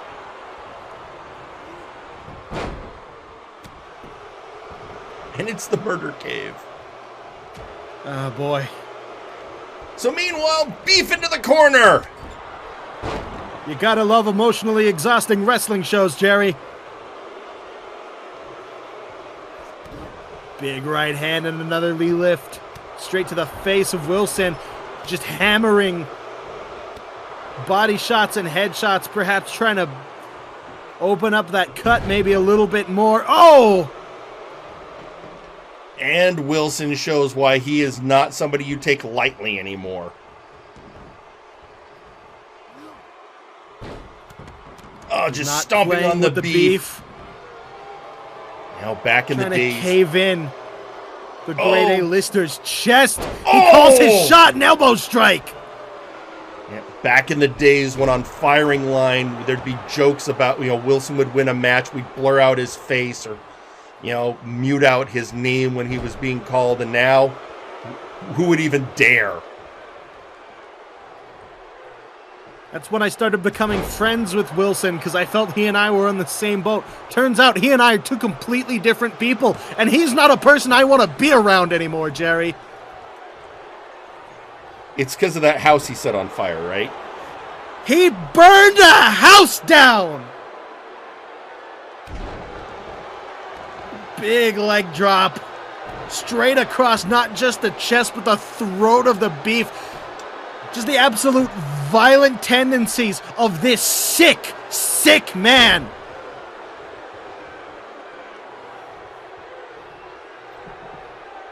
And it's the Murder Cave. Oh, boy. So meanwhile, Beef into the corner. You gotta love emotionally exhausting wrestling shows, Jerry. Big right hand and another knee lift. Straight to the face of Wilson. Just hammering body shots and headshots, perhaps trying to open up that cut maybe a little bit more. Oh! And Wilson shows why he is not somebody you take lightly anymore. Oh, just not stomping on the beef. beef. Now back in the days. Trying to cave in the grade A-lister's chest. He calls his shot, an elbow strike. Yeah, back in the days when on firing line, there'd be jokes about, Wilson would win a match. We'd blur out his face or, mute out his name when he was being called. And now, who would even dare? That's when I started becoming friends with Wilson, because I felt he and I were on the same boat. Turns out he and I are two completely different people, and he's not a person I want to be around anymore, Jerry. It's because of that house he set on fire, right? He burned a house down! Big leg drop. Straight across not just the chest, but the throat of the beef. Just the absolute violent tendencies of this sick, sick man.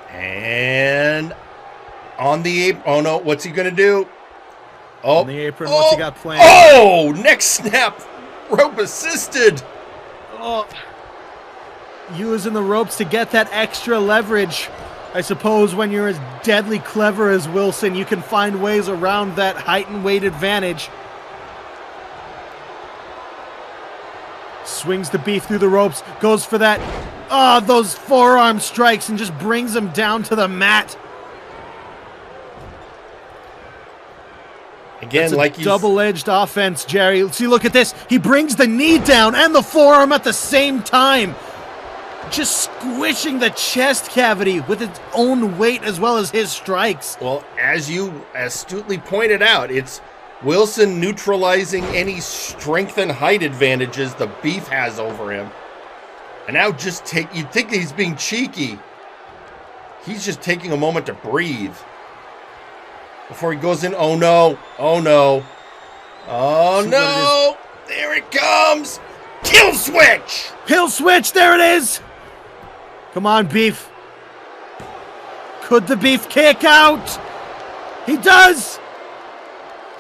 And on the apron. Oh no, what's he going to do? Oh, on the apron, what's he got planned? Oh, neck snap. Rope assisted. Oh. Using the ropes to get that extra leverage. I suppose when you're as deadly clever as Wilson, you can find ways around that height and weight advantage. Swings the beef through the ropes, goes for that, those forearm strikes, and just brings him down to the mat. Again, That's like a double-edged offense, Jerry. See, look at this. He brings the knee down and the forearm at the same time. Just squishing the chest cavity with its own weight as well as his strikes. Well, as you astutely pointed out, it's Wilson neutralizing any strength and height advantages the beef has over him. And now you'd think he's being cheeky. He's just taking a moment to breathe. Before he goes in, oh no, oh no. Oh no, there it comes. Kill switch. Kill switch, there it is. Come on, Beef. Could the Beef kick out? He does!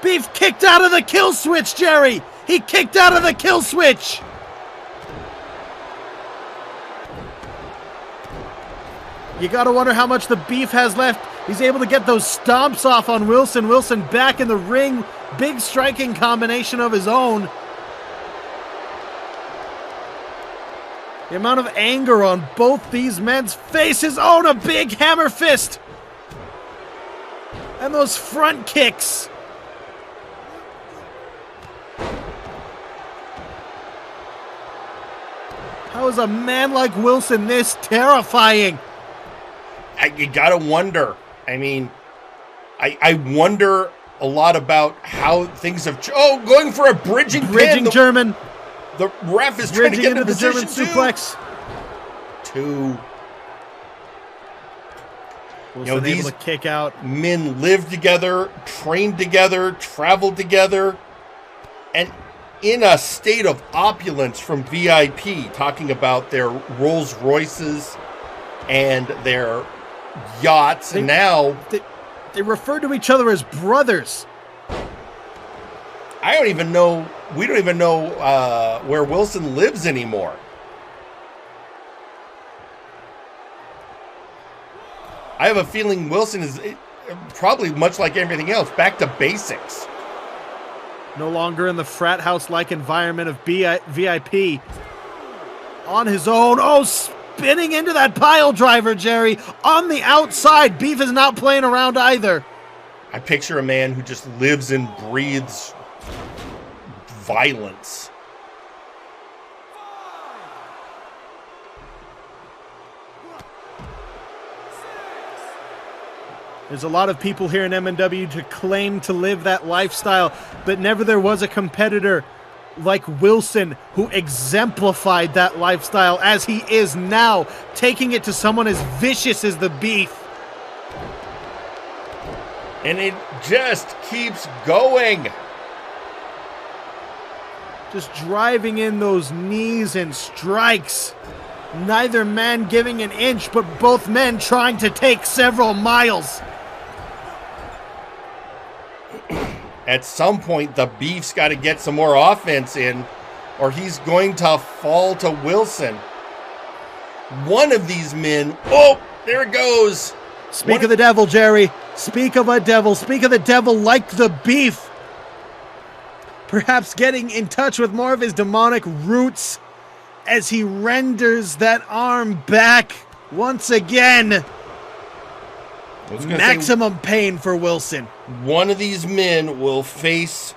Beef kicked out of the kill switch, Jerry! He kicked out of the kill switch! You gotta wonder how much the Beef has left. He's able to get those stomps off on Wilson. Wilson back in the ring. Big striking combination of his own. The amount of anger on both these men's faces. Oh, a big hammer fist. And those front kicks. How is a man like Wilson this terrifying? You gotta wonder. I mean, I wonder a lot about how things have... going for a bridging pin. German. The ref is trying to get into the German suplex. Two. Wilson able to kick out. Men live together, trained together, traveled together, and in a state of opulence from VIP, talking about their Rolls Royces and their yachts, and now they refer to each other as brothers. I don't even know. We don't even know where Wilson lives anymore. I have a feeling Wilson is probably much like everything else, back to basics. No longer in the frat house-like environment of VIP. On his own. Oh, spinning into that pile driver, Jerry. On the outside. Beef is not playing around either. I picture a man who just lives and breathes violence. There's a lot of people here in MNW to claim to live that lifestyle, but never there was a competitor like Wilson who exemplified that lifestyle as he is now, taking it to someone as vicious as the Beef. And it just keeps going. Just driving in those knees and strikes. Neither man giving an inch, but both men trying to take several miles. At some point, the Beef's got to get some more offense in, or he's going to fall to Wilson. One of these men, oh, there it goes. Speak of the devil, Jerry. Speak of a devil. Speak of the devil like the Beef. Perhaps getting in touch with more of his demonic roots as he renders that arm back once again. Maximum pain for Wilson. One of these men will face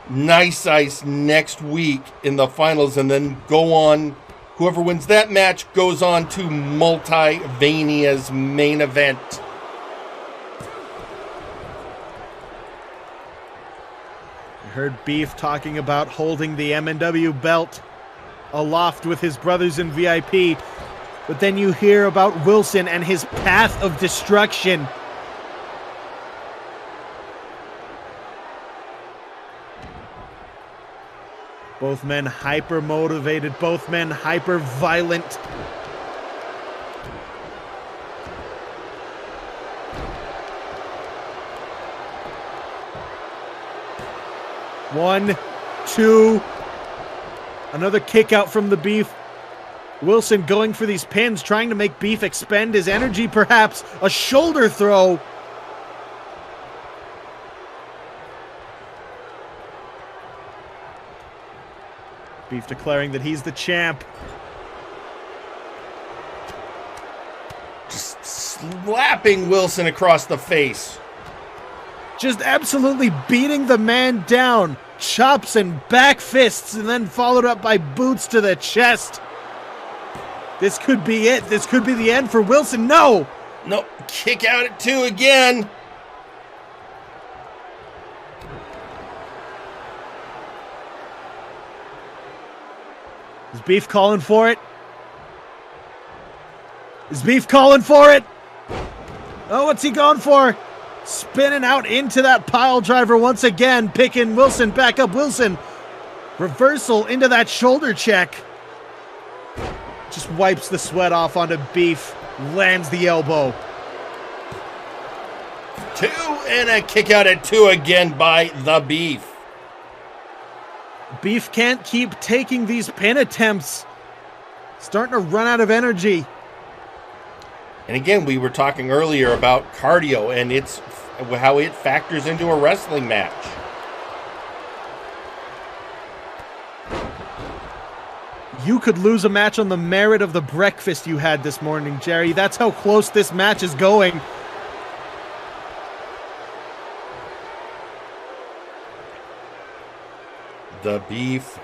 Nice Ice next week in the finals and then go on. Whoever wins that match goes on to Multivania's main event. I heard Beef talking about holding the MNW belt aloft with his brothers in VIP. But then you hear about Wilson and his path of destruction. Both men hyper motivated, both men hyper violent. One, two. Another kick out from the Beef. Wilson going for these pins, trying to make Beef expend his energy, perhaps. A shoulder throw. Beef declaring that he's the champ. Just slapping Wilson across the face. Just absolutely beating the man down. Chops and back fists, and then followed up by boots to the chest. This could be it. This could be the end for Wilson. No! No, kick out at 2 again. Is Beef calling for it? Is Beef calling for it? Oh, what's he going for? Spinning out into that pile driver once again, picking Wilson back up. Wilson, reversal into that shoulder check. Just wipes the sweat off onto Beef, lands the elbow. 2 and a kick out at 2 again by the Beef. Beef can't keep taking these pin attempts. Starting to run out of energy. And again, we were talking earlier about cardio and it's how it factors into a wrestling match. You could lose a match on the merit of the breakfast you had this morning, Jerry. That's how close this match is going. The Beef.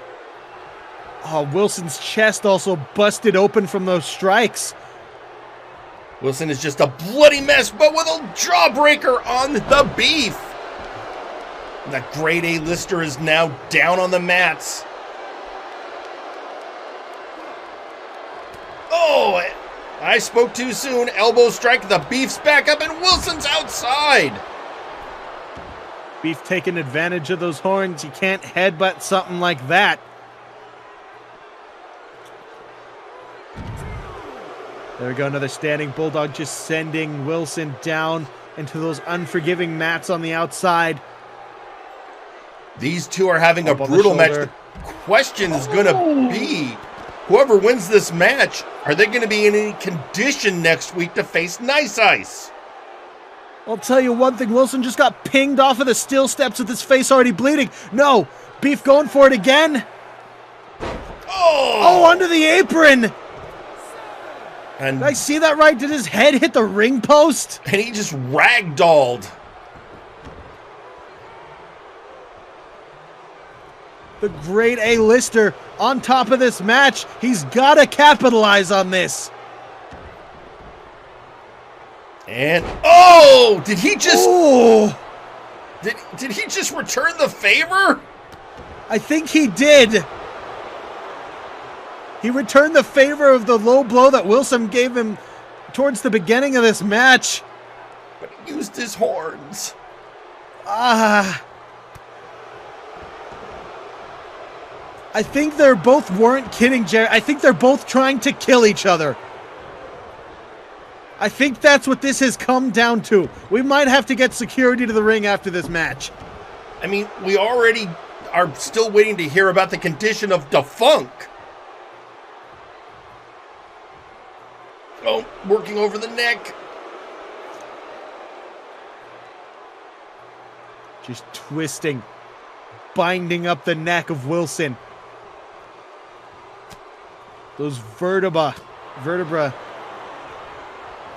Oh, Wilson's chest also busted open from those strikes. Wilson is just a bloody mess, but with a jawbreaker on the Beef. That grade A lister is now down on the mats. Oh, I spoke too soon. Elbow strike, the Beef's back up, and Wilson's outside. Beef taking advantage of those horns. You can't headbutt something like that. There we go, another standing bulldog just sending Wilson down into those unforgiving mats on the outside. These two are having a brutal match. The question is going to be, whoever wins this match, are they going to be in any condition next week to face Nice Ice? I'll tell you one thing, Wilson just got pinged off of the steel steps with his face already bleeding. No, Beef going for it again. Oh, under the apron. And did I see that right? Did his head hit the ring post? And he just ragdolled. The great A-lister on top of this match. He's got to capitalize on this. And oh, did he just did he just return the favor? I think he did. He returned the favor of the low blow that Wilson gave him towards the beginning of this match. But he used his horns. I think they're both weren't kidding, Jerry. I think they're both trying to kill each other. I think that's what this has come down to. We might have to get security to the ring after this match. I mean, we already are still waiting to hear about the condition of Defunk. Oh, working over the neck. Just twisting, binding up the neck of Wilson. Those vertebra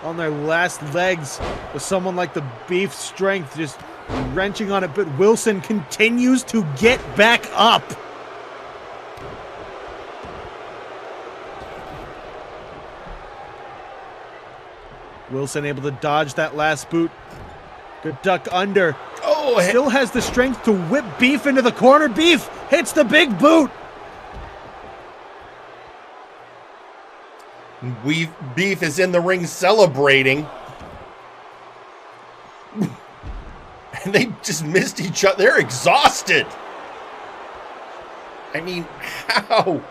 on their last legs with someone like the Beef's strength just wrenching on it, but Wilson continues to get back up. Wilson able to dodge that last boot. Good duck under. Oh, still has the strength to whip Beef into the corner. Beef hits the big boot. Beef is in the ring celebrating. And they just missed each other. They're exhausted. I mean, how?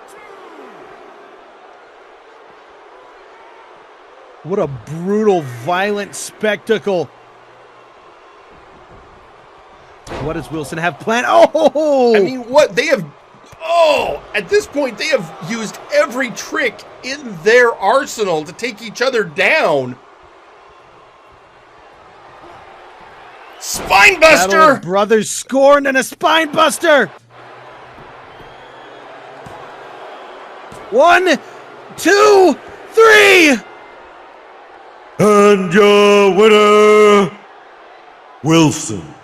What a brutal, violent spectacle. What does Wilson have planned? Oh! I mean, what? They have... Oh! At this point, they have used every trick in their arsenal to take each other down. Spinebuster! Brothers scorned and a spinebuster. 1, 2, 3. And your winner, Wilson.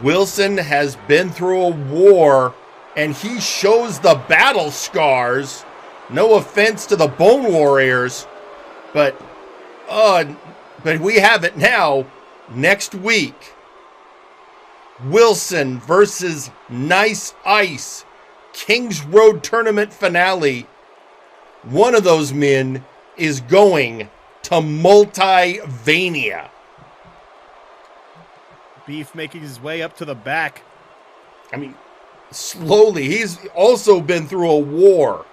Wilson has been through a war, and he shows the battle scars. No offense to the Bone Warriors, but we have it now. Next week, Wilson versus Nice Ice, Kings Road Tournament finale. One of those men is going to Multivania. Beef making his way up to the back. I mean, slowly. He's also been through a war.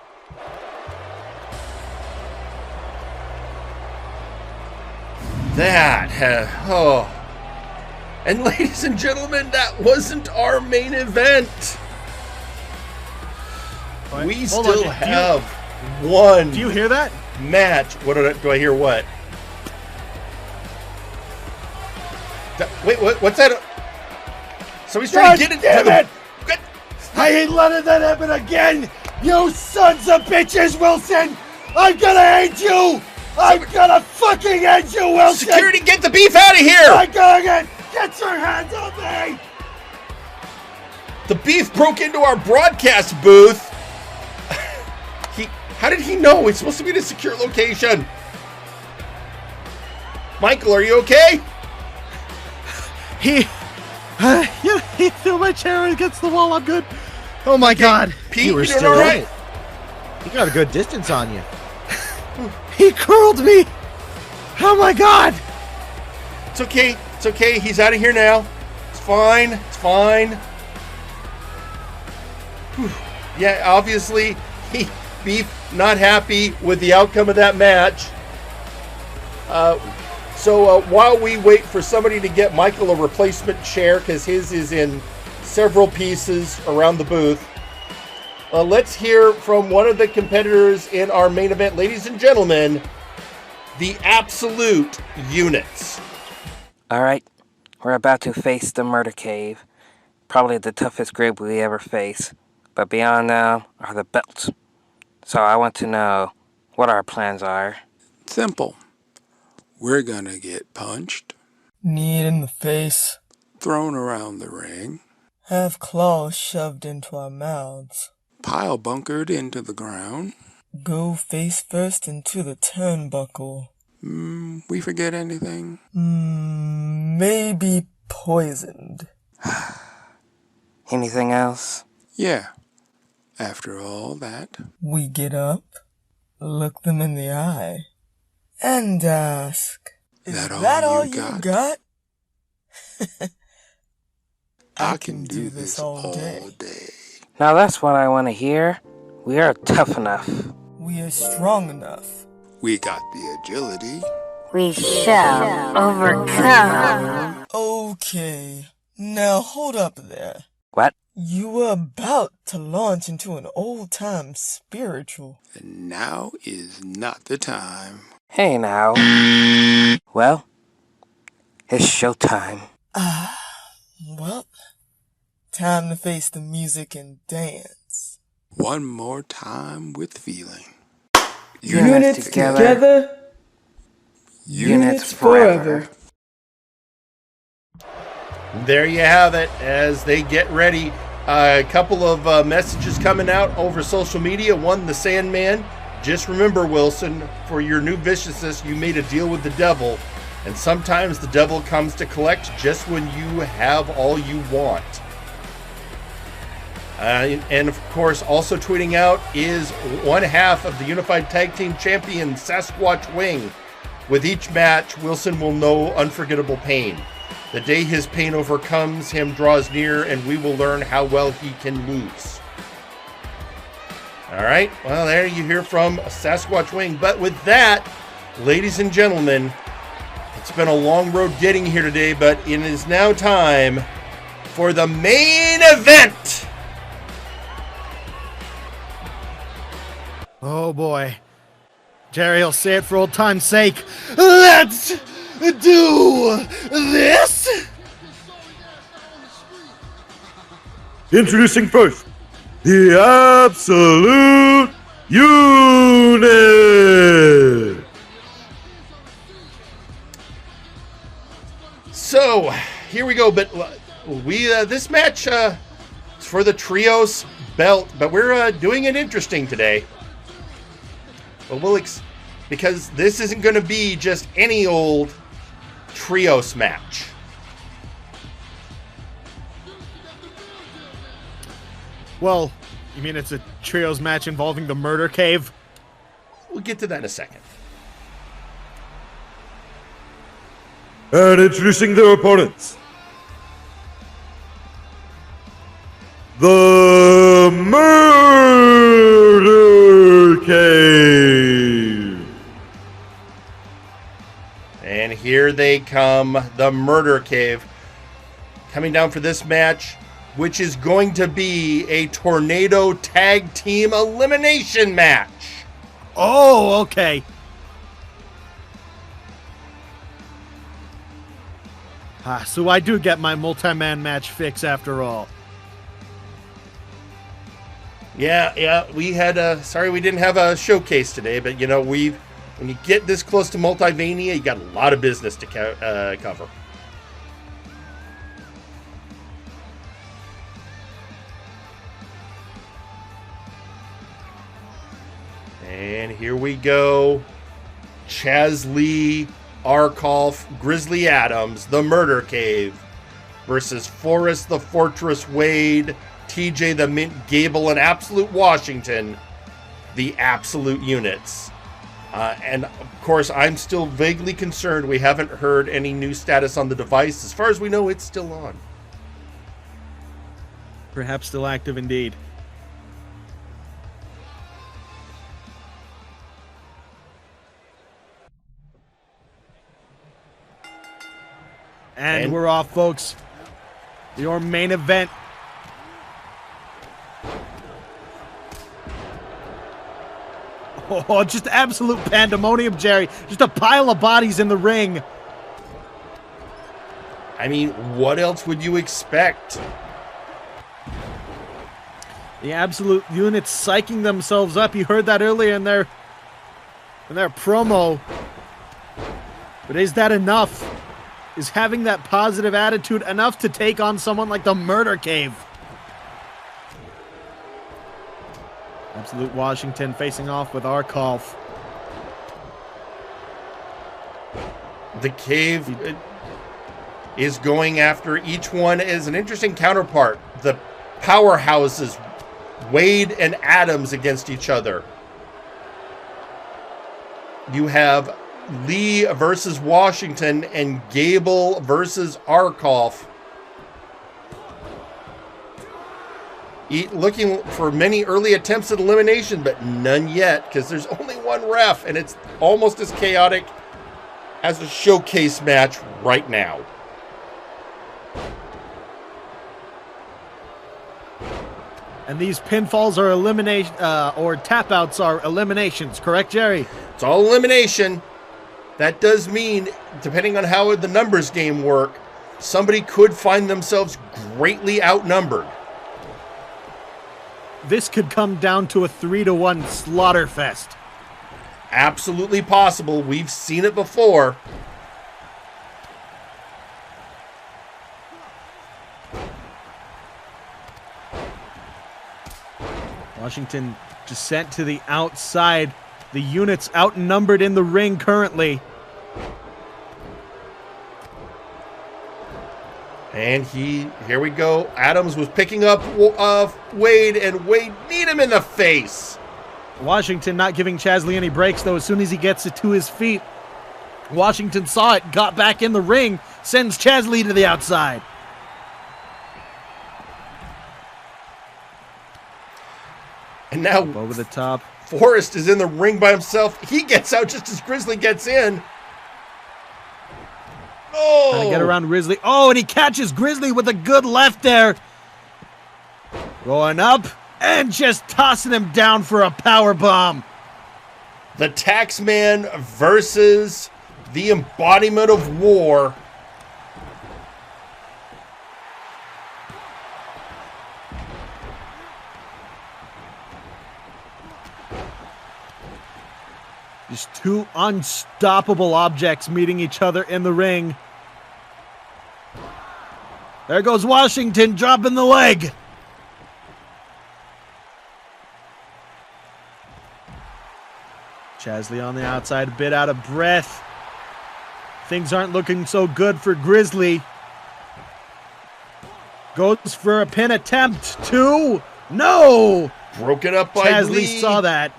And ladies and gentlemen, that wasn't our main event. We still have one. Do you hear that? Match. What do I hear? What? Wait, what's that? Somebody's trying to get into the... I ain't letting that happen again! You sons of bitches, Wilson! I'm gonna end you! I'm gonna fucking end you, Wilson! Security, get the Beef out of here! I'm gonna get your hands on me! The Beef broke into our broadcast booth. How did he know? It's supposed to be in a secure location. Michael, are you okay? He threw my chair against the wall. I'm good. Oh my God. Pete, you were doing still all right? He got a good distance on you. He curled me. Oh my God. It's okay. It's okay. He's out of here now. It's fine. It's fine. Whew. Yeah, obviously, Beef not happy with the outcome of that match. So while we wait for somebody to get Michael a replacement chair, because his is in several pieces around the booth, let's hear from one of the competitors in our main event. Ladies and gentlemen, the absolute units. Alright, we're about to face the murder cave. Probably the toughest group we ever face. But beyond now are the belts. So I want to know what our plans are. Simple. We're gonna get punched. Kneed in the face. Thrown around the ring. Have claws shoved into our mouths. Pile bunkered into the ground. Go face first into the turnbuckle. We forget anything? Maybe poisoned. Anything else? Yeah. After all that, we get up, look them in the eye, and ask, "Is that all you got?" I can do this all day. Now that's what I want to hear. We are tough enough. We are strong enough. We got the agility. We shall overcome. Okay, now hold up there. What? You were about to launch into an old-time spiritual. And now is not the time. Hey now. Well, it's showtime. Well, time to face the music and dance. One more time with feeling. Units together. Units forever. There you have it as they get ready. A couple of messages coming out over social media. One, the Sandman. Just remember, Wilson, for your new viciousness, you made a deal with the devil. And sometimes the devil comes to collect just when you have all you want. And of course, also tweeting out is one half of the Unified Tag Team Champion, Sasquatch Wing. With each match, Wilson will know unforgettable pain. The day his pain overcomes him draws near, and we will learn how well he can lose. All right, well, there you hear from Sasquatch Wing. But with that, ladies and gentlemen, it's been a long road getting here today, but it is now time for the main event. Oh boy. Jerry will say it for old time's sake. Let's do this! Introducing first, the Absolute Unit! So, here we go, but we this match is for the Trios belt, but we're doing it interesting today. Well, because this isn't going to be just any old Trios match. Well, you mean it's a Trios match involving the murder cave? We'll get to that in a second. And introducing their opponents, the Murder Cave. And here they come, the Murder Cave, coming down for this match, which is going to be a Tornado Tag Team Elimination match. Oh, okay. So I do get my multi-man match fix after all. Yeah, we had sorry we didn't have a showcase today, but you know, when you get this close to Multivania, you got a lot of business to cover. And here we go. Chaz Lee, Arkolf, Grizzly Adams, the Murder Cave versus Forrest the Fortress Wade, TJ the Mint Gable, and Absolute Washington, the Absolute Units. And of course, I'm still vaguely concerned we haven't heard any new status on the device. As far as we know, it's still on. Perhaps still active indeed. And we're off, folks. Your main event. Oh, just absolute pandemonium, Jerry. Just a pile of bodies in the ring. I mean, what else would you expect? The absolute units psyching themselves up. You heard that earlier in their promo. But is that enough? Is having that positive attitude enough to take on someone like the Murder Cave? Absolute Washington facing off with Arkolf. The Cave is going after each one as an interesting counterpart. The powerhouses, Wade and Adams, against each other. You have Lee versus Washington and Gable versus Arkolf. Looking for many early attempts at elimination, but none yet, because there's only one ref, and it's almost as chaotic as a showcase match right now. And these pinfalls are elimination, or tap outs are eliminations, correct, Jerry? It's all elimination. That does mean, depending on how the numbers game work, somebody could find themselves greatly outnumbered. This could come down to a 3-1 slaughter fest. Absolutely possible. We've seen it before. Washington just sent to the outside. The units outnumbered in the ring currently. And here we go. Adams was picking up Wade, and Wade beat him in the face. Washington not giving Chasley any breaks, though. As soon as he gets it to his feet, Washington saw it, got back in the ring, sends Chasley to the outside. And now over the top. Forrest is in the ring by himself. He gets out just as Grizzly gets in. Oh! Trying to get around Grizzly. Oh, and he catches Grizzly with a good left there. Going up and just tossing him down for a power bomb. The Taxman versus the embodiment of war. Just two unstoppable objects meeting each other in the ring. There goes Washington dropping the leg. Chasley on the outside, a bit out of breath. Things aren't looking so good for Grizzly. Goes for a pin attempt. 2. No! Broken up by Chasley Lee. saw that.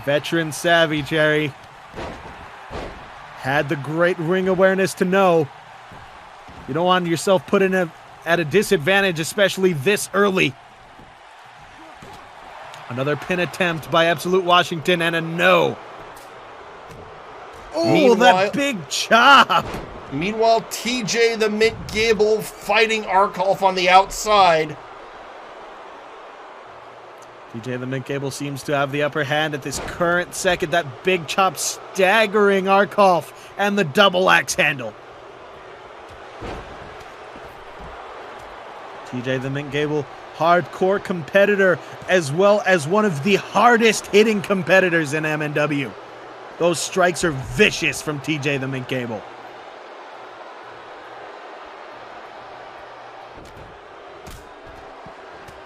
Veteran savvy, Jerry. Had the great ring awareness to know you don't want yourself put in at a disadvantage, especially this early. Another pin attempt by Absolute Washington and a no. Oh, that big chop. Meanwhile, TJ the Mint Gable fighting Arkolf on the outside. TJ the Mint Gable seems to have the upper hand at this current second. That big chop staggering Arkolf and the double axe handle. TJ the Mint Gable, hardcore competitor, as well as one of the hardest hitting competitors in MNW. Those strikes are vicious from TJ the Mint Gable.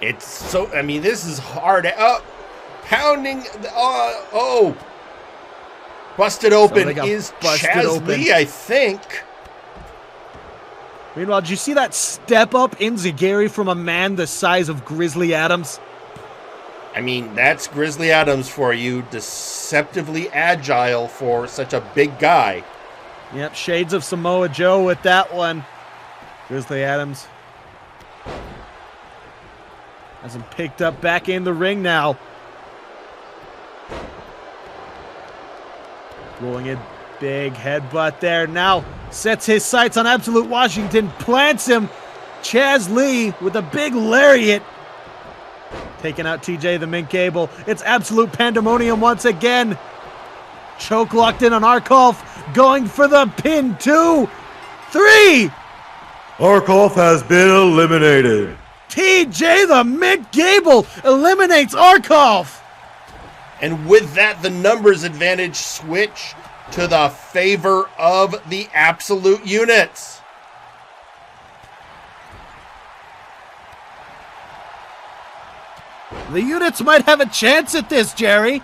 It's so, I mean, this is hard. Pounding, busted open is Chasley, I think. Meanwhile, did you see that step up in Zagari from a man the size of Grizzly Adams? I mean, that's Grizzly Adams for you. Deceptively agile for such a big guy. Yep, shades of Samoa Joe with that one. Grizzly Adams has him picked up back in the ring now. Rolling a big headbutt there. Now sets his sights on Absolute Washington. Plants him. Chaz Lee with a big lariat. taking out TJ the Mint Gable. It's absolute pandemonium once again. Choke locked in on Arkolf, going for the pin. 2, 3. Arkolf has been eliminated. TJ the Mint Gable eliminates Arkolf. And with that, the numbers advantage switch to the favor of the absolute units. The units might have a chance at this, Jerry.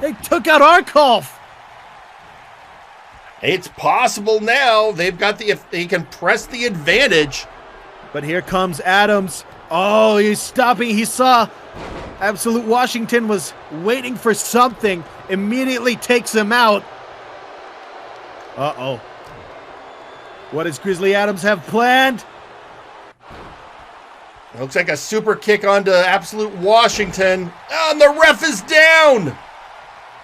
They took out Arkolf. It's possible now. They've got if they can press the advantage. But here comes Adams. Oh, he's stopping. He saw Absolute Washington was waiting for something. Immediately takes him out. Uh-oh. What does Grizzly Adams have planned? Looks like a super kick onto Absolute Washington. Oh, and the ref is down.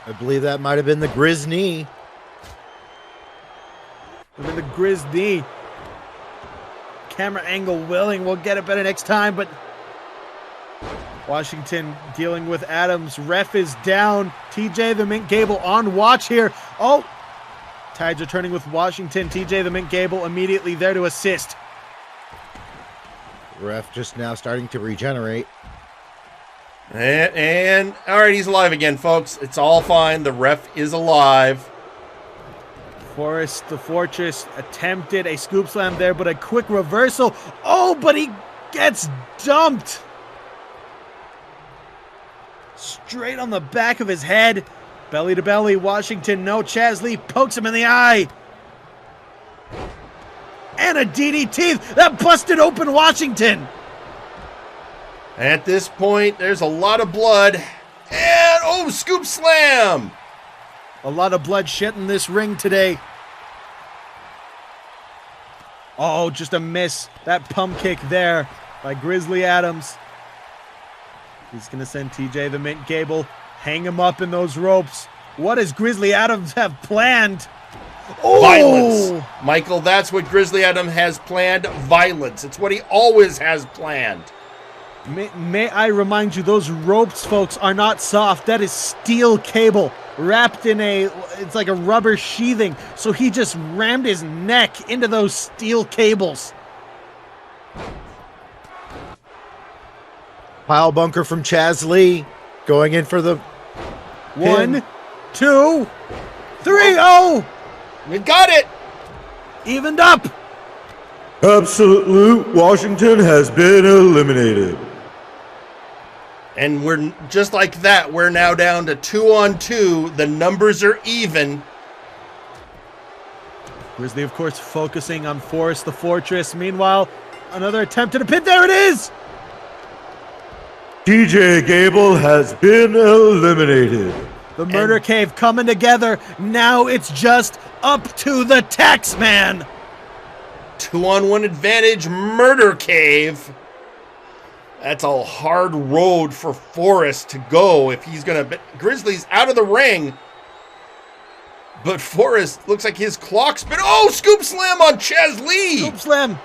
I believe that might have been the Grizz knee. The Grizz knee. Camera angle willing. We'll get it better next time, but Washington dealing with Adams. Ref is down. TJ the Mint Gable on watch here. Oh, tides are turning with Washington. TJ the Mint Gable immediately there to assist. Ref just now starting to regenerate. And all right, he's alive again, folks. It's all fine. The ref is alive. Forrest the Fortress attempted a scoop slam there, but a quick reversal. Oh, but he gets dumped. Straight on the back of his head. Belly to belly, Washington, no. Chaz Lee pokes him in the eye. And a DDT that busted open Washington. At this point, there's a lot of blood. And, oh, scoop slam. A lot of blood shit in this ring today. Oh, just a miss. That pump kick there by Grizzly Adams. He's going to send TJ the Mint Gable. Hang him up in those ropes. What does Grizzly Adams have planned? Oh! Violence. Michael, that's what Grizzly Adams has planned. Violence. It's what he always has planned. May I remind you, those ropes, folks, are not soft. That is steel cable wrapped in it's like a rubber sheathing. So he just rammed his neck into those steel cables. Pile bunker from Chaz Lee going in for the 1, 2, 3. Oh! You got it! Evened up! Absolute Washington has been eliminated. And we're just like that. We're now down to 2-on-2. The numbers are even. Grizzly, of course, focusing on Forrest the Fortress. Meanwhile, another attempt at a pin. There it is! TJ Gable has been eliminated. The Murder Cave coming together. Now it's just up to the tax man. 2-on-1 advantage, Murder Cave. That's a hard road for Forrest to go if he's going to... Grizzly's out of the ring. But Forrest looks like his clock's been... Oh, scoop slam on Chaz Lee. Scoop slam.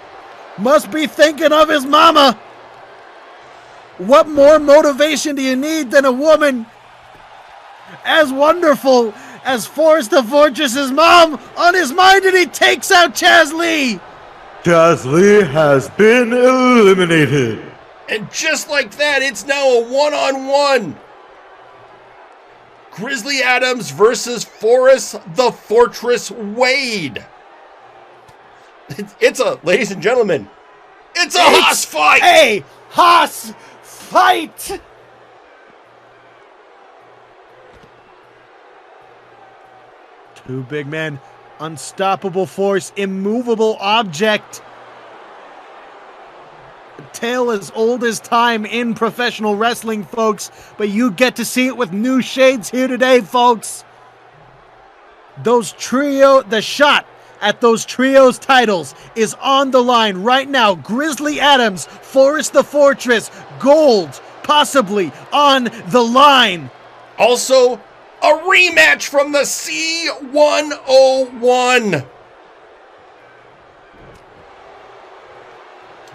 Must be thinking of his mama. What more motivation do you need than a woman as wonderful as Forrest the Fortress's mom on his mind, and he takes out Chaz Lee. Chaz Lee has been eliminated. And just like that, it's now a 1-on-1. Grizzly Adams versus Forrest the Fortress Wade. Ladies and gentlemen, it's a Haas fight. A Haas fight. Two big men, unstoppable force, immovable object. A tale as old as time in professional wrestling, folks, but you get to see it with new shades here today, folks. The shot at those trios titles is on the line right now. Grizzly Adams, Forrest the Fortress, gold possibly on the line. Also, a rematch from the C101.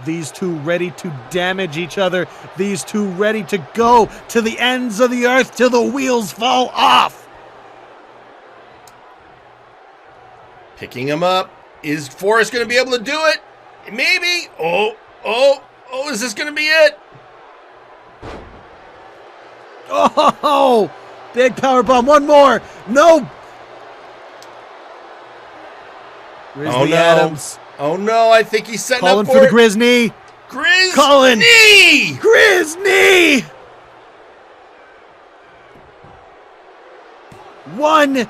These two ready to damage each other. These two ready to go to the ends of the earth till the wheels fall off. Picking him up. Is Forrest going to be able to do it? Maybe. Oh, is this going to be it? Oh, big power bomb. One more. No. Grizzly Adams. Oh no, I think he's setting Calling up for the Grizzly. Grizzly! Calling. Grizzly! 1,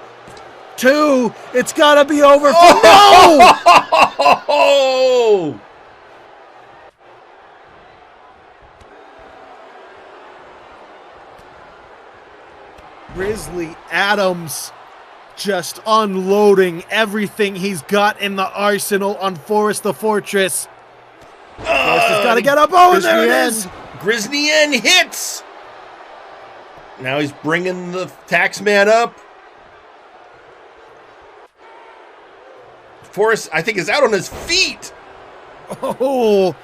2, it's gotta be over for no! Grizzly Adams just unloading everything he's got in the arsenal on Forrest the Fortress. Forrest has got to get up. Oh, and there it is. Grizzly N hits. Now he's bringing the taxman up. Forrest, I think, is out on his feet. Oh.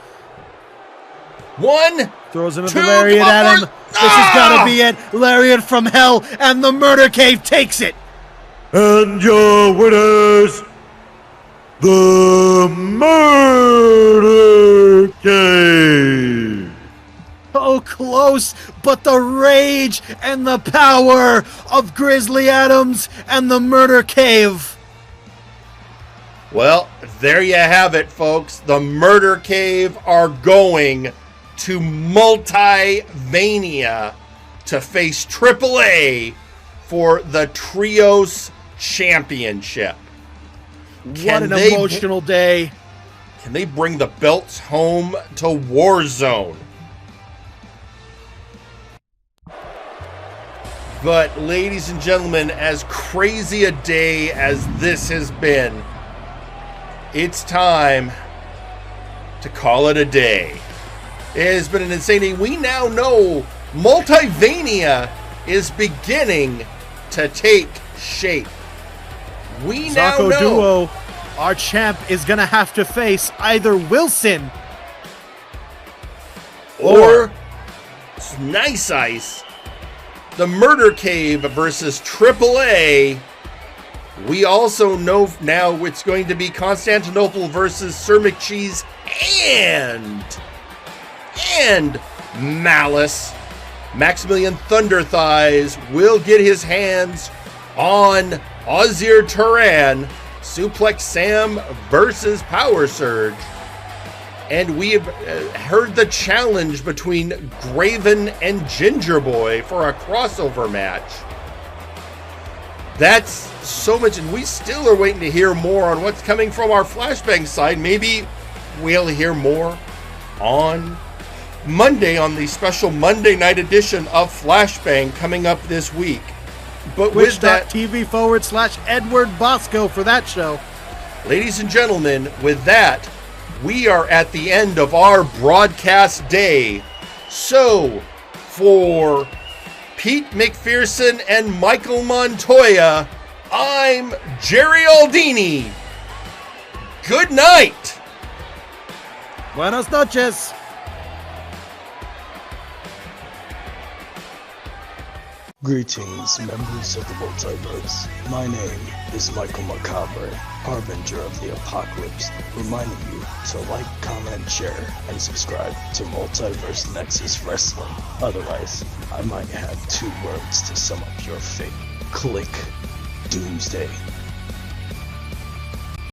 1, throws him 2, the lariat at him. This has got to be it. Lariat from hell, and the murder cave takes it. And your winners, the Murder Cave. Oh, close, but the rage and the power of Grizzly Adams and the Murder Cave. Well, there you have it, folks. The Murder Cave are going to Multivania to face AAA for the Trios Championship. What an emotional day. Can they bring the belts home to Warzone? But, ladies and gentlemen, as crazy a day as this has been, it's time to call it a day. It has been an insane day. We now know Multivania is beginning to take shape. We now know. Duo, our champ is going to have to face either Wilson or Nice Ice. The Murder Cave versus AAA. We also know now it's going to be Constantinople versus Sir McCheese and Malice. Maximilian Thunderthighs will get his hands on Ozir Turan. Suplex Sam versus Power Surge. And we have heard the challenge between Graven and Gingerboi for a crossover match. That's so much, and we still are waiting to hear more on what's coming from our Flashbang side. Maybe we'll hear more on Monday on the special Monday night edition of Flashbang coming up this week. But with that, TV/Edward Bosco for that show. Ladies and gentlemen, with that, we are at the end of our broadcast day. So, for Pete McPherson and Michael Montoya, I'm Jerry Aldini. Good night. Buenas noches. Greetings, members of the Multiverse. My name is Michael Macabre, Harbinger of the Apocalypse, reminding you to like, comment, share, and subscribe to Multiverse Nexus Wrestling. Otherwise, I might have 2 words to sum up your fate. Click Doomsday.